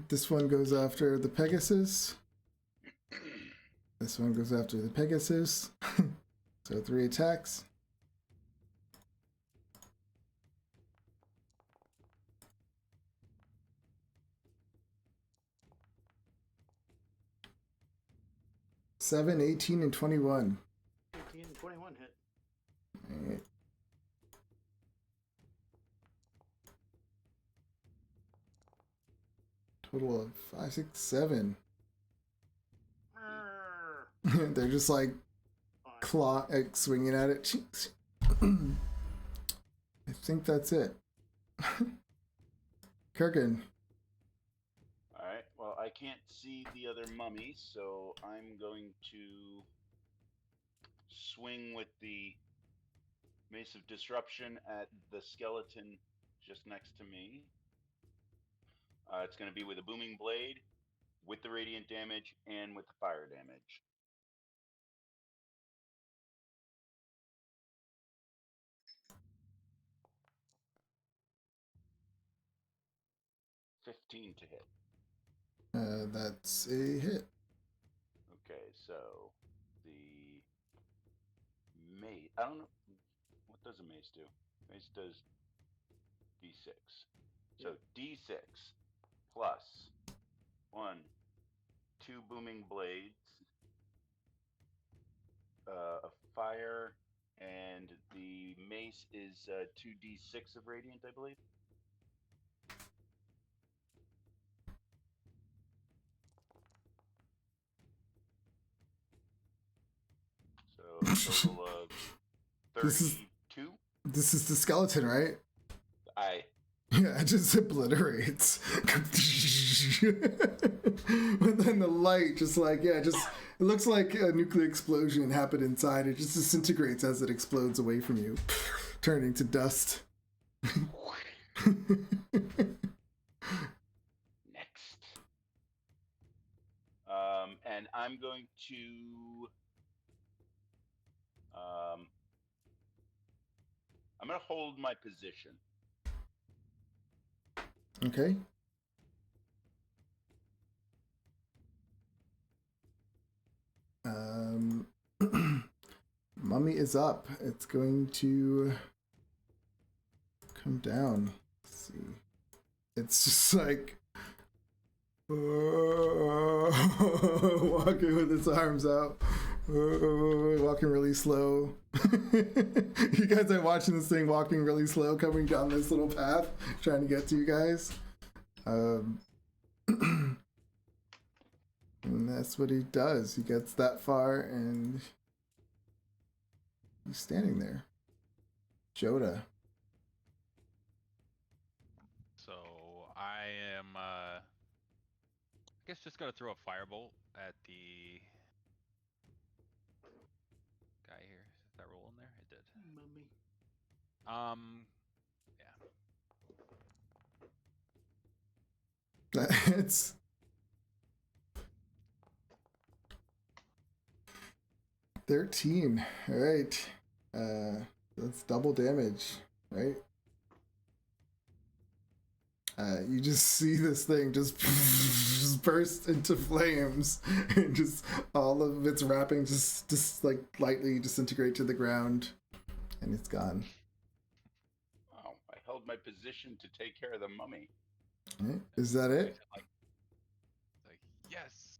This one goes after the Pegasus. This one goes after the Pegasus. So 3 attacks. Seven, 18, and 21. 18 and 21 hit. Alright. Total of 5, 6, 7. Brrr. They're just like Fine. swinging at it. I think that's it. Kurgan. All right. Well, I can't see the other mummy, so I'm going to swing with the Mace of Disruption at the skeleton just next to me. It's going to be with a booming blade, with the radiant damage, and with the fire damage. $15 to hit. That's a hit. Okay, so the mace. I don't know. What does a mace do? Mace does D6. So D6 plus 1, 2 booming blades, a fire, and the mace is 2d6 of radiant, I believe. So total of 32. This is the skeleton, right? Yeah, it just obliterates. But then the light just it looks like a nuclear explosion happened inside. It just disintegrates as it explodes away from you, turning to dust. Next. And I'm going to I'm going to hold my position. Okay. Mummy is up. It's going to come down. Let's see. It's just like walking with its arms out. Walking really slow. You guys are watching this thing walking really slow, coming down this little path, trying to get to you guys. And that's what he does. He gets that far and he's standing there. Joda. So I am, I guess, just gotta throw a firebolt at the guy here. Did that roll in there? It did. Mummy. Yeah. It's $13. All right. That's double damage, right? You just see this thing just burst into flames, and just all of its wrapping just like lightly disintegrate to the ground, and it's gone. Oh, I held my position to take care of the mummy. Right? Is that it? Like, yes,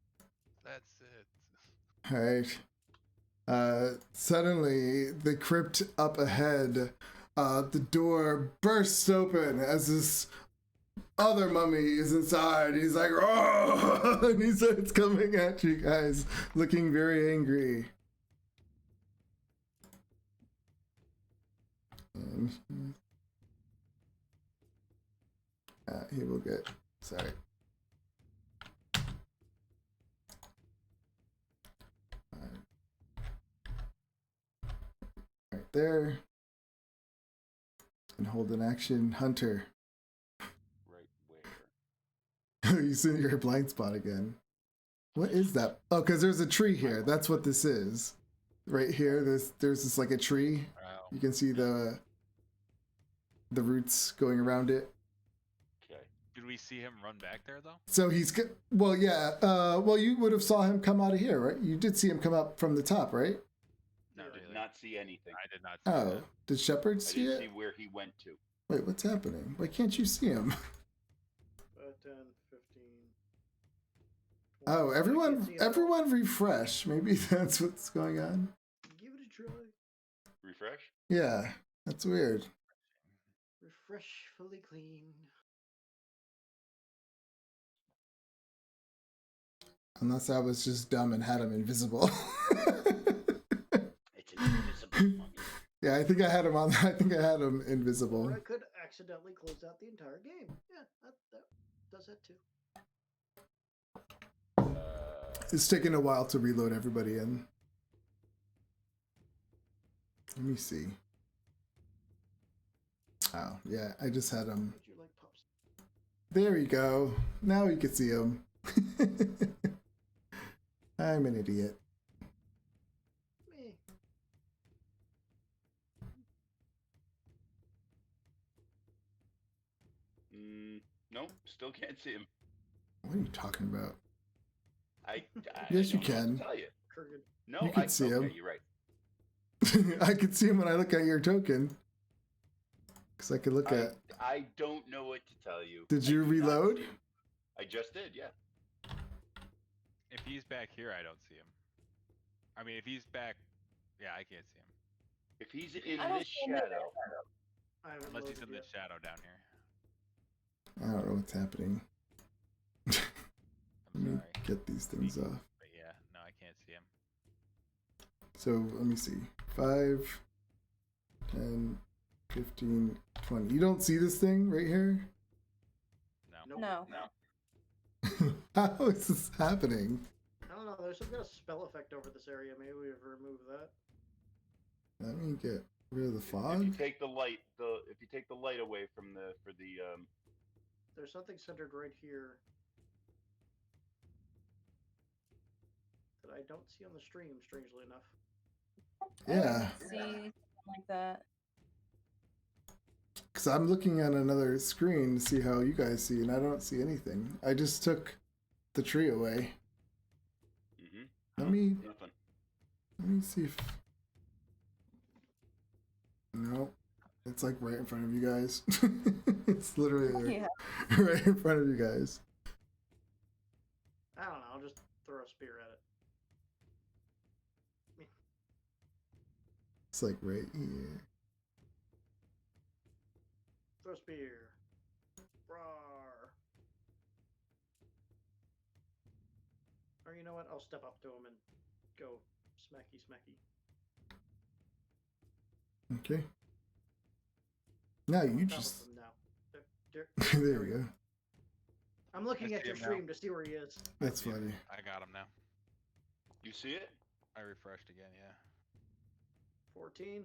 that's it. All right. Suddenly, the crypt up ahead, the door bursts open as this other mummy is inside. He's like, oh, and he starts coming at you guys, looking very angry. And he will get, sorry. Right there. And hold an action, Hunter. Right where? You see your blind spot again. What is that? Oh, because there's a tree here. That's what this is. Right here, there's this like a tree. Wow. You can see the roots going around it. Okay. Did we see him run back there though? So well, yeah. Well, you would have saw him come out of here, right? You did see him come up from the top, right? I Not did really. not see anything. I did not see Oh, that. did Shepard I see didn't it? see where he went to. Wait, what's happening? Why can't you see him? 10, 15. 20. Oh, I can't see it at all. everyone refresh. Maybe that's what's going on. Give it a try. Refresh? Yeah, that's weird. Refresh, fully clean. Unless I was just dumb and had him invisible. It's an invisible mummy. Yeah, I think I had him on. I think I had him invisible. Or I could accidentally close out the entire game. Yeah, that does that too. It's taking a while to reload everybody in. Let me see. Oh, yeah, I just had him. Would you like pops? There we go. Now we can see him. I'm an idiot. Me. Nope, still can't see him. What are you talking about? I Yes, you don't know what to can. tell you. Kurgan. No, You can see okay, him. You're right. I can see him when I look at your token. Because I could look at. I don't know what to tell you. Did I you do not reload? see him. I just did, yeah. If he's back here, I don't see him. I mean, if he's back, yeah, I can't see him. If he's in I don't this see him either. shadow, I haven't Unless he's loaded in the yet. shadow down here. I don't know what's happening. Let I'm me sorry. get these things off. But yeah, no, I can't see him. So let me see. 5, 10, 15, 20. You don't see this thing right here? No. Nope. No. How is this happening? I don't know. There's some kind of spell effect over this area. Maybe we've removed that. Let me get rid of the if you fog. take the light, away from There's something centered right here that I don't see on the stream, strangely enough. Yeah, I didn't see something like that. because I'm looking at another screen to see how you guys see, and I don't see anything. I just took the tree away. Let me nothing. see if. No, it's like right in front of you guys. It's literally Yeah. right in front of you guys. I don't know. I'll just throw a spear at it. It's like right here. Throw a spear. Roar. Or you know what? I'll step up to him and go smacky smacky. Okay. Now I'm you on top of just. him now. There, There we go. I'm looking I at see your him now. stream to see where he is. That's See him. funny. I got him now. You see it? I refreshed again, yeah. 14.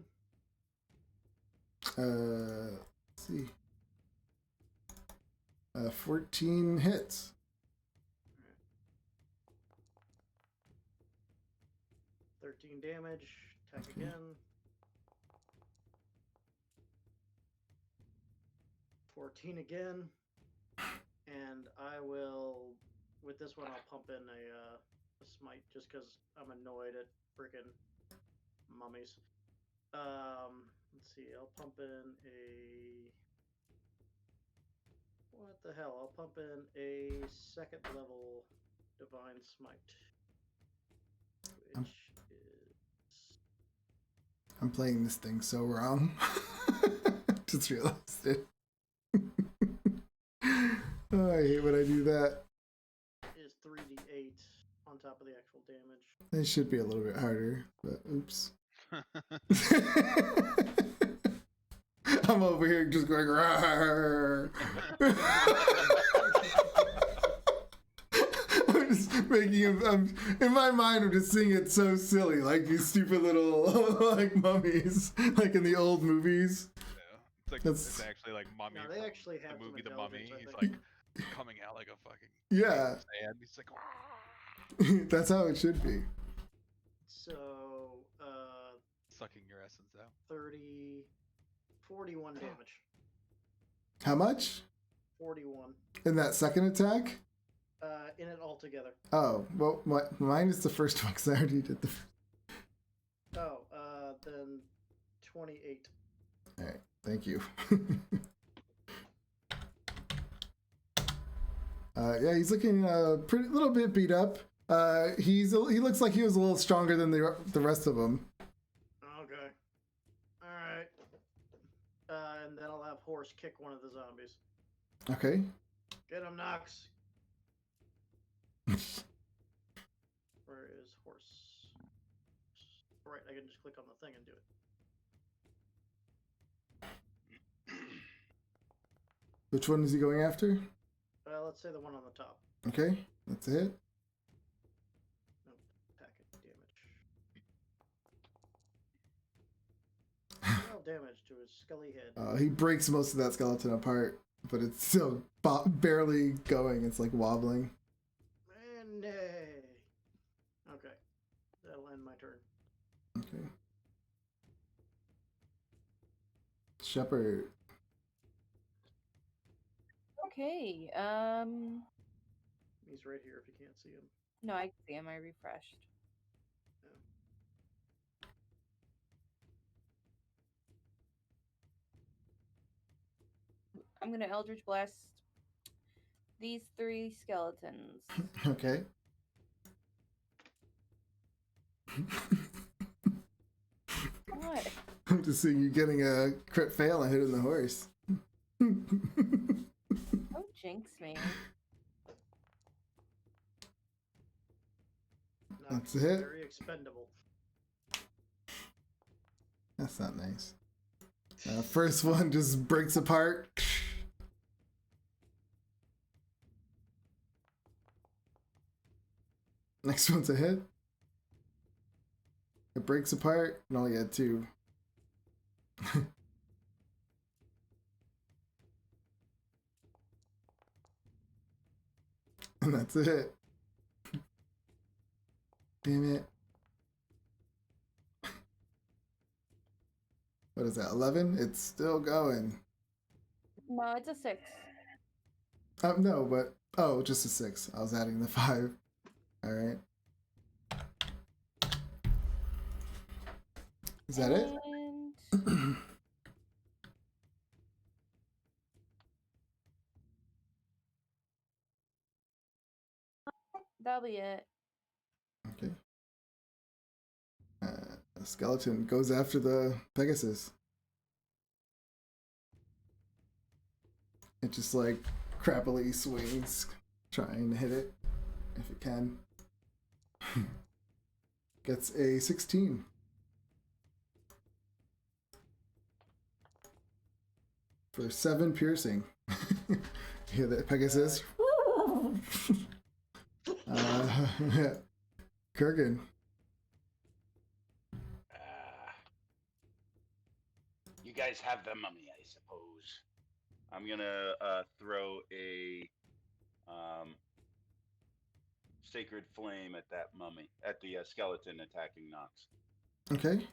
Let's see. 14 hits. 13 damage. Attack Okay. again. 14 again. And I will, with this one, I'll pump in a smite just because I'm annoyed at freaking mummies. Let's see. I'll pump in a. What the hell? I'll pump in a second level divine smite, which is. I'm playing this thing so wrong. Just realized it. Oh, I hate when I do that. Is 3d8 on top of the actual damage. It should be a little bit harder, but oops. I'm over here just going. Rawr. I'm just making him. In my mind, I'm just seeing it so silly, like these stupid little like mummies, like in the old movies. Yeah. It's actually like Mummy. No, they actually have the movie some The Mummy. intelligence, I He's think. like coming out like a fucking Yeah, sand. He's like that's how it should be. So, sucking your essence out. 41 damage. How much 41. in that second attack? In it altogether. Oh, well, mine is the first one because I already did the. Oh, then 28. All right, thank you. Yeah, he's looking pretty little bit beat up. He looks like he was a little stronger than the rest of them. Okay. All right. And then I'll have Horse kick one of the zombies. Okay. Get him, Nox. Where is Horse? Right, I can just click on the thing and do it. Which one is he going after? Let's say the one on the top. Okay, that's a hit. Nope, packet damage. 12 damage to his scully head. He breaks most of that skeleton apart, but it's still barely going. It's like wobbling. And nay. Okay, that'll end my turn. Okay. Shepherd. Okay. He's right here if you can't see him. No, I can see him. I refreshed. I'm gonna Eldritch Blast these 3 skeletons. Okay. What? I'm just seeing you getting a crit fail and hitting the horse. Don't jinx me. That's a hit. Very expendable. That's not nice. First one just breaks apart. Next one's a hit. It breaks apart and only had 2. And that's a hit. Damn it. What is that, 11? It's still going. No, it's a 6. No, but... Oh, just a 6. I was adding the 5. Alright. Is that it? And that'll be it. Okay. The skeleton goes after the Pegasus. It just like crappily swings, trying to hit it if it can. Gets a 16. For 7 piercing. You hear that, Pegasus? Kurgan. You guys have the mummy, I suppose. I'm gonna throw a sacred flame at that mummy, at the skeleton attacking Nox. Okay.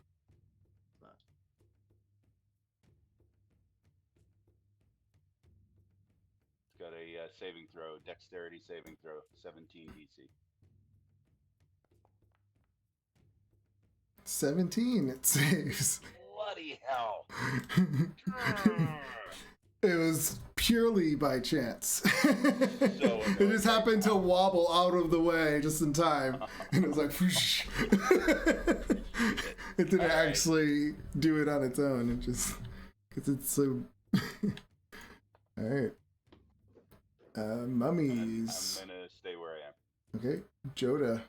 It's got a saving throw, dexterity saving throw, 17 DC. 17, it saves. Bloody hell! It was purely by chance. So It just happened to wobble out of the way just in time. And it was like, whoosh. It didn't All right. actually do it on its own. It just, because it's so. Alright. Mummies. I'm gonna stay where I am. Okay, Joda.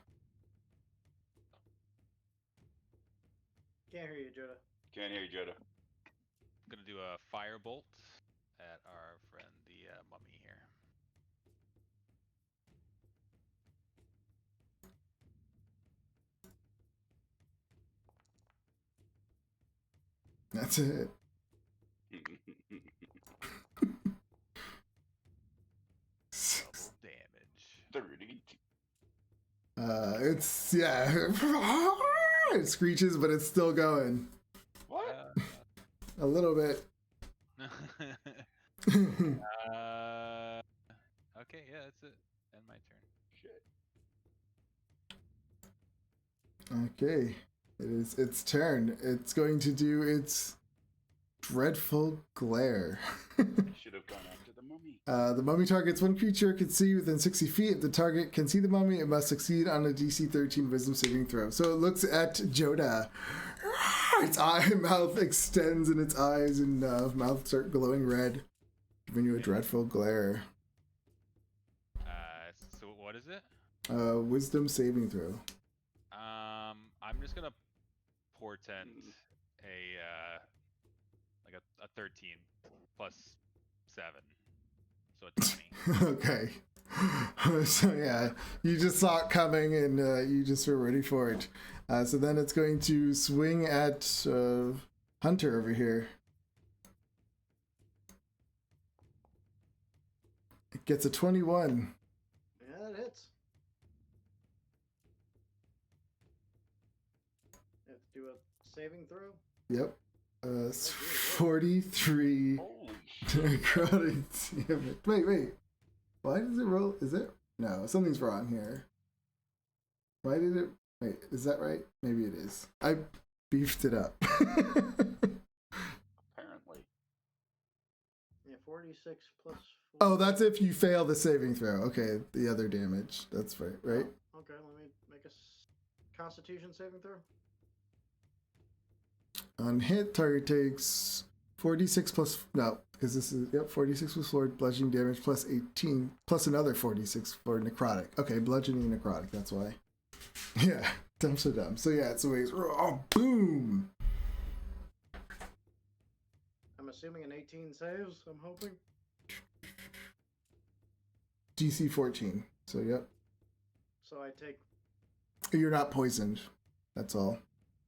Can't hear you, Joda. Can't hear you, Joda. Gonna do a firebolt at our friend the mummy here. That's it. Double damage. 30. It's, yeah. It screeches, but it's still going. What? A little bit. Okay, yeah, that's it. End my turn. Shit. Okay. It is its turn. It's going to do its dreadful glare. I should have gone after the mummy. The mummy targets one creature it can see within 60 feet. If the target can see the mummy, it must succeed on a DC 13 wisdom saving throw. So it looks at Joda. Its mouth extends and its eyes and mouth start glowing red, giving you a dreadful glare. So what is it? Wisdom saving throw. I'm just gonna portent a like a 13 plus 7, so a 20. Okay. So yeah, you just saw it coming and you just were ready for it. So then it's going to swing at Hunter over here. It gets a 21. Yeah, it hits. You have to do a saving throw. Yep. It's 43 Holy shit. necrotic damage. Wait. Why does it roll? Is it? No, something's wrong here. Why did it? Wait, is that right? Maybe it is. I beefed it up. Apparently. Yeah, 46 plus 4. Oh, that's if you fail the saving throw. Okay, the other damage. That's right, right? Okay, let me make a Constitution saving throw. On hit, target takes 46 plus, no, because this is, 46 plus 4 bludgeoning damage plus 18, plus another 46 for necrotic. Okay, bludgeoning necrotic, that's why. Yeah, dumb so dumb. So yeah, it's always, oh, boom! I'm assuming an 18 saves, I'm hoping. DC 14, so yep. So I take, You're not poisoned, that's all.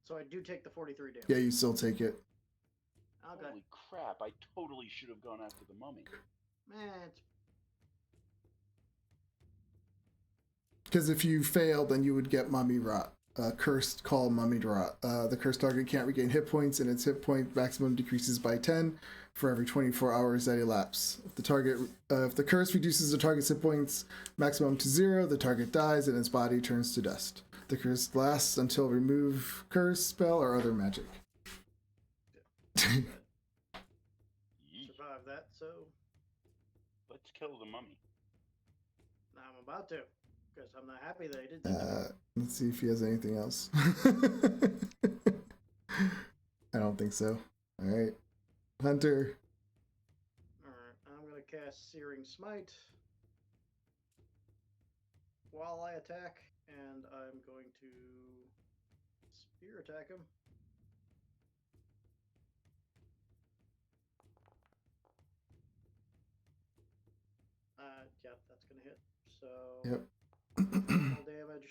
so I do take the 43 damage. Yeah, you still take it. Okay. Holy crap, I totally should have gone after the mummy. Man, it's Because if you failed, then you would get Mummy Rot. Cursed call Mummy Rot. The cursed target can't regain hit points, and its hit point maximum decreases by 10 for every 24 hours that elapse. If the curse reduces the target's hit points maximum to 0, the target dies and its body turns to dust. The curse lasts until remove curse, spell, or other magic. Yeesh. survive that, so Let's kill the mummy. now I'm about to. Because I'm not happy that I did that. Let's see if he has anything else. I don't think so. Alright. Hunter. Alright, I'm going to cast Searing Smite while I attack, and I'm going to spear attack him. Yeah, that's going to hit. So, Yep. full damage.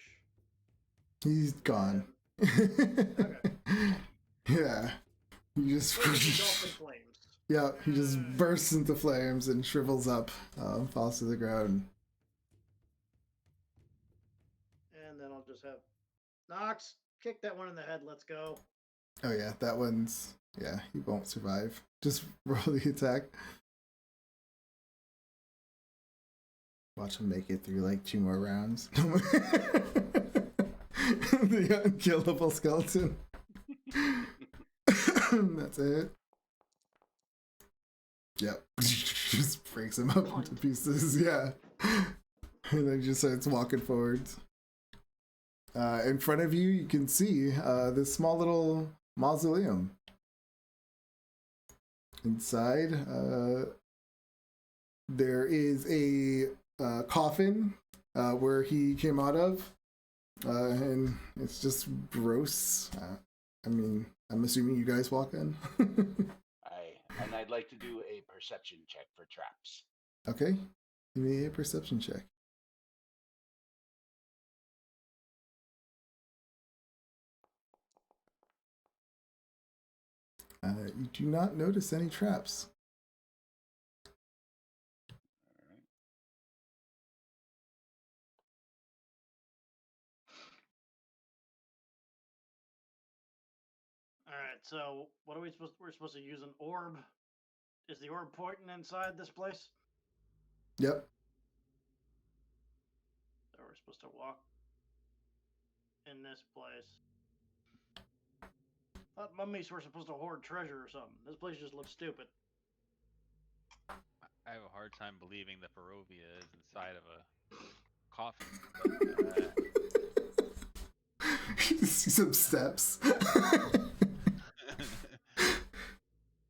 He's gone. Okay. Yeah. He just Engulfed in flames. yeah, he just bursts into flames and shrivels up, falls to the ground. And then I'll just have Nox kick that one in the head. Let's go. Oh yeah, that one's he won't survive. Just roll the attack. Watch him make it through like 2 more rounds. The unkillable skeleton. That's it. Yep. Just breaks him up into pieces. Yeah. And then just starts walking forwards. In front of you, you can see this small little mausoleum. Inside, there is a coffin where he came out of, and it's just gross. I mean, I'm assuming you guys walk in. I'd like to do a perception check for traps. Okay, give me a perception check. You do not notice any traps. All right. So what are we supposed? We're supposed to use an orb. Is the orb pointing inside this place? Yep. So we're supposed to walk in this place. Thought mummies were supposed to hoard treasure or something. This place just looks stupid. I have a hard time believing that Barovia is inside of a coffin. You see some steps.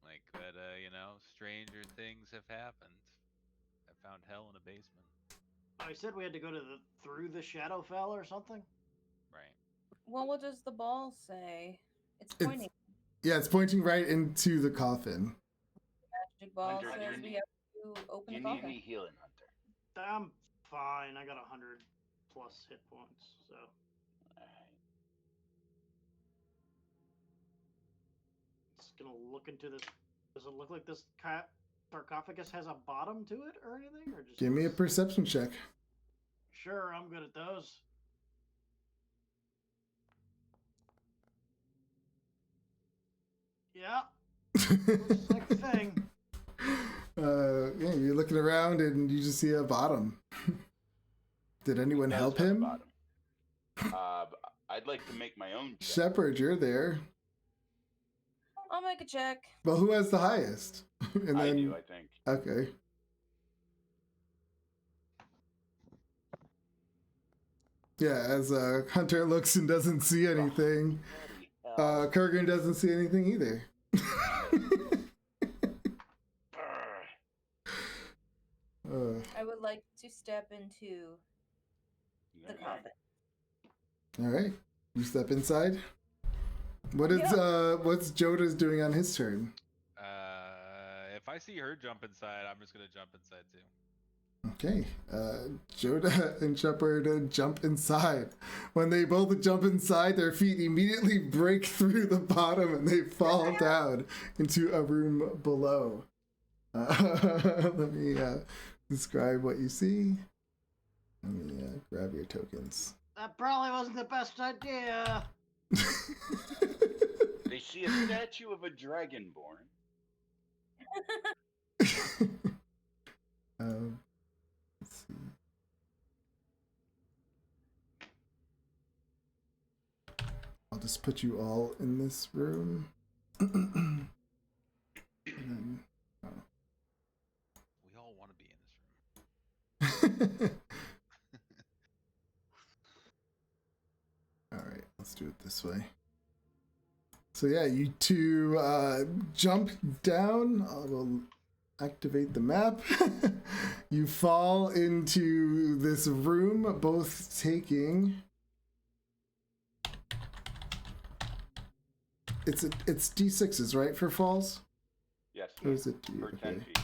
Like that, stranger things have happened. I found hell in a basement. I said we had to go to through the Shadowfell or something. Right. Well, what does the ball say? It's It's- pointing. Yeah, it's pointing right into the coffin. Magic ball Hunter, says do we you have to open You the need coffin. any healing, Hunter. I'm fine. I got 100 plus hit points. So Alright. just gonna look into this. Does it look like this sarcophagus has a bottom to it or anything, or just? Give me a perception check. Sure, I'm good at those. Yeah, looks like a thing. Yeah, you're looking around and you just see a bottom. Did anyone Does help have a him? bottom. I'd like to make my own check. Shepherd, you're there. I'll make a check. Well, who has the highest? And I do, I think. Okay. Yeah, as Hunter looks and doesn't see anything, Bloody hell. Kurgan doesn't see anything either. Brr. I would like to step into the coffin. All right, you step inside. What is what's Joda's doing on his turn? If I see her jump inside, I'm just gonna jump inside too. Okay, Joda and Shepherd jump inside. When they both jump inside, their feet immediately break through the bottom and they fall down into a room below. Let me describe what you see. Let me grab your tokens. That probably wasn't the best idea. They see a statue of a dragonborn. Let's see. I'll just put you all in this room. And then, We all want to be in this room. all right, let's do it this way. So yeah, you two jump down. I will activate the map. You fall into this room, both taking. It's D6s, right, for falls? Yes. Or is it For 10 okay. feet.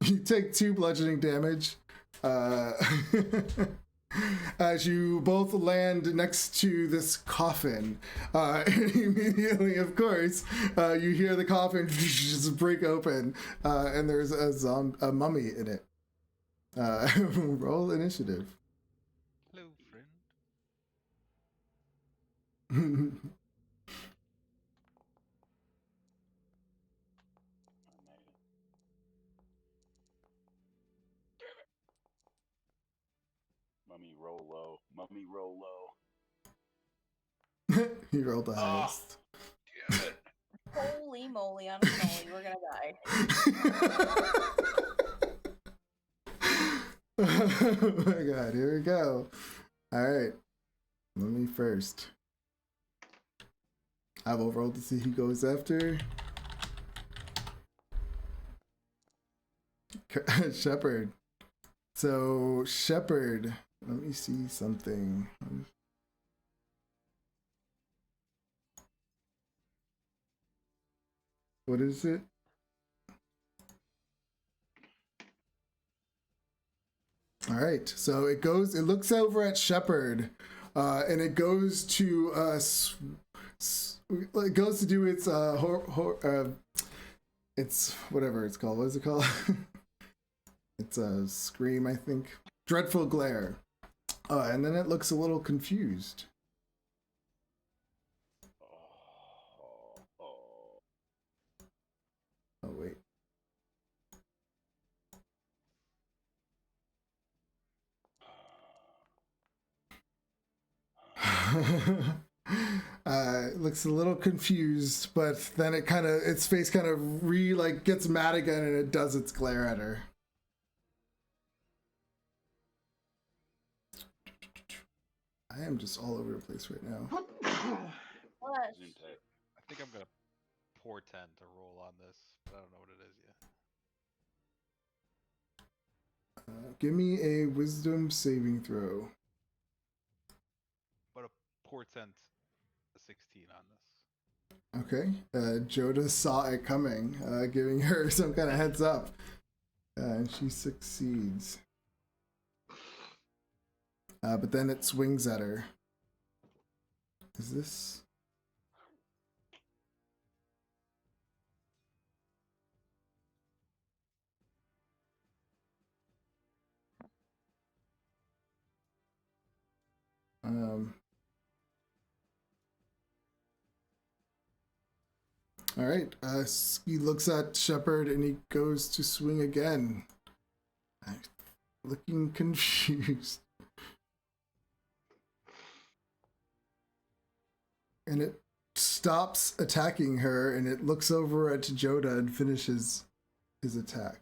You take 2 bludgeoning damage as you both land next to this coffin. Immediately, of course, you hear the coffin just break open, and there's a mummy in it. Roll initiative. Hello, friend. Mummy roll low. Mummy roll low. He rolled the highest. Damn it. Holy moly on a cannoli, we're gonna die. Oh my god, here we go. Alright. Mummy first. I will roll to see who goes after. Shepherd. So, Shepherd. Let me see something. What is it? All right. So it looks over at Shepherd, and it goes to it goes to do its it's whatever it's called. What is it called? It's a scream, I think. Dreadful glare. And then it looks a little confused. Oh wait. It looks a little confused, but then its face kind of gets mad again, and it does its glare at her. I am just all over the place right now. Flush. I think I'm gonna portend to roll on this, but I don't know what it is yet. Give me a wisdom saving throw. But a portent a 16 on this. Okay. Joda saw it coming, giving her some kind of heads up. And she succeeds. But then it swings at her. Is this? All right. He looks at Shepherd and he goes to swing again. Looking confused. And it stops attacking her, and it looks over at Joda and finishes his attack.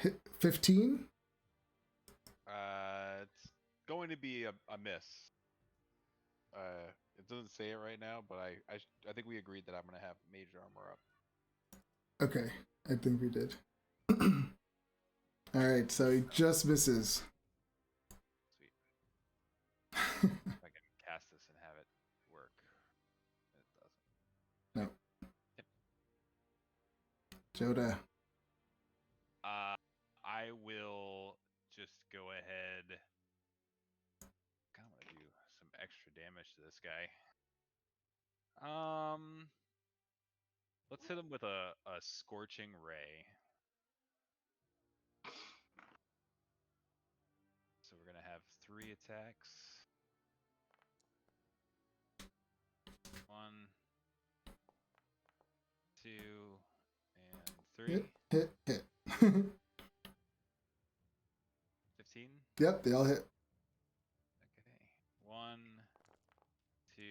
Hit 15? It's going to be a miss. It doesn't say it right now, but I think we agreed that I'm going to have mage armor up. Okay, I think we did. Alright, so he just misses. Sweet. If I can cast this and have it work. It doesn't. No. Joda. I will just go ahead. Kind of want to do some extra damage to this guy. Let's hit him with a scorching ray. So we're gonna have 3 attacks. 1, 2, and 3. Hit. 15. Yep, they all hit. Okay. 1, 2,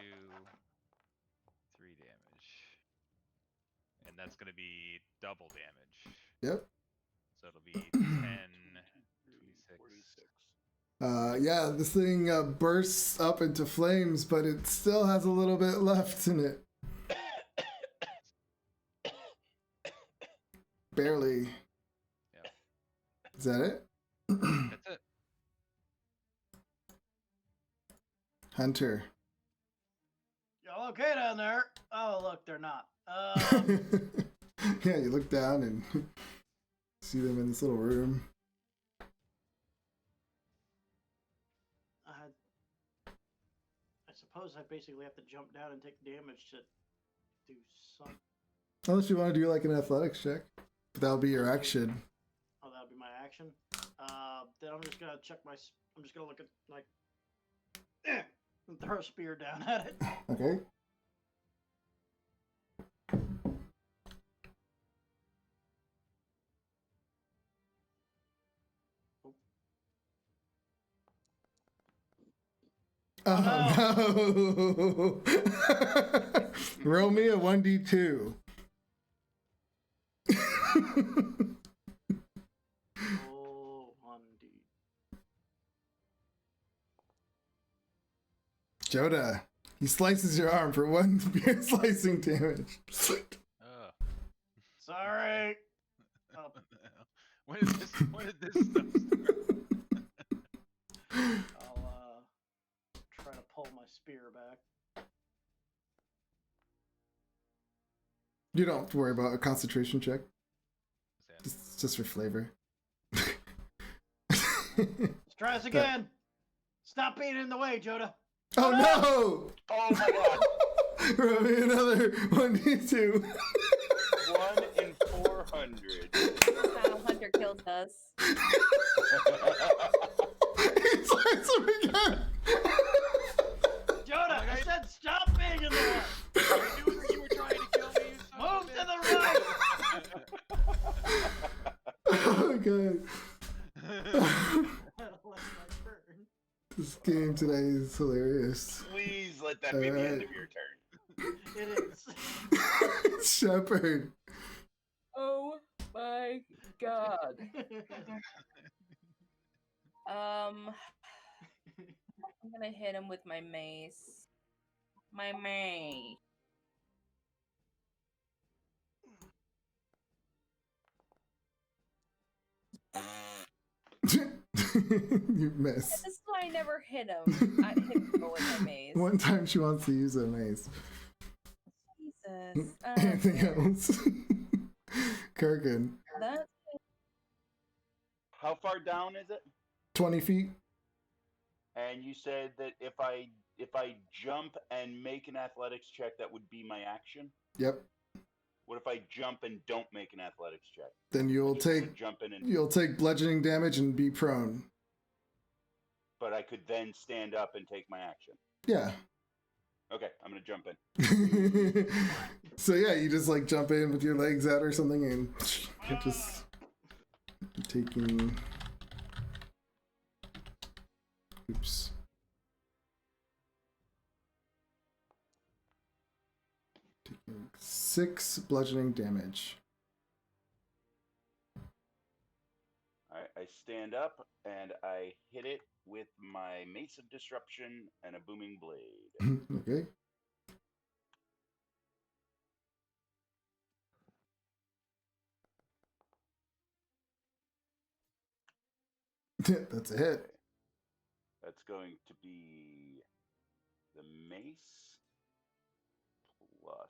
3 damage. And that's going to be double damage. Yep. So it'll be 10, 26. Yeah, this thing bursts up into flames, but it still has a little bit left in it. Barely. Yeah. Is that it? That's it. Hunter. Y'all okay down there? Oh, look, they're not. Yeah, you look down and see them in this little room. I suppose I basically have to jump down and take damage to do something. Unless you want to do like an athletics check. But that'll be your action. Oh, that'll be my action. Then I'm just gonna check I'm just gonna look at like. And throw a spear down at it. Okay. Oh, no. Roll me a 1d2. Oh, 1D. Joda, he slices your arm for 1 spear slicing damage. Oh. Sorry. Oh, When did this stuff start? I'll try to pull my spear back. You don't have to worry about a concentration check. Sam. Just for flavor. Let's try this again. Stop being in the way, Joda. Oh no! Oh my god! Roll me another 1d2. 1 in 400. How Hunter kills us. He slices him again. Joda, I said stop being in the way. I knew that you were trying to kill me. You son of a Move to the right. Oh god. That's my turn. This game today is hilarious. Please let that be the end of your turn. It is. Shepherd. Oh my god. I'm gonna hit him with my mace. My mace. You miss. This is why I never hit him. I hit him with my mace. One time she wants to use a mace. Jesus. Anything else? Kurgan. That's How far down is it? 20 feet. And you said that if I jump and make an athletics check, that would be my action. Yep. What if I jump and don't make an athletics check? Then you'll Just wanna take jump in and, you'll take bludgeoning damage and be prone. but I could then stand up and take my action. Yeah. Okay, I'm gonna jump in. So yeah, you just like jump in with your legs out or something and you're just taking oops. Taking 6 bludgeoning damage. I stand up and I hit it with my Mace of Disruption and a booming blade. Okay. That's a hit. That's going to be the mace plus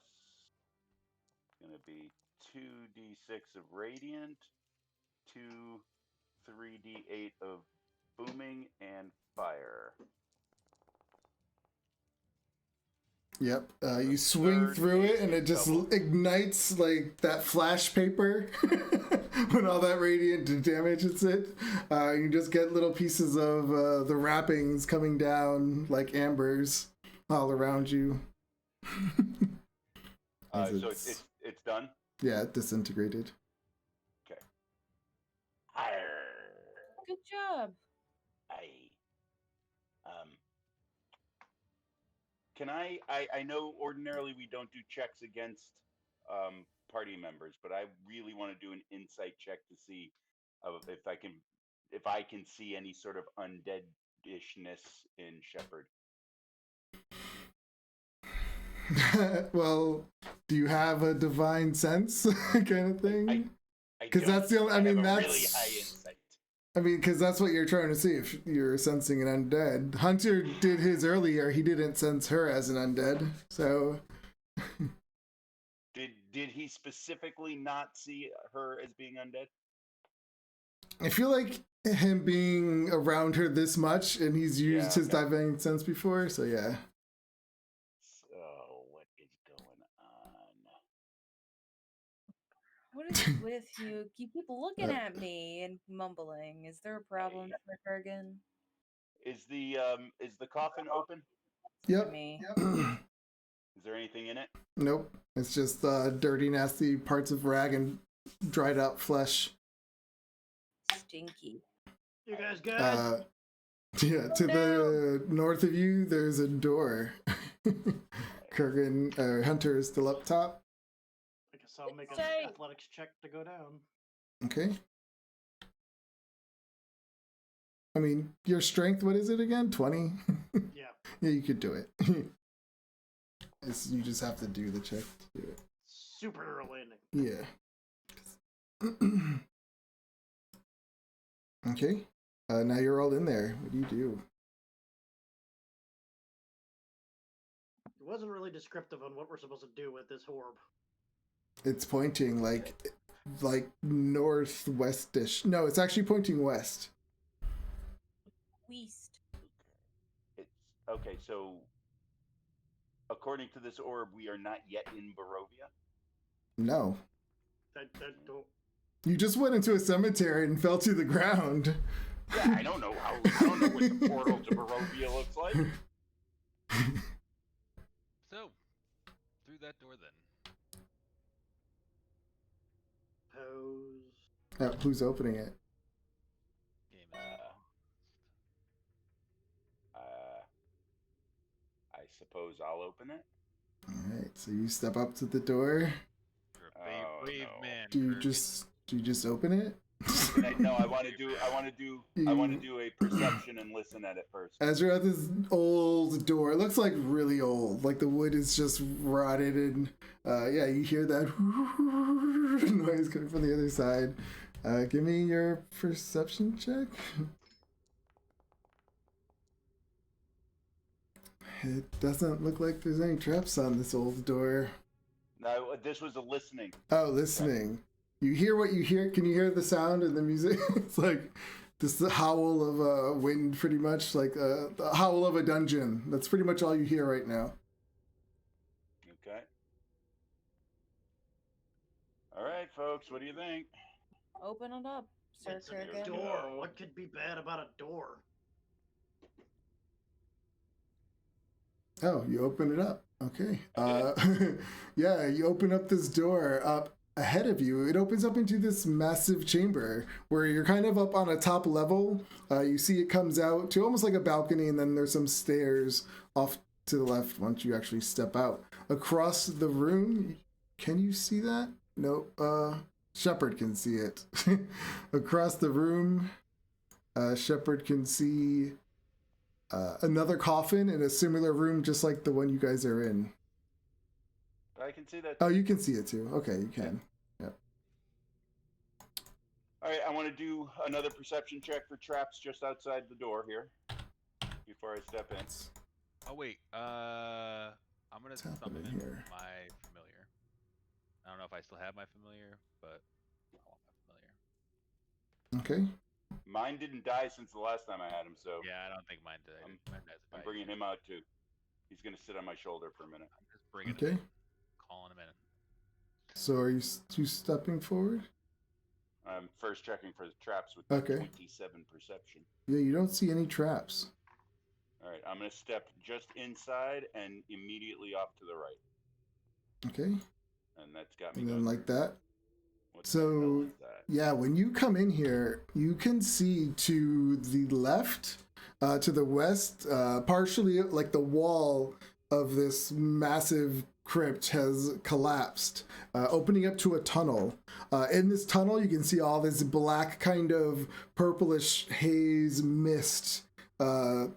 going to be 2d6 of radiant, 3d8 of booming and fire. Yep. You swing Third through it and basic it just double. ignites like that flash paper when all that radiant damage hits it. You just get little pieces of the wrappings coming down like ambers all around you. As So it's- it's done. Yeah, it disintegrated. Okay. good job. Can I know ordinarily we don't do checks against party members, but I really want to do an insight check to see if I can see any sort of undeadishness in Shepard. Well, do you have a divine sense kind of thing? Because that's the only. I mean, have a that's. really high insight. I mean, because that's what you're trying to see if you're sensing an undead. Hunter did his earlier. He didn't sense her as an undead. So. Did he specifically not see her as being undead? I feel like him being around her this much, and he's used his divine sense before, so yeah. So what is going on? What is with you? You keep looking at me and mumbling. Is there a problem, Kurgan? Is the coffin open? Yep. me. Is there anything in it? Nope. It's just dirty, nasty parts of rag and dried out flesh. Stinky. You guys good? Yeah, to the north of you, there's a door. Kurgan, Hunter is still up top. I guess I'll make an Say- athletics check to go down. Okay. I mean, your strength, what is it again? 20? Yeah. Yeah, you could do it. You just have to do the check to do it. Super landing. Yeah. Okay. Now you're all in there. What do you do? It wasn't really descriptive on what we're supposed to do with this orb. It's pointing like northwestish. No, it's actually pointing west. Weast. It's okay. So, according to this orb, we are not yet in Barovia. No. That don't. You just went into a cemetery and fell to the ground. Yeah, I don't know what the portal to Barovia looks like. So, through that door then. Pose. Who's opening it? Game is I suppose I'll open it. All right. So you step up to the door. You're a brave no. man. Do you Kurgan. just open it? No, I want to do a perception and listen at it first. As you're at this old door, it looks like really old. Like the wood is just rotted, and yeah, you hear that noise coming from the other side. Give me your perception check. It doesn't look like there's any traps on this old door. No, this was a listening. Oh, listening. You hear what you hear? Can you hear the sound and the music? It's like this the howl of wind, pretty much, like the howl of a dungeon. That's pretty much all you hear right now. Okay. All right, folks, what do you think? Open it up, Sir It's a Kurgan. door. What could be bad about a door? Oh, you open it up. Okay. Yeah, you open up this door up ahead of you. It opens up into this massive chamber where you're kind of up on a top level. You see it comes out to almost like a balcony, and then there's some stairs off to the left once you actually step out. Across the room, can you see that? No, Shepard can see it. Across the room, Shepard can see another coffin in a similar room just like the one you guys are in. I can see that. Oh, you can see it too. Okay, you can. Yep. All right, I want to do another perception check for traps just outside the door here before I step in. Oh wait, I'm gonna What's summon happening here? my familiar. I don't know if I still have my familiar, but I want my familiar. Okay. Mine didn't die since the last time I had him, so Yeah, I don't think mine did. Mine hasn't I'm died bringing yet. him out too. He's gonna sit on my shoulder for a minute. I'm just bringing Okay. him in, calling him in. So are you stepping forward? I'm first checking for the traps with Okay. 27 perception. Yeah, you don't see any traps. All right, I'm gonna step just inside and immediately off to the right, Okay. and that's got me. And then going. like that. What the So hell is that? yeah, when you come in here, you can see to the left, to the west, partially like the wall of this massive crypt has collapsed, opening up to a tunnel. In this tunnel, you can see all this black kind of purplish haze mist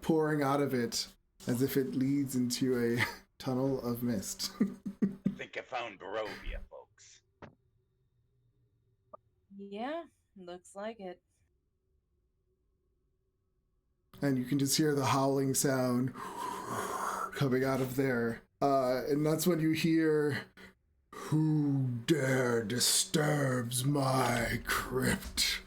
pouring out of it as if it leads into a tunnel of mist. I think I found Barovia, folks. Yeah, looks like it. And you can just hear the howling sound coming out of there. And that's when you hear, "Who dare disturbs my crypt?"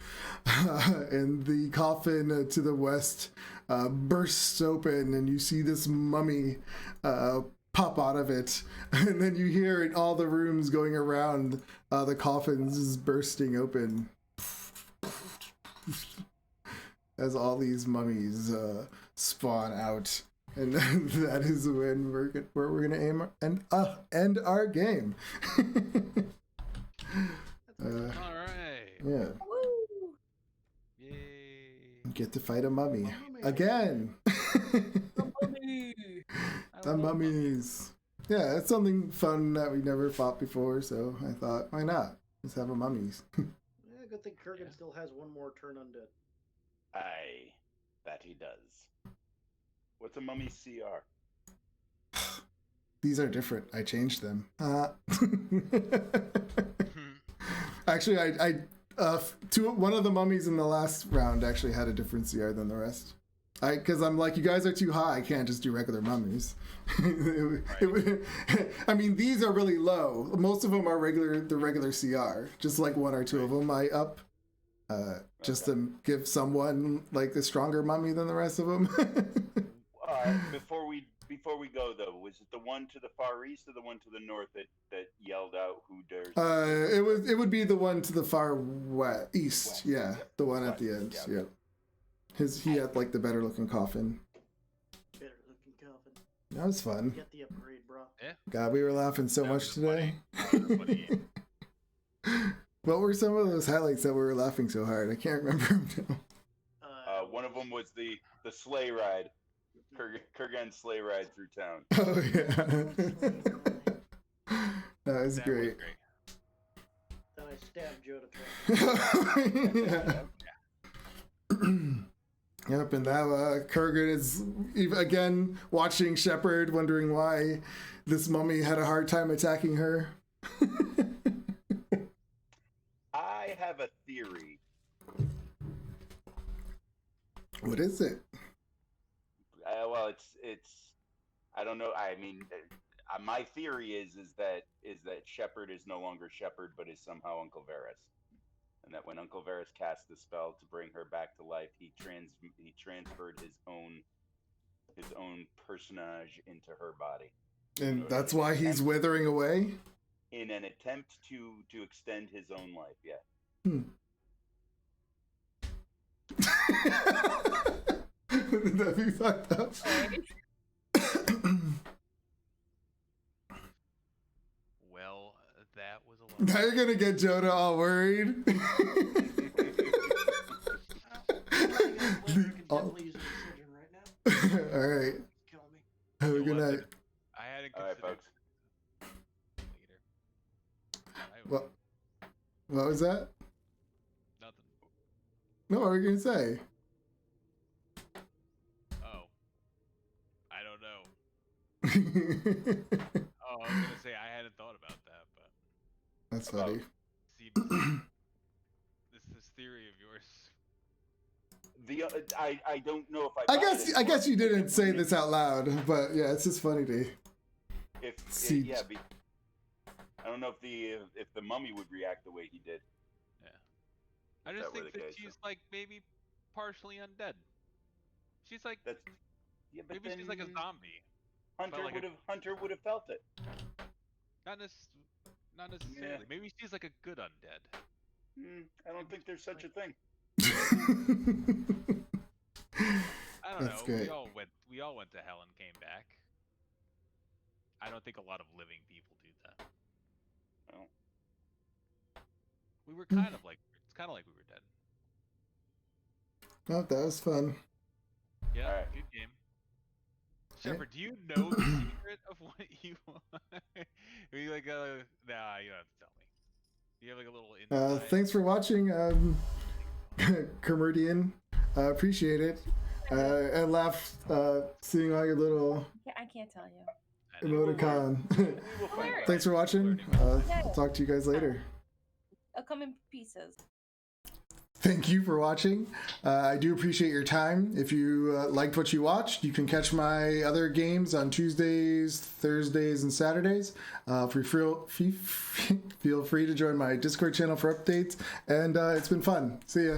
And the coffin to the west bursts open, and you see this mummy pop out of it. And then you hear in all the rooms going around, the coffins is bursting open as all these mummies spawn out. And that is when we're gonna aim end our game. All right. Yeah, Woo! Yay. get to fight a mummy Mummy. again. Mummy. The mummies. Yeah, it's something fun that we never fought before, so I thought, why not? Let's have a mummies. Yeah, good thing Kurgan still has one more turn undead. Aye, that he does. What's a mummy CR? These are different. I changed them. Actually, one of the mummies in the last round actually had a different CR than the rest. Because I'm like, you guys are too high. I can't just do regular mummies. I mean, these are really low. Most of them are the regular CR. Just like one or two of them I up. Just to give someone like a stronger mummy than the rest of them. Before we go though, was it the one to the far east or the one to the north that yelled out who dares? It would be the one to the far east. Yeah, the one at the end. Yeah. Yep. He had like the better looking coffin. Better looking coffin. That was fun. Get the upgrade, bro. Yeah. God, we were laughing so That much was today. funny. What were some of those highlights that we were laughing so hard? I can't remember them now. One of them was the sleigh ride, Kurgan's sleigh ride through town. Oh yeah. That was That great. Then I stabbed Joe to try. Yep, and now Kurgan is again watching Shepard, wondering why this mummy had a hard time attacking her. I have a theory. What is it? Well, it's. I don't know. I mean, my theory is that Shepard is no longer Shepard, but is somehow Uncle Varys, and that when Uncle Varys cast the spell to bring her back to life, he transferred his own personage into her body. And that's why he's withering away? In an attempt to extend his own life, yeah. That'd be fucked up. Well, that was a lot. Now you're gonna get Joda all worried. I can definitely use a decision right now. All right. Kill me. Have a You know good what? night. I hadn't All right, considered folks. later. What was that? Nothing. No, what were you gonna say? Oh. I don't know. That's Oh, I was gonna say I hadn't thought about that, but funny. see, this theory of yours. I don't know if I buy guess it I guess you anymore. didn't say this out loud, but yeah, it's just funny to. See- I don't know if the mummy would react the way he did. I If just that were think the that case, she's like maybe partially undead. She's like That's but maybe then she's like a zombie. Hunter like would have felt it. Not necessarily. Maybe she's like a good undead. I don't think there's such a thing. I don't That's know. great. We all went to hell and came back. I don't think a lot of living people do that. Well. We were kind of like it's kind of like we were dead. Oh, that was fun. Yeah, Alright. good game. Shepard, do you know the secret of what you want? Are you like nah, you don't have to tell me. You have like a little inside. Thanks for watching, Kermeridian. Appreciate it. And laugh seeing all your little I can't tell you. I know. emoticon. We will find Hilarious. out. Thanks for watching. Talk to you guys later. They'll come in pieces. Thank you for watching. I do appreciate your time. If you liked what you watched, you can catch my other games on Tuesdays, Thursdays, and Saturdays. Feel free to join my Discord channel for updates. And it's been fun. See ya.